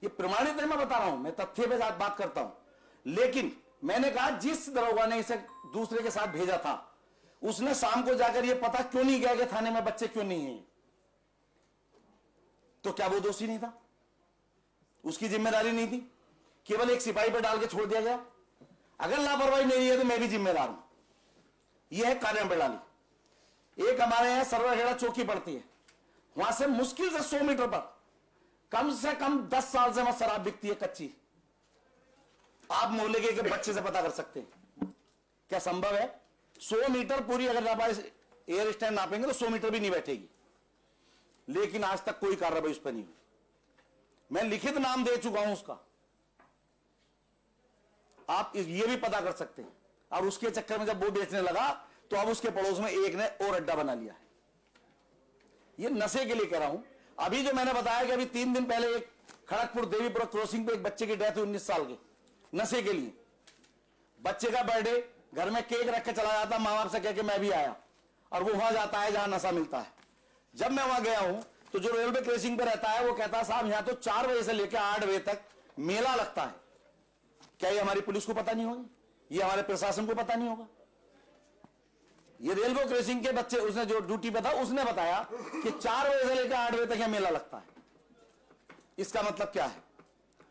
Speaker 12: ये प्रमाणित है, मैं बता रहा हूं, मैं तथ्य पे बात करता हूं। लेकिन मैंने कहा जिस दरोगा ने इसे दूसरे के साथ भेजा था उसने शाम को जाकर यह पता क्यों नहीं गया कि थाने में बच्चे क्यों नहीं हैं, तो क्या वो दोषी नहीं था? उसकी जिम्मेदारी नहीं थी? केवल एक सिपाही पर डाल के छोड़ दिया गया? अगर लापरवाही मेरी है तो मैं भी जिम्मेदार हूं। यह है कार्यप्रणाली। एक हमारे यहां सरवरखेड़ा चौकी पड़ती है, वहां से मुश्किल से 100 मीटर पर कम से कम 10 साल से वहां शराब बिकती है कच्ची। आप मोहल्ले के बच्चे से पता कर सकते हैं। क्या संभव है? 100 मीटर पूरी अगर एयर स्टैंड नापेंगे तो 100 मीटर भी नहीं बैठेगी, लेकिन आज तक कोई कार्रवाई उस पर नहीं हुई। मैं लिखित नाम दे चुका हूं उसका, आप ये भी पता कर सकते हैं। और उसके चक्कर में जब वो बेचने लगा तो अब उसके पड़ोस में एक ने और अड्डा बना लिया है। ये नशे के लिए कह रहा हूं। अभी जो मैंने बताया कि अभी 3 दिन पहले एक खड़गपुर देवीपुर क्रॉसिंग पे एक बच्चे की डेथ हुई 19 साल के, नशे के लिए। बच्चे का बर्थडे, घर में केक रख के चला जाता, मां बाप से कह के मैं भी आया, और वो वहां जाता है जहां नशा मिलता है। जब मैं वहां गया हूं तो जो रेलवे क्रॉसिंग पे रहता है वो कहता है, साहब यहां तो 4 बजे से लेकर 8 बजे तक मेला लगता है। क्या ये हमारी पुलिस को पता नहीं होगा? ये हमारे प्रशासन को पता नहीं होगा? ये रेलवे क्रॉसिंग के बच्चे, उसने जो ड्यूटी पे था उसने बताया कि 4 बजे से लेकर 8 बजे तक यह मेला लगता है। इसका मतलब क्या है?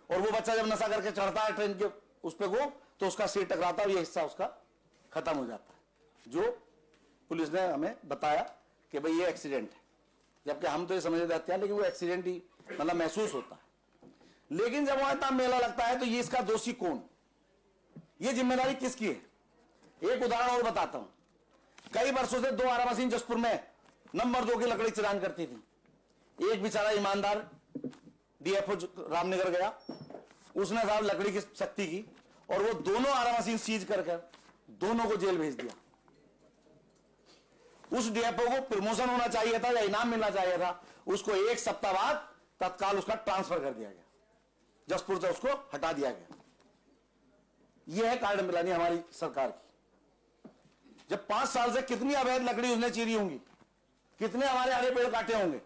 Speaker 12: और वो बच्चा जब नशा करके चढ़ता है ट्रेन के उस पे को, तो उसका सिर टकराता है और ये हिस्सा उसका खत्म हो जाता है। जो पुलिस ने हमें बताया कि भाई ये एक्सीडेंट है, जबकि हम तो ये समझ जाते हैं, लेकिन वो एक्सीडेंट ही मतलब महसूस होता है। लेकिन जब वहां इतना मेला लगता है तो ये इसका दोषी कौन? ये जिम्मेदारी किसकी है? एक उदाहरण और बताता हूं। कई वर्षों से 2 आरा मशीन जसपुर में नंबर 2 की लकड़ी चलान करती थी। एक बेचारा ईमानदार डीएफओ रामनगर गया, उसने साहब लकड़ी की सख्ती की और वो दोनों आरा मशीन सीज कर दोनों को जेल भेज दिया। उस डीएफओ को प्रमोशन होना चाहिए था या इनाम मिलना चाहिए था, उसको 1 सप्ताह बाद तत्काल उसका ट्रांसफर कर दिया गया, जसपुर से उसको हटा दिया गया। यह है कार्यप्रणाली हमारी सरकार की। जब 5 साल से कितनी अवैध लकड़ी उसने चीरी होंगी, कितने हमारे हरे पेड़ काटे होंगे।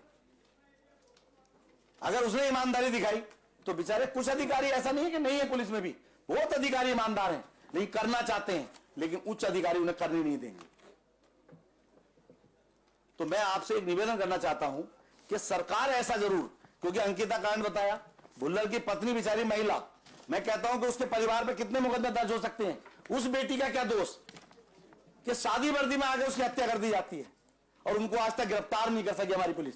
Speaker 12: अगर उसने ईमानदारी दिखाई तो बेचारे कुछ अधिकारी, ऐसा नहीं है कि नहीं है, पुलिस में भी बहुत अधिकारी ईमानदार हैं, नहीं करना चाहते हैं, लेकिन उच्च अधिकारी उन्हें करने नहीं देंगे। तो मैं आपसे एक निवेदन करना चाहता हूं कि सरकार ऐसा जरूर, क्योंकि अंकिता कांड बताया, भुल्लर की पत्नी बेचारी महिला, मैं कहता हूं कि उसके परिवार पे कितने मुकदमे दर्ज हो सकते हैं, उस बेटी का क्या दोष कि शादी वर्दी में आगे उसकी हत्या कर दी जाती है और उनको आज तक गिरफ्तार नहीं कर सकी हमारी पुलिस।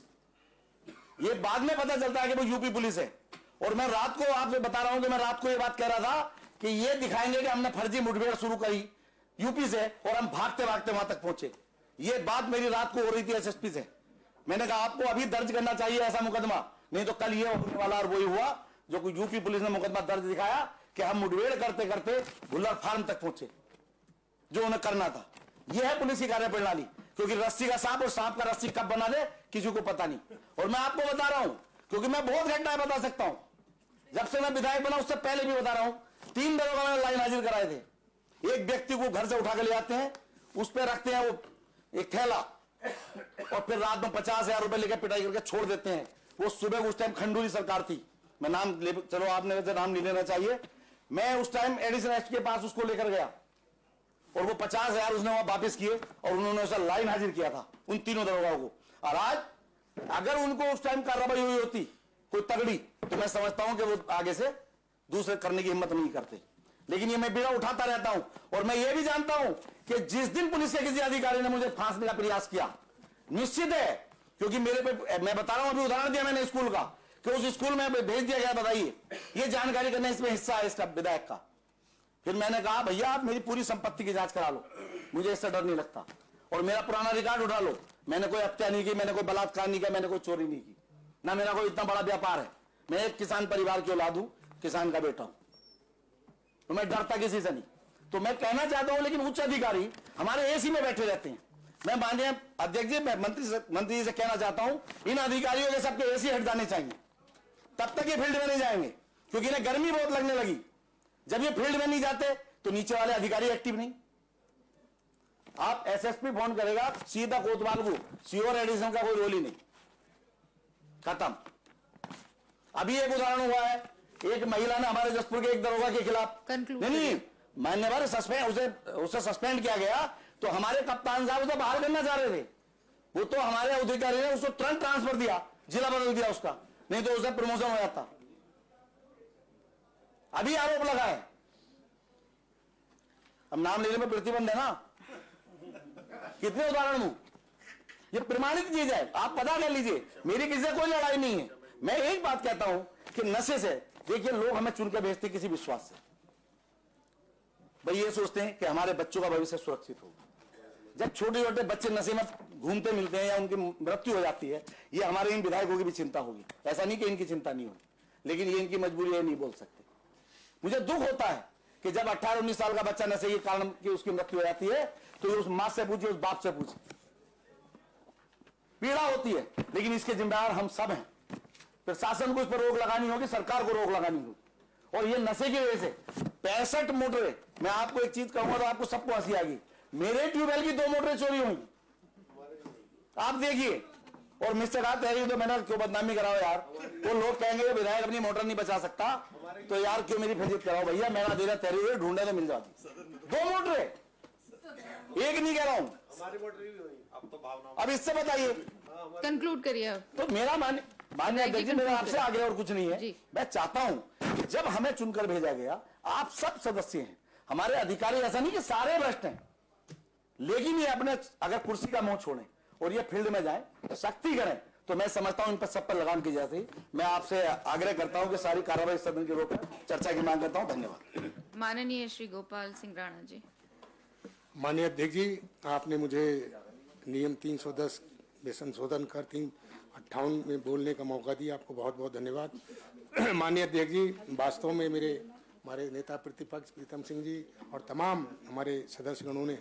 Speaker 12: ये बाद में पता चलता है कि वो यूपी पुलिस है। और मैं रात को आपसे बता रहा हूं कि मैं रात को ये बात कह रहा था कि ये दिखाएंगे कि हमने फर्जी मुठभेड़ शुरू करी यूपी से और हम भागते भागते वहां तक पहुंचे। ये बात मेरी रात को हो रही थी एसएसपी से। मैंने कहा आपको अभी दर्ज करना चाहिए ऐसा मुकदमा, नहीं तो कल ये होने वाला। और वही हुआ जो कोई यूपी पुलिस ने मुकदमा दर्ज दिखाया कि हम मुठभेड़ करते करते भुल्लर फार्म तक पहुंचे, जो उन्हें करना था। यह है पुलिस की कार्यप्रणाली, क्योंकि रस्सी का सांप और सांप का रस्सी कब बना दे किसी को पता नहीं। और मैं आपको बता रहा हूं क्योंकि मैं बहुत घटनाएं बता सकता हूं, जब से मैं विधायक बना उससे पहले भी बता रहा हूं। 3 दरोगा मैंने लाइन हाजिर कराए थे। एक व्यक्ति को घर से उठा के ले आते हैं, उस पर रखते हैं वो एक थैला और फिर रात में 50,000 रुपए लेकर पिटाई करके छोड़ देते हैं। वो सुबह उस टाइम खंडूरी सरकार थी, मैं नाम ले, चलो आपने वैसे नाम नहीं लेना चाहिए। मैं उस टाइम एडिशनल एसपी के पास उसको लेकर गया और वो 50,000 उसने वहां वापस किए और उन्होंने उसे लाइन हाजिर किया था उन तीनों दरोगाओं को। और आज अगर उनको उस टाइम कार्रवाई हुई होती कोई तगड़ी, तो मैं समझता हूं कि वो आगे से दूसरे करने की हिम्मत नहीं करते। लेकिन ये मैं बीड़ा उठाता रहता हूं और मैं ये भी जानता हूं कि जिस दिन पुलिस के किसी अधिकारी ने मुझे फांसने का प्रयास किया, निश्चित है, क्योंकि मेरे पे मैं बता रहा हूं, अभी उदाहरण दिया मैंने स्कूल का कि उस स्कूल में भेज दिया गया, बताइए ये जानकारी करना इसमें हिस्सा है इसका विधायक का। फिर मैंने कहा भैया आप मेरी पूरी संपत्ति की जांच करा लो, मुझे इससे डर नहीं लगता, और मेरा पुराना रिकॉर्ड उठा लो। मैंने कोई हत्या नहीं की, मैंने कोई बलात्कार नहीं किया, मैंने कोई चोरी नहीं की, ना मेरा कोई इतना बड़ा व्यापार है। मैं एक किसान परिवार की औलाद हूं, किसान का बेटा हूं, तो मैं डरता किसी से नहीं। तो मैं कहना चाहता हूं, लेकिन उच्च अधिकारी हमारे एसी में बैठे रहते हैं। मैं माननीय अध्यक्ष जी, मैं मंत्री जी से कहना चाहता हूं, इन अधिकारियों के सबके एसी हट जाने चाहिए, तब तक ये फील्ड में नहीं जाएंगे, क्योंकि इन्हें गर्मी बहुत लगने लगी। जब ये फील्ड में नहीं जाते तो नीचे वाले अधिकारी एक्टिव नहीं। आप एसएसपी फोन करेगा सीधा कोतवाल को, सीओ एडिशन का कोई रोल ही नहीं, खत्म। अभी एक उदाहरण हुआ है, एक महिला ने हमारे जसपुर के एक दरोगा के खिलाफ नहीं मान्यवर उसे सस्पेंड किया गया, तो हमारे कप्तान साहब उसे बहाल करना चाह रहे थे। वो तो हमारे अधिकारी ने उसको तुरंत ट्रांसफर दिया, जिला बदल दिया उसका, नहीं तो उसे प्रमोशन हो जाता। अभी आरोप लगा है, अब नाम लेने में प्रतिबंध है ना, कितने उदाहरण हूं, ये प्रमाणित चीज है, आप पता कर लीजिए। मेरी किसी से कोई लड़ाई नहीं है। मैं एक बात कहता हूं कि नशे से, देखिए लोग हमें चुन के भेजते किसी विश्वास से, भाई ये सोचते हैं कि हमारे बच्चों का भविष्य सुरक्षित होगा। जब छोटे छोटे बच्चे नशे में घूमते मिलते हैं या उनकी मृत्यु हो जाती है, ये हमारे इन विधायकों की भी चिंता होगी। ऐसा नहीं कि इनकी चिंता नहीं होगी, लेकिन ये इनकी मजबूरी है, नहीं बोल सकते। मुझे दुख होता है कि जब 18-19 साल का बच्चा नशे के कारण की उसकी मृत्यु हो जाती है, तो ये उस मां से पूछिए, उस बाप से पूछिए, पीड़ा होती है। लेकिन इसके जिम्मेदार हम सब हैं। प्रशासन को इस पर रोक लगानी होगी, सरकार को रोक लगानी होगी। और ये नशे की वजह से 65 मोटरें, मैं आपको एक चीज कहूंगा तो आपको सबको हंसी आएगी, मेरे ट्यूबवेल की 2 मोटरें चोरी हुई, आप देखिए। और मिस्टर रात तहरीर, तो मैंने क्यों बदनामी कराओ यार, वो लोग कहेंगे विधायक अपनी मोटर नहीं बचा सकता, तो यार क्यों मेरी फजीयत कराओ भैया, मेरा देरा तहरीर ढूंढे तो मिल जाती। 2 मोटरें, एक नहीं कह रहा हूं। अब इससे बताइए,
Speaker 3: कंक्लूड करिए।
Speaker 12: तो मेरा मान्य अध्यक्ष जी, मेरा आपसे आग्रह और कुछ नहीं है। मैं चाहता हूं कि जब हमें चुनकर भेजा गया, आप सब सदस्य हैं, हमारे अधिकारी, ऐसा नहीं कि सारे भ्रष्ट हैं, लेकिन ये अपने अगर कुर्सी का मुंह छोड़ें और ये फील्ड में जाएं, सख्ती करें, तो मैं समझता हूं इन पर सब पर लगाम की जाती। मैं आपसे आग्रह करता हूं कि सारी कार्रवाई सदन के रोक चर्चा की मांग करता हूं। धन्यवाद।
Speaker 3: माननीय श्री गोपाल सिंह राणा जी।
Speaker 10: माननीय अध्यक्ष जी, आपने मुझे नियम 310 में संशोधन कर 358 में बोलने का मौका दिया, आपको बहुत बहुत धन्यवाद। माननीय अध्यक्ष जी, वास्तव में हमारे नेता प्रतिपक्ष प्रीतम सिंह जी और तमाम हमारे सदस्यगणों ने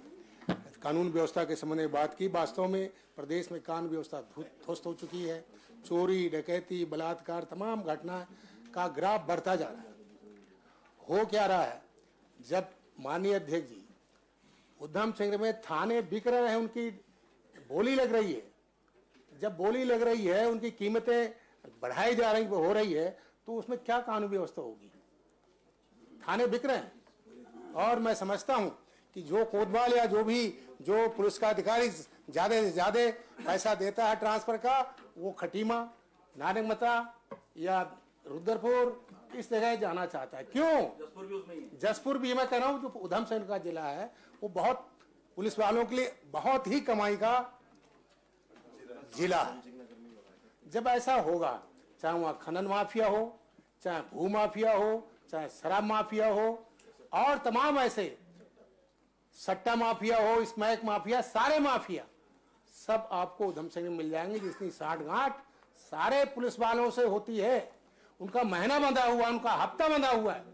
Speaker 10: कानून व्यवस्था के संबंध में बात की। वास्तव में प्रदेश में कानून व्यवस्था ध्वस्त हो चुकी है। चोरी, डकैती, बलात्कार, तमाम घटना का ग्राफ बढ़ता जा रहा है। हो क्या रहा है, जब माननीय अध्यक्ष जी उधम सिंह में थाने बिक रहे हैं, उनकी बोली लग रही है, जब बोली लग रही है, उनकी कीमतें बढ़ाई जा रही हो रही है, तो उसमें क्या कानून व्यवस्था होगी? थाने बिक रहे हैं। और मैं समझता हूं कि जो कोतवाल या जो पुलिस का अधिकारी ज्यादा से ज्यादा पैसा देता है ट्रांसफर का, वो खटीमा, नानकमता या
Speaker 6: रुद्रपुर इस जगह जाना चाहता है। क्यों? जसपुर भी मैं कह रहा हूँ, जो उधम सिंह का जिला है वो बहुत पुलिस वालों के लिए बहुत ही कमाई का जिला है। जब ऐसा होगा, चाहे वहाँ खनन माफिया हो, चाहे भू माफिया हो, चाहे शराब माफिया हो, और तमाम ऐसे सट्टा माफिया हो, स्मैक माफिया, सारे माफिया सब आपको उधम सिंह में मिल जाएंगे, जिसकी साठगांठ सारे पुलिस वालों से होती है। उनका महीना बंधा हुआ, उनका हफ्ता बंधा हुआ है।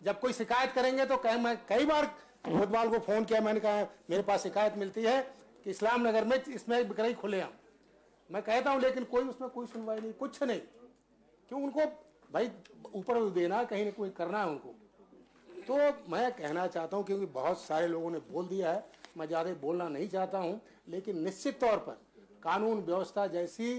Speaker 6: जब कोई शिकायत करेंगे तो मैं कई बार कोतवाल को फोन किया, मैंने कहा मेरे पास शिकायत मिलती है कि इस्लाम नगर में इसमें बिक रही खुलेआम। मैं कहता हूं लेकिन कोई उसमें कोई सुनवाई नहीं, कुछ नहीं। क्यों? उनको भाई ऊपर देना, कहीं ना कहीं करना है उनको। तो मैं कहना चाहता हूं, क्योंकि बहुत सारे लोगों ने बोल दिया है, मैं ज़्यादा बोलना नहीं चाहता हूं, लेकिन निश्चित तौर पर कानून व्यवस्था जैसी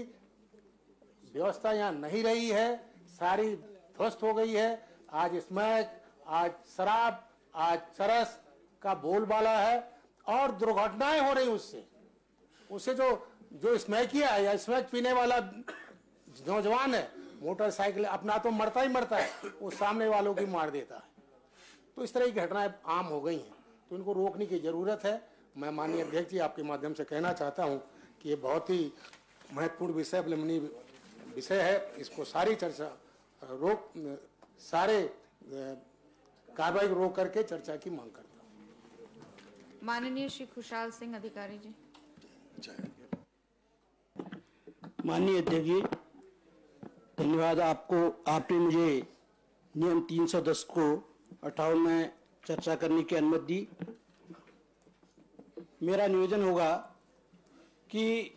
Speaker 6: व्यवस्था यहाँ नहीं रही है, सारी ध्वस्त हो गई है। आज स्मैक, आज शराब, आज चरस का बोलबाला है और दुर्घटनाएं हो रही उससे जो स्मैकिया है या स्मैक पीने वाला नौजवान है, मोटरसाइकिल अपना तो मरता ही मरता है, वो सामने वालों की मार देता है। तो इस तरह की घटनाएं आम हो गई हैं, तो इनको रोकने की जरूरत है। मैं माननीय अध्यक्ष जी आपके माध्यम से कहना चाहता हूं कि ये बहुत ही महत्वपूर्ण विषय, प्रिलिमिनरी विषय है। इसको सारी चर्चा सारे कार्रवाई रोक करके चर्चा की मांग करता हूँ।
Speaker 3: माननीय श्री खुशहाल सिंह अधिकारी जी।
Speaker 10: माननीय अध्यक्ष जी, धन्यवाद आपको। आपने मुझे नियम 310 को 58 में चर्चा करने की अनुमति दी। मेरा निवेदन होगा कि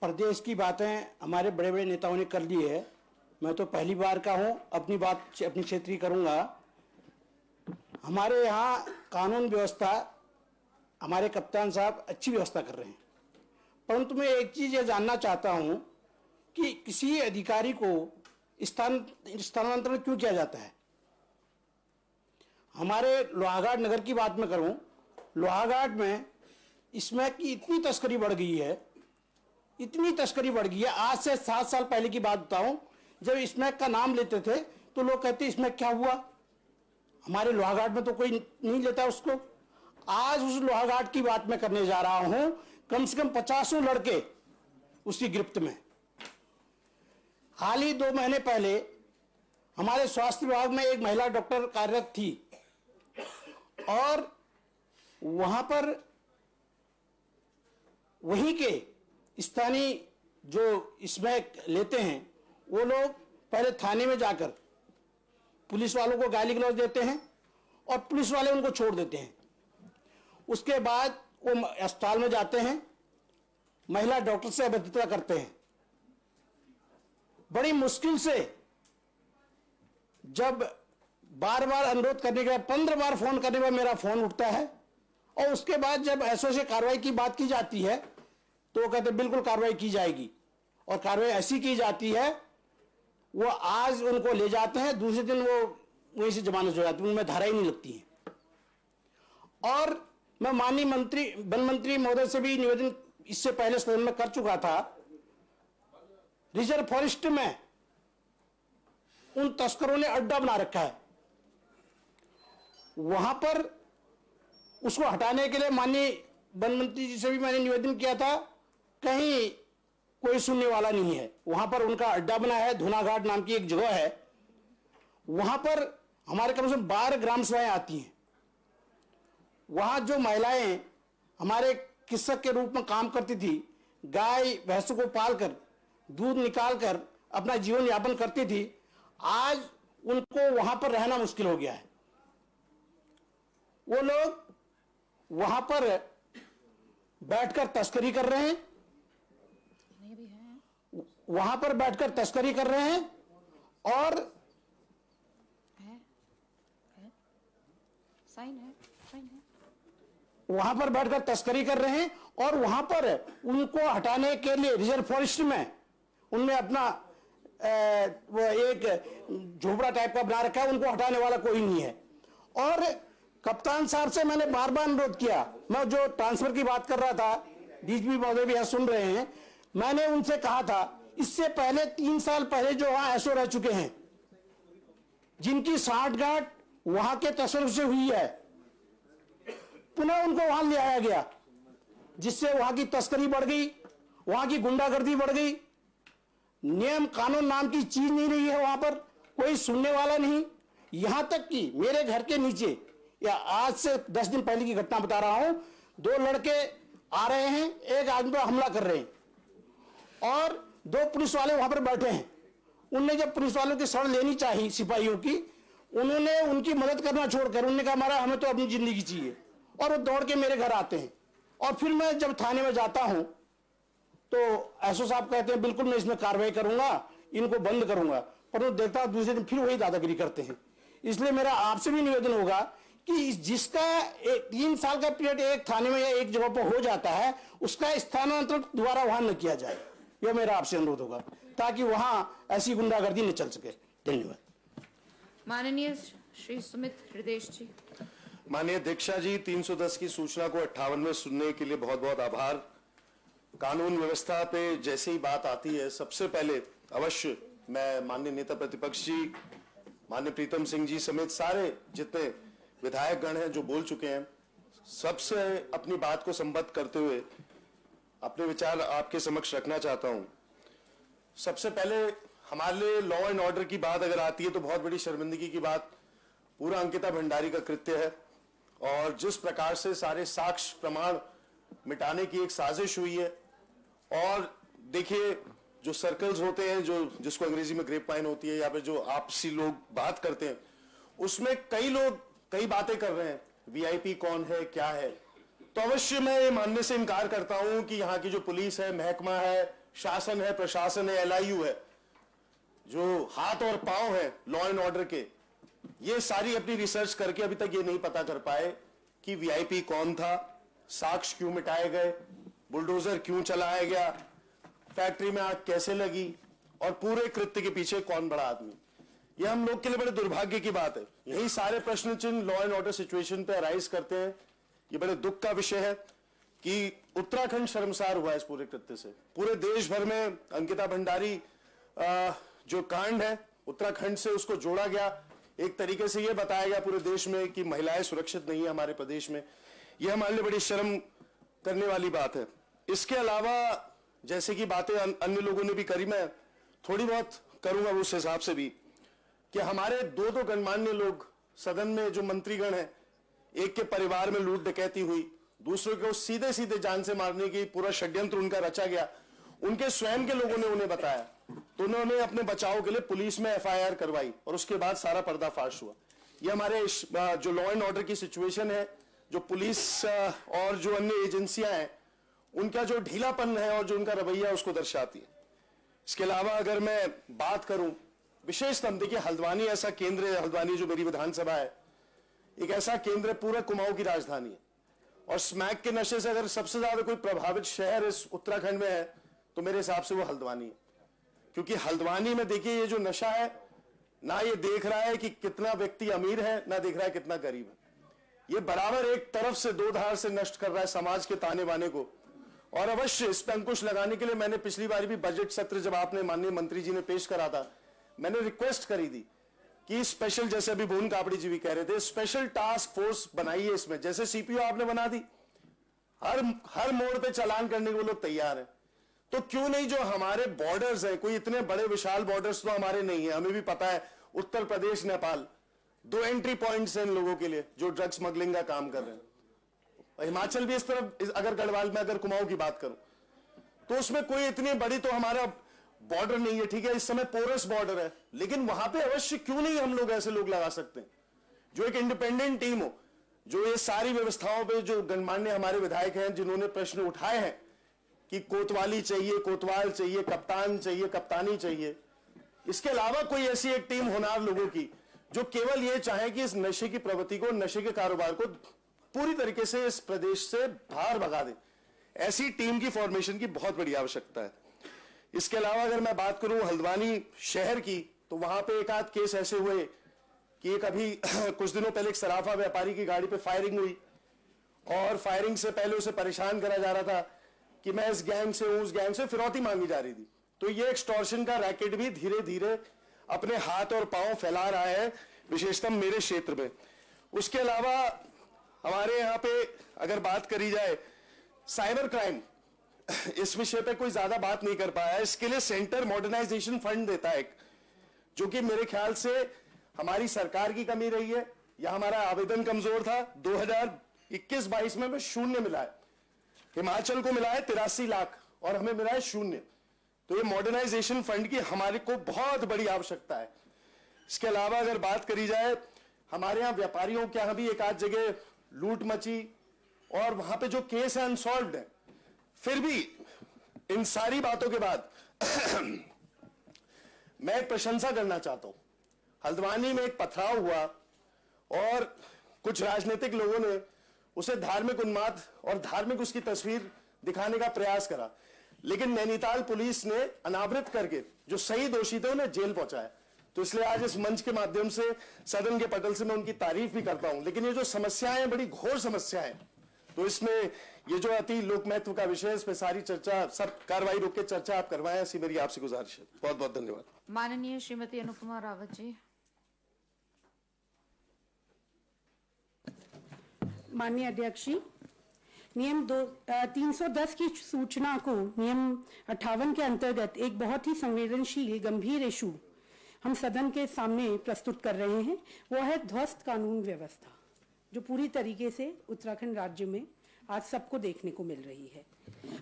Speaker 10: प्रदेश की बातें हमारे बड़े बड़े नेताओं ने कर ली है, मैं तो पहली बार का हूँ, अपनी बात अपनी क्षेत्रीय करूँगा। हमारे यहाँ कानून व्यवस्था, हमारे कप्तान साहब अच्छी व्यवस्था कर रहे हैं, परंतु मैं एक चीज़ ये जानना चाहता हूँ कि किसी अधिकारी को स्थानांतरण क्यों किया जाता है। हमारे लोहाघाट नगर की बात मैं करूँ, लोहाघाट में स्मैक की इतनी तस्करी बढ़ गई है, इतनी तस्करी बढ़ गई है। आज से 7 साल पहले की बात बताऊं, जब स्मैक का नाम लेते थे तो लोग कहते स्मैक क्या हुआ, हमारे लोहाघाट में तो कोई नहीं लेता उसको। आज उस लोहाघाट की बात मैं करने जा रहा हूं, कम से कम 50 लड़के उसकी गिरफ्त में। हाल ही 2 महीने पहले हमारे स्वास्थ्य विभाग में एक महिला डॉक्टर कार्यरत थी और वहां पर वहीं के स्थानीय जो स्मैक लेते हैं वो लोग पहले थाने में जाकर पुलिस वालों को गाली गलौज देते हैं और पुलिस वाले उनको छोड़ देते हैं। उसके बाद वो अस्पताल में जाते हैं, महिला डॉक्टर से अभद्रता करते हैं। बड़ी मुश्किल से जब बार बार अनुरोध करने के बाद 15 बार फोन करने पर मेरा फोन उठता है और उसके बाद जब एसओ कार्रवाई की बात की जाती है तो वो कहते बिल्कुल कार्रवाई की जाएगी, और कार्रवाई ऐसी की जाती है वो आज उनको ले जाते हैं, दूसरे दिन वो वहीं से जमानत हो जाती है, उनमें धारा ही नहीं लगती है। और मैं माननीय मंत्री वन मंत्री महोदय से भी निवेदन इससे पहले सदन में कर चुका था, रिजर्व फॉरेस्ट में उन तस्करों ने अड्डा बना रखा है, वहां पर उसको हटाने के लिए माननीय वन मंत्री जी से भी मैंने निवेदन किया था, कहीं कोई सुनने वाला नहीं है। वहां पर उनका अड्डा बना है, धुनाघाट नाम की एक जगह है, वहां पर हमारे कम से कम 12 ग्राम सभाएं आती हैं। वहां जो महिलाएं हमारे किस्सक के रूप में काम करती थी, गाय भैंसों को पालकर दूध निकालकर अपना जीवन यापन करती थी, आज उनको वहां पर रहना मुश्किल हो गया है। वो लोग वहां पर बैठकर तस्करी कर रहे हैं, वहां पर बैठकर तस्करी कर रहे हैं और
Speaker 3: साइन है
Speaker 10: वहां पर बैठकर तस्करी कर रहे हैं और वहां पर उनको हटाने के लिए रिजर्व फॉरेस्ट में उनने अपना वो एक झोपड़ा टाइप का बना रखा है, उनको हटाने वाला कोई नहीं है। और कप्तान साहब से मैंने बार बार अनुरोध किया, मैं जो ट्रांसफर की बात कर रहा था, डीजीपी महोदय भी यहां सुन रहे हैं, मैंने उनसे कहा था इससे पहले 3 साल पहले जो वहां एसओ रह चुके हैं
Speaker 6: जिनकी साठगांठ वहां के तसल्लुल से हुई है, पुनः उनको वहां ले आया गया, जिससे वहां की तस्करी बढ़ गई, वहां की गुंडागर्दी बढ़ गई। नियम कानून नाम की चीज नहीं रही है वहां पर, कोई सुनने वाला नहीं। यहां तक कि मेरे घर के नीचे, या आज से 10 दिन पहले की घटना बता रहा हूं, 2 लड़के आ रहे हैं, एक आदमी पर हमला कर रहे हैं और 2 पुलिस वाले वहां पर बैठे हैं। उनने जब पुलिस वालों की शरण लेनी चाहिए सिपाहियों की, उन्होंने उनकी मदद करना छोड़कर उन्होंने कहा हमारा हमें तो अपनी जिंदगी चाहिए, और वो दौड़ के मेरे घर आते हैं। और फिर मैं जब थाने में जाता हूं तो एसओ साहब कहते हैं बिल्कुल मैं इसमें कार्रवाई करूंगा, इनको बंद करूंगा, पर वो देखता दूसरे दिन फिर वही दादागिरी करते हैं। इसलिए मेरा आपसे भी निवेदन होगा कि जिसका 3 साल का पीरियड एक थाने में या एक जगह पर हो जाता है, उसका स्थानांतरण दोबारा वहां न किया जाए, यह मेरा आपसे अनुरोध होगा, ताकि वहां ऐसी गुंडागर्दी न चल सके। धन्यवाद।
Speaker 3: माननीय श्री सुमित हृदय जी।
Speaker 13: माननीय अध्यक्षा जी, 310 की सूचना को 58 में सुनने के लिए बहुत बहुत आभार। कानून व्यवस्था पे जैसे ही बात आती है, सबसे पहले अवश्य मैं माननीय नेता प्रतिपक्ष जी, माननीय प्रीतम सिंह जी समेत सारे जितने विधायक गण हैं जो बोल चुके हैं, सबसे अपनी बात को संबद्ध करते हुए अपने विचार आपके समक्ष रखना चाहता हूं। सबसे पहले हमारे लिए लॉ एंड ऑर्डर की बात अगर आती है तो बहुत बड़ी शर्मिंदगी की बात पूरा अंकिता भंडारी का कृत्य है, और जिस प्रकार से सारे साक्ष्य प्रमाण मिटाने की एक साजिश हुई है। और देखिए, जो सर्कल्स होते हैं, जो जिसको अंग्रेजी में ग्रेप वाइन होती है, या फिर जो आपसी लोग बात करते हैं, उसमें कई लोग कई बातें कर रहे हैं, वीआईपी कौन है, क्या है। तो अवश्य मैं ये मानने से इनकार करता हूं कि यहाँ की जो पुलिस है, महकमा है, शासन है, प्रशासन है, एलआईयू है, जो हाथ और पांव है लॉ एंड ऑर्डर के, ये सारी अपनी रिसर्च करके अभी तक ये नहीं पता कर पाए कि वीआईपी कौन था, साक्ष्य क्यों मिटाए गए, बुलडोजर क्यों चलाया गया, फैक्ट्री में आग कैसे लगी, और पूरे कृत्य के पीछे कौन बड़ा आदमी। यह हम लोग के लिए बड़े दुर्भाग्य की बात है। यही सारे प्रश्न चिन्ह लॉ एंड ऑर्डर सिचुएशन पे अराइज करते हैं। ये बड़े दुख का विषय है कि उत्तराखंड शर्मसार हुआ इस पूरे कृत्य से। पूरे देश भर में अंकिता भंडारी जो कांड है, उत्तराखंड से उसको जोड़ा गया, एक तरीके से यह बताया गया पूरे देश में कि महिलाएं सुरक्षित नहीं है हमारे प्रदेश में। यह हमारे लिए बड़ी शर्म करने वाली बात है। इसके अलावा जैसे कि बातें अन्य लोगों ने भी करी, मैं थोड़ी बहुत करूंगा उस हिसाब से भी, कि हमारे 2 गणमान्य लोग सदन में जो मंत्रीगण हैं, एक के परिवार में लूट डकैती हुई, दूसरों को सीधे सीधे जान से मारने की पूरा षड्यंत्र उनका रचा गया। उनके स्वयं के लोगों ने उन्हें बताया, तो उन्होंने अपने बचाव के लिए पुलिस में एफआईआर करवाई, और उसके बाद सारा पर्दाफाश हुआ। ये हमारे जो लॉ एंड ऑर्डर की सिचुएशन है, जो पुलिस और जो अन्य एजेंसियां हैं, उनका जो ढीलापन है और जो उनका रवैया उसको दर्शाती है। इसके अलावा अगर मैं बात करूं विशेषतः, देखिए हल्द्वानी ऐसा केंद्र है, हल्द्वानी जो मेरी विधानसभा है, एक ऐसा केंद्र पूरा कुमाऊं की राजधानी है, और स्मैक के नशे से अगर सबसे ज्यादा कोई प्रभावित शहर इस उत्तराखंड में है तो मेरे हिसाब से वो हल्द्वानी है। क्योंकि हल्द्वानी में देखिए ये जो नशा है, ना ये देख रहा है कि कितना व्यक्ति अमीर है, ना देख रहा है कितना गरीब है। ये बराबर एक तरफ से 2 धार से नष्ट कर रहा है समाज के ताने बाने को। और अवश्य इस पर अंकुश लगाने के लिए मैंने पिछली बार भी बजट सत्र जब आपने माननीय मंत्री जी ने पेश करा था, मैंने रिक्वेस्ट करी थी कि स्पेशल, जैसे अभी भुवन कापड़ी जी भी कह रहे थे, स्पेशल टास्क फोर्स बनाइए इसमें, जैसे सीपीओ आपने बना दी, हर मोड़ पे चालान करने को वो लोग तैयार है। तो क्यों नहीं जो हमारे बॉर्डर्स हैं, कोई इतने बड़े विशाल बॉर्डर्स तो हमारे नहीं है, हमें भी पता है, उत्तर प्रदेश नेपाल 2 एंट्री पॉइंट्स हैं इन लोगों के लिए जो ड्रग स्मगलिंग का काम कर रहे हैं। हिमाचल भी इस तरफ, अगर गढ़वाल में अगर कुमाऊं की बात करूं तो उसमें कोई इतनी बड़ी तो हमारा बॉर्डर नहीं है, ठीक है, इस समय पोरस बॉर्डर है, लेकिन वहां पे अवश्य क्यों नहीं हम लोग ऐसे लोग लगा सकते हैं जो एक इंडिपेंडेंट टीम हो, जो ये सारी व्यवस्थाओं पे जो गणमान्य हमारे विधायक हैं जिन्होंने प्रश्न उठाए हैं कि कोतवाली चाहिए, कोतवाल चाहिए, कप्तान चाहिए, कप्तानी चाहिए। इसके अलावा कोई ऐसी एक टीम होनार लोगों की जो केवल ये चाहे कि इस नशे की प्रवृत्ति को, नशे के कारोबार को पूरी तरीके से इस प्रदेश से बाहर भगा दे, ऐसी टीम की फॉर्मेशन की बहुत बड़ी आवश्यकता है। इसके अलावा अगर मैं बात करूं हल्द्वानी शहर की, तो वहां पे एक आध केस ऐसे हुए कि एक अभी कुछ दिनों पहले एक सराफा व्यापारी की गाड़ी पे फायरिंग हुई, और फायरिंग से पहले उसे परेशान करा जा रहा था कि मैं इस गैंग से हूं, उस गैंग से फिरौती मांगी जा रही थी। तो ये एक्सटॉर्शन का रैकेट भी धीरे धीरे अपने हाथ और पांव फैला रहा है विशेषतः मेरे क्षेत्र में। उसके अलावा हमारे यहाँ पे अगर बात करी जाए साइबर क्राइम, इस विषय पे कोई ज्यादा बात नहीं कर पाया। इसके लिए सेंटर मॉडर्नाइजेशन फंड देता है, जो कि मेरे ख्याल से हमारी सरकार की कमी रही है या हमारा आवेदन कमजोर था। 2021-22 में शून्य मिला है, हिमाचल को मिला है 83 लाख और हमें मिला है शून्य। तो ये मॉडर्नाइजेशन फंड की हमारे को बहुत बड़ी आवश्यकता है। इसके अलावा अगर बात करी जाए, हमारे यहाँ व्यापारियों के यहाँ भी एक आध जगह लूट मची और वहां पे जो केस है अनसॉल्व्ड है। फिर भी इन सारी बातों के बाद मैं एक प्रशंसा करना चाहता हूं। हल्द्वानी में एक पथराव हुआ और कुछ राजनीतिक लोगों ने उसे धार्मिक उन्माद और धार्मिक उसकी तस्वीर दिखाने का प्रयास करा, लेकिन नैनीताल पुलिस ने अनावृत करके जो सही दोषी थे उन्हें जेल पहुंचाया। तो इसलिए आज इस मंच के माध्यम से सदन के पटल से मैं उनकी तारीफ भी करता हूं। लेकिन ये जो समस्याएं बड़ी घोर समस्याएं, तो इसमें ये जो अति लोक महत्व का विषय, इस पे सारी चर्चा, सब कार्रवाई रोक के चर्चा आप करवाएं, ऐसी मेरी आपसे गुजारिश है। बहुत बहुत धन्यवाद।
Speaker 3: माननीय श्रीमती अनुपमा रावत जी।
Speaker 1: माननीय अध्यक्ष जी, नियम 310 की सूचना को नियम 58 के अंतर्गत एक बहुत ही संवेदनशील गंभीर इशू हम सदन के सामने प्रस्तुत कर रहे हैं। वो है ध्वस्त कानून व्यवस्था, जो पूरी तरीके से उत्तराखंड राज्य में आज सबको देखने को मिल रही है।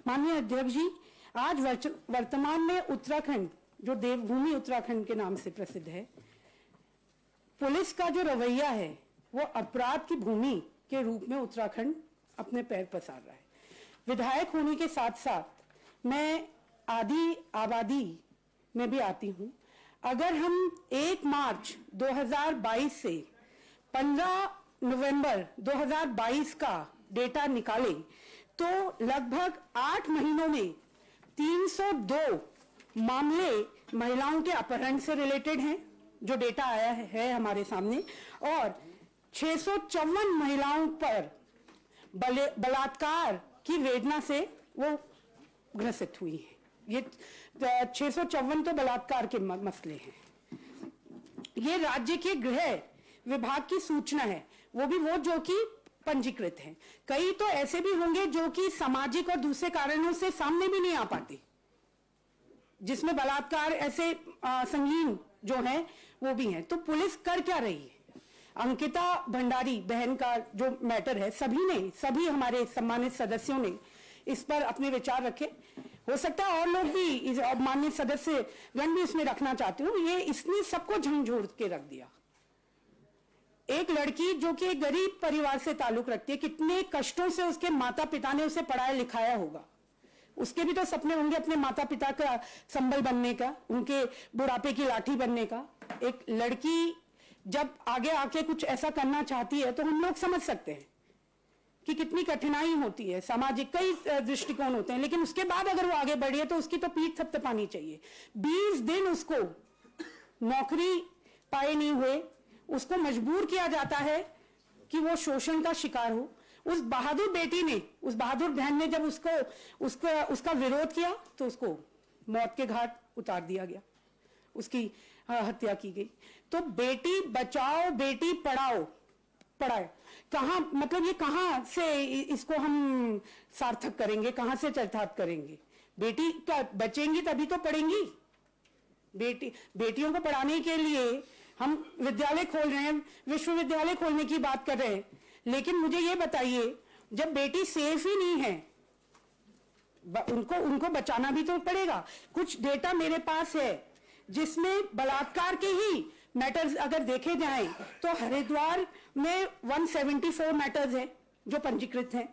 Speaker 1: माननीय अध्यक्ष जी, आज वर्तमान में उत्तराखंड, जो देवभूमि उत्तराखंड के नाम से प्रसिद्ध है, पुलिस का जो रवैया है वो अपराध की भूमि के रूप में उत्तराखंड अपने पैर पसार रहा है। विधायक होने के साथ साथ मैं आदि आबादी में भी आती हूँ। अगर हम 1 मार्च 2022 से 15 नवंबर 2022 का डेटा निकालें तो लगभग 8 महीनों में 302 मामले महिलाओं के अपहरण से रिलेटेड हैं, जो डेटा आया है हमारे सामने, और 654 महिलाओं पर बलात्कार की वेदना से वो ग्रसित हुई है। ये 654 तो बलात्कार के मसले हैं। ये राज्य के गृह विभाग की सूचना है, वो भी वो जो कि पंजीकृत हैं। कई तो ऐसे भी होंगे जो कि सामाजिक और दूसरे कारणों से सामने भी नहीं आ पाते, जिसमें बलात्कार ऐसे संगीन जो हैं वो भी हैं। तो पुलिस कर क्या रही है? अंकिता भंडारी बहन का जो मैटर है, सभी हमारे सम्मानित सदस्यों ने इस पर अपने विचार रखे। हो सकता है और लोग भी, माननीय सदस्य गण भी इसमें रखना चाहते हो। ये इसने सबको झंझोड़ के रख दिया। एक लड़की जो कि एक गरीब परिवार से ताल्लुक रखती है, कितने कष्टों से उसके माता पिता ने उसे पढ़ाया लिखाया होगा। उसके भी तो सपने होंगे अपने माता पिता का संबल बनने का, उनके बुढ़ापे की लाठी बनने का। एक लड़की जब आगे आके कुछ ऐसा करना चाहती है तो हम लोग समझ सकते हैं कि कितनी कठिनाई होती है, सामाजिक कई दृष्टिकोण होते हैं। लेकिन उसके बाद अगर वो आगे बढ़ी है तो उसकी तो पीठ थपथपानी चाहिए। 20 दिन उसको नौकरी पाए नहीं हुए, उसको मजबूर किया जाता है कि वो शोषण का शिकार हो। उस बहादुर बेटी ने, उस बहादुर बहन ने जब उसका विरोध किया तो उसको मौत के घाट उतार दिया गया, उसकी हत्या की गई। तो बेटी बचाओ बेटी पढ़ाओ कहां, मतलब ये कहां से इसको हम सार्थक करेंगे, कहां से चरितार्थ करेंगे? बेटी क्या बचेंगी तभी तो पढ़ेंगी। बेटियों को पढ़ाने के लिए हम विद्यालय खोल रहे हैं, विश्वविद्यालय खोलने की बात कर रहे हैं, लेकिन मुझे ये बताइए, जब बेटी सेफ ही नहीं है, उनको बचाना भी तो पड़ेगा। कुछ डेटा मेरे पास है जिसमें बलात्कार के ही मैटर्स अगर देखे जाएं तो हरिद्वार में 174 मैटर्स हैं जो पंजीकृत हैं,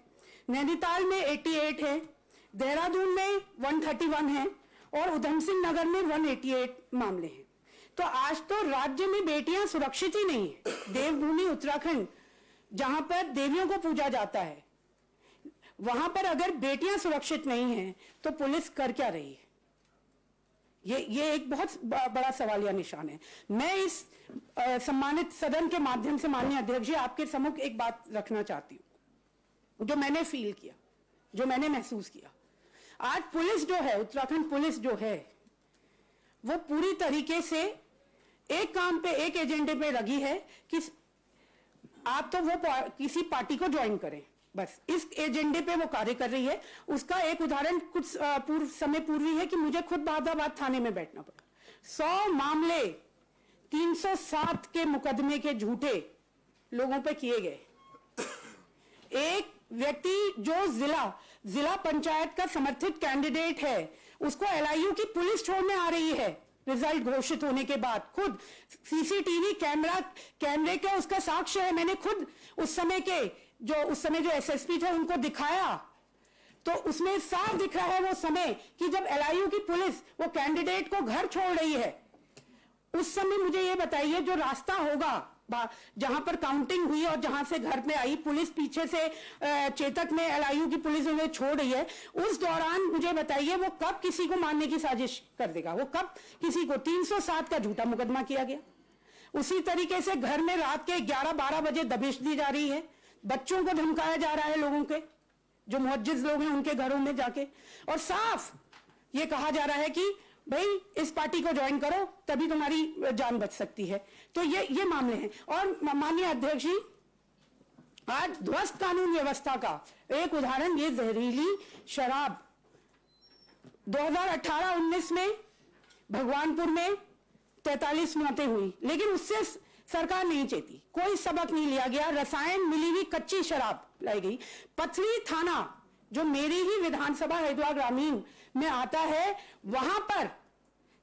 Speaker 1: नैनीताल में 88 है, देहरादून में 131 है और उधम सिंह नगर में 188 मामले हैं। तो आज तो राज्य में बेटियां सुरक्षित ही नहीं है। देवभूमि उत्तराखंड, जहां पर देवियों को पूजा जाता है, वहां पर अगर बेटियां सुरक्षित नहीं हैं तो पुलिस कर क्या रही है? ये एक बहुत बड़ा सवालिया निशान है। मैं इस सम्मानित सदन के माध्यम से माननीय अध्यक्ष जी आपके सम्मुख एक बात रखना चाहती हूं, जो मैंने फील किया, जो मैंने महसूस किया। आज पुलिस जो है, उत्तराखंड पुलिस जो है, वो पूरी तरीके से एक काम पे, एक एजेंडे पे लगी है कि आप तो वो किसी पार्टी को ज्वाइन करें, बस इस एजेंडे पे वो कार्य कर रही है। उसका एक उदाहरण कुछ समय पूर्व ही है कि मुझे खुद बादाबाद थाने में बैठना पड़ा। 100 मामले 307 के मुकदमे के झूठे लोगों पे किए गए। एक व्यक्ति जो जिला पंचायत का समर्थित कैंडिडेट है, उसको एलआईयू की पुलिस छोड़ने आ रही है रिजल्ट घोषित होने के बाद। खुद सीसीटीवी कैमरे का उसका साक्ष्य है। मैंने खुद उस समय जो एसएसपी थे उनको दिखाया, तो उसमें साफ दिख रहा है वो समय कि जब एलआईयू की पुलिस वो कैंडिडेट को घर छोड़ रही है। उस समय मुझे ये बताइए, जो रास्ता होगा जहां पर काउंटिंग हुई और जहां से घर में आई पुलिस, पीछे से चेतक में एलआईयू की पुलिस उन्हें छोड़ रही है, उस दौरान मुझे बताइए वो कब किसी को मारने की साजिश कर देगा? वो कब किसी को 307 का झूठा मुकदमा किया गया। उसी तरीके से घर में रात के 11-12 बजे दबिश दी जा रही है, बच्चों को धमकाया जा रहा है, लोगों के जो मुअज्जिज लोग हैं उनके घरों में जाके, और साफ ये कहा जा रहा है कि भाई इस पार्टी को ज्वाइन करो तभी तुम्हारी जान बच सकती है। तो ये मामले हैं। और माननीय अध्यक्ष जी, आज ध्वस्त कानून व्यवस्था का एक उदाहरण ये जहरीली शराब 2018-19 में भगवानपुर में 43 मौतें हुई, लेकिन उससे सरकार नहीं चेती, कोई सबक नहीं लिया गया। रसायन मिली हुई कच्ची शराब लाई गई। पथरी थाना जो मेरी ही विधानसभा हरिद्वार ग्रामीण में आता है, वहां पर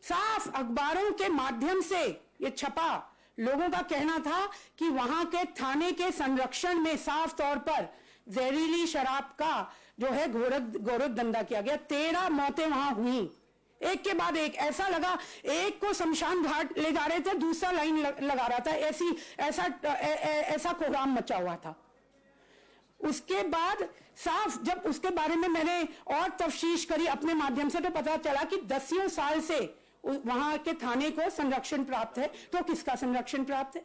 Speaker 1: साफ अखबारों के माध्यम से ये छपा। लोगों का कहना था कि वहां के थाने के संरक्षण में साफ तौर पर जहरीली शराब का जो है गोरख धंधा किया गया। 13 मौतें वहां हुई, एक के बाद एक। ऐसा लगा एक को शमशान घाट ले जा रहे थे, दूसरा लाइन लगा रहा था, ऐसा कोहराम मचा हुआ था। उसके बाद साफ जब उसके बारे में मैंने और तफ्तीश करी अपने माध्यम से, तो पता चला कि 10 साल से वहां के थाने को संरक्षण प्राप्त है। तो किसका संरक्षण प्राप्त है?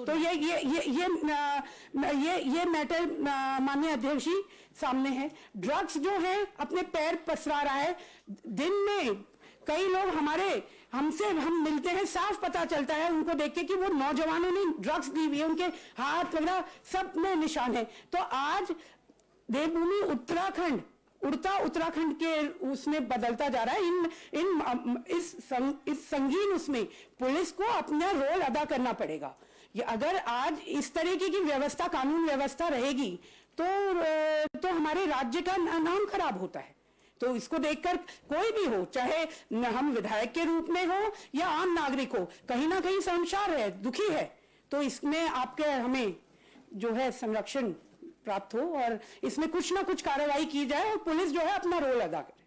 Speaker 1: तो ये मैटर माननीय अध्यक्ष जी सामने है। ड्रग्स जो है अपने पैर पसरा रहा है। दिन में कई लोग हम मिलते हैं, साफ पता चलता है उनको देख के कि वो नौजवानों ने ड्रग्स दी हुई है, उनके हाथ वगैरह सब में निशान है। तो आज देवभूमि उत्तराखंड उड़ता उत्तराखंड के उसमें बदलता जा रहा है। इस संगीन उसमें पुलिस को अपना रोल अदा करना पड़ेगा। ये अगर आज इस तरीके की व्यवस्था, कानून व्यवस्था रहेगी तो हमारे राज्य का नाम खराब होता है। तो इसको देखकर कोई भी हो, चाहे हम विधायक के रूप में हो या आम नागरिक हो, कहीं ना कहीं शर्मसार है, दुखी है। तो इसमें हमें जो है संरक्षण प्राप्त हो और इसमें कुछ ना कुछ कार्रवाई की जाए और पुलिस जो है अपना रोल अदा करे।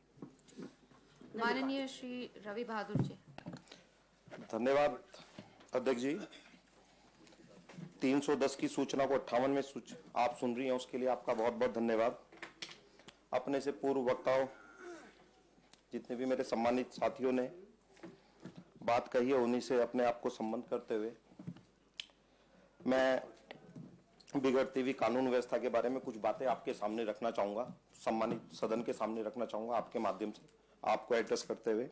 Speaker 3: माननीय श्री रवि बहादुर जी।
Speaker 13: धन्यवाद अध्यक्ष जी। 310 की सूचना को 58 में आप सुन रही हैं, उसके लिए आपका बहुत बहुत धन्यवाद। अपने से पूर्व वक्ताओं, जितने भी मेरे सम्मानित साथियों ने बात कही है, उन्हीं से अपने आप को संबंध करते हुए मैं बिगड़ती हुई कानून व्यवस्था के बारे में कुछ बातें आपके सामने रखना चाहूंगा, सम्मानित सदन के सामने रखना चाहूंगा, आपके माध्यम से आपको एड्रेस करते हुए।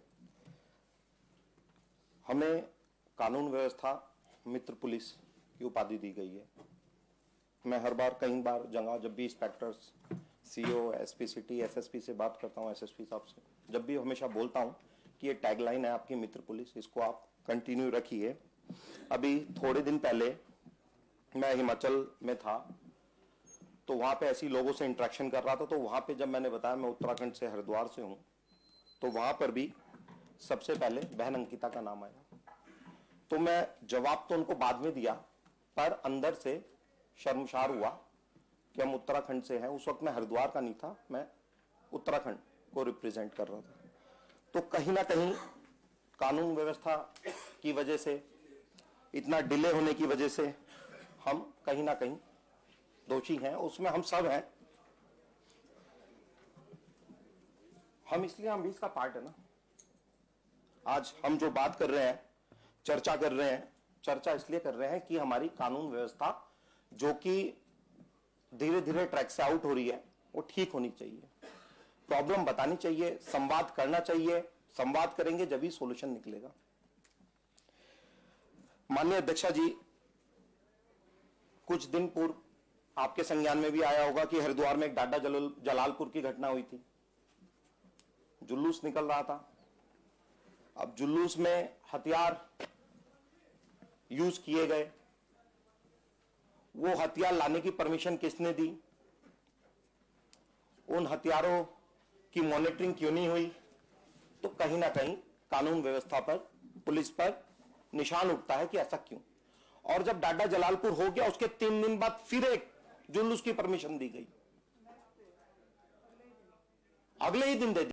Speaker 13: हमें कानून व्यवस्था मित्र पुलिस की उपाधि दी गई है। मैं हर बार कई बार जब भी inspectors, CO, SP city, SSP से बात करता हूं, एसएसपी साहब से, जब भी हमेशा बोलता हूं कि ये टैगलाइन है आपकी मित्र पुलिस, इसको आप कंटिन्यू रखिए। अभी थोड़े दिन पहले मैं हिमाचल में था, तो वहां पे ऐसी लोगों से इंटरेक्शन कर रहा था। तो वहां पे जब मैंने बताया मैं उत्तराखंड से, हरिद्वार से हूं, तो वहां पर भी सबसे पहले बहन अंकिता का नाम आया। तो मैं जवाब तो उनको बाद में दिया, पर अंदर से शर्मसार हुआ कि हम उत्तराखंड से हैं। उस वक्त मैं हरिद्वार का नहीं था, मैं उत्तराखंड को रिप्रेजेंट कर रहा था। तो कहीं ना कहीं कानून व्यवस्था की वजह से, इतना डिले होने की वजह से हम कहीं ना कहीं दोषी हैं, उसमें हम सब हैं। हम भी इसका पार्ट है ना। आज हम जो बात कर रहे हैं, चर्चा कर रहे हैं, चर्चा इसलिए कर रहे हैं कि हमारी कानून व्यवस्था जो कि धीरे धीरे ट्रैक से आउट हो रही है, वो ठीक होनी चाहिए। प्रॉब्लम बतानी चाहिए, संवाद करना चाहिए। संवाद करेंगे जब ही सॉल्यूशन निकलेगा। माननीय अध्यक्षा जी, कुछ दिन पूर्व आपके संज्ञान में भी आया होगा कि हरिद्वार में एक डाडा जलालपुर की घटना हुई थी। जुलूस निकल रहा था। अब जुलूस में हथियार यूज किए गए। वो हथियार लाने की परमिशन किसने दी? उन हथियारों की मॉनिटरिंग क्यों नहीं हुई? तो कहीं ना कहीं कानून व्यवस्था पर, पुलिस पर निशान उठता है कि ऐसा क्यों। और जब डाडा जलालपुर हो गया, उसके 3 दिन बाद फिर एक जुलूस की परमिशन दी गई, अगले ही दिन दे दी।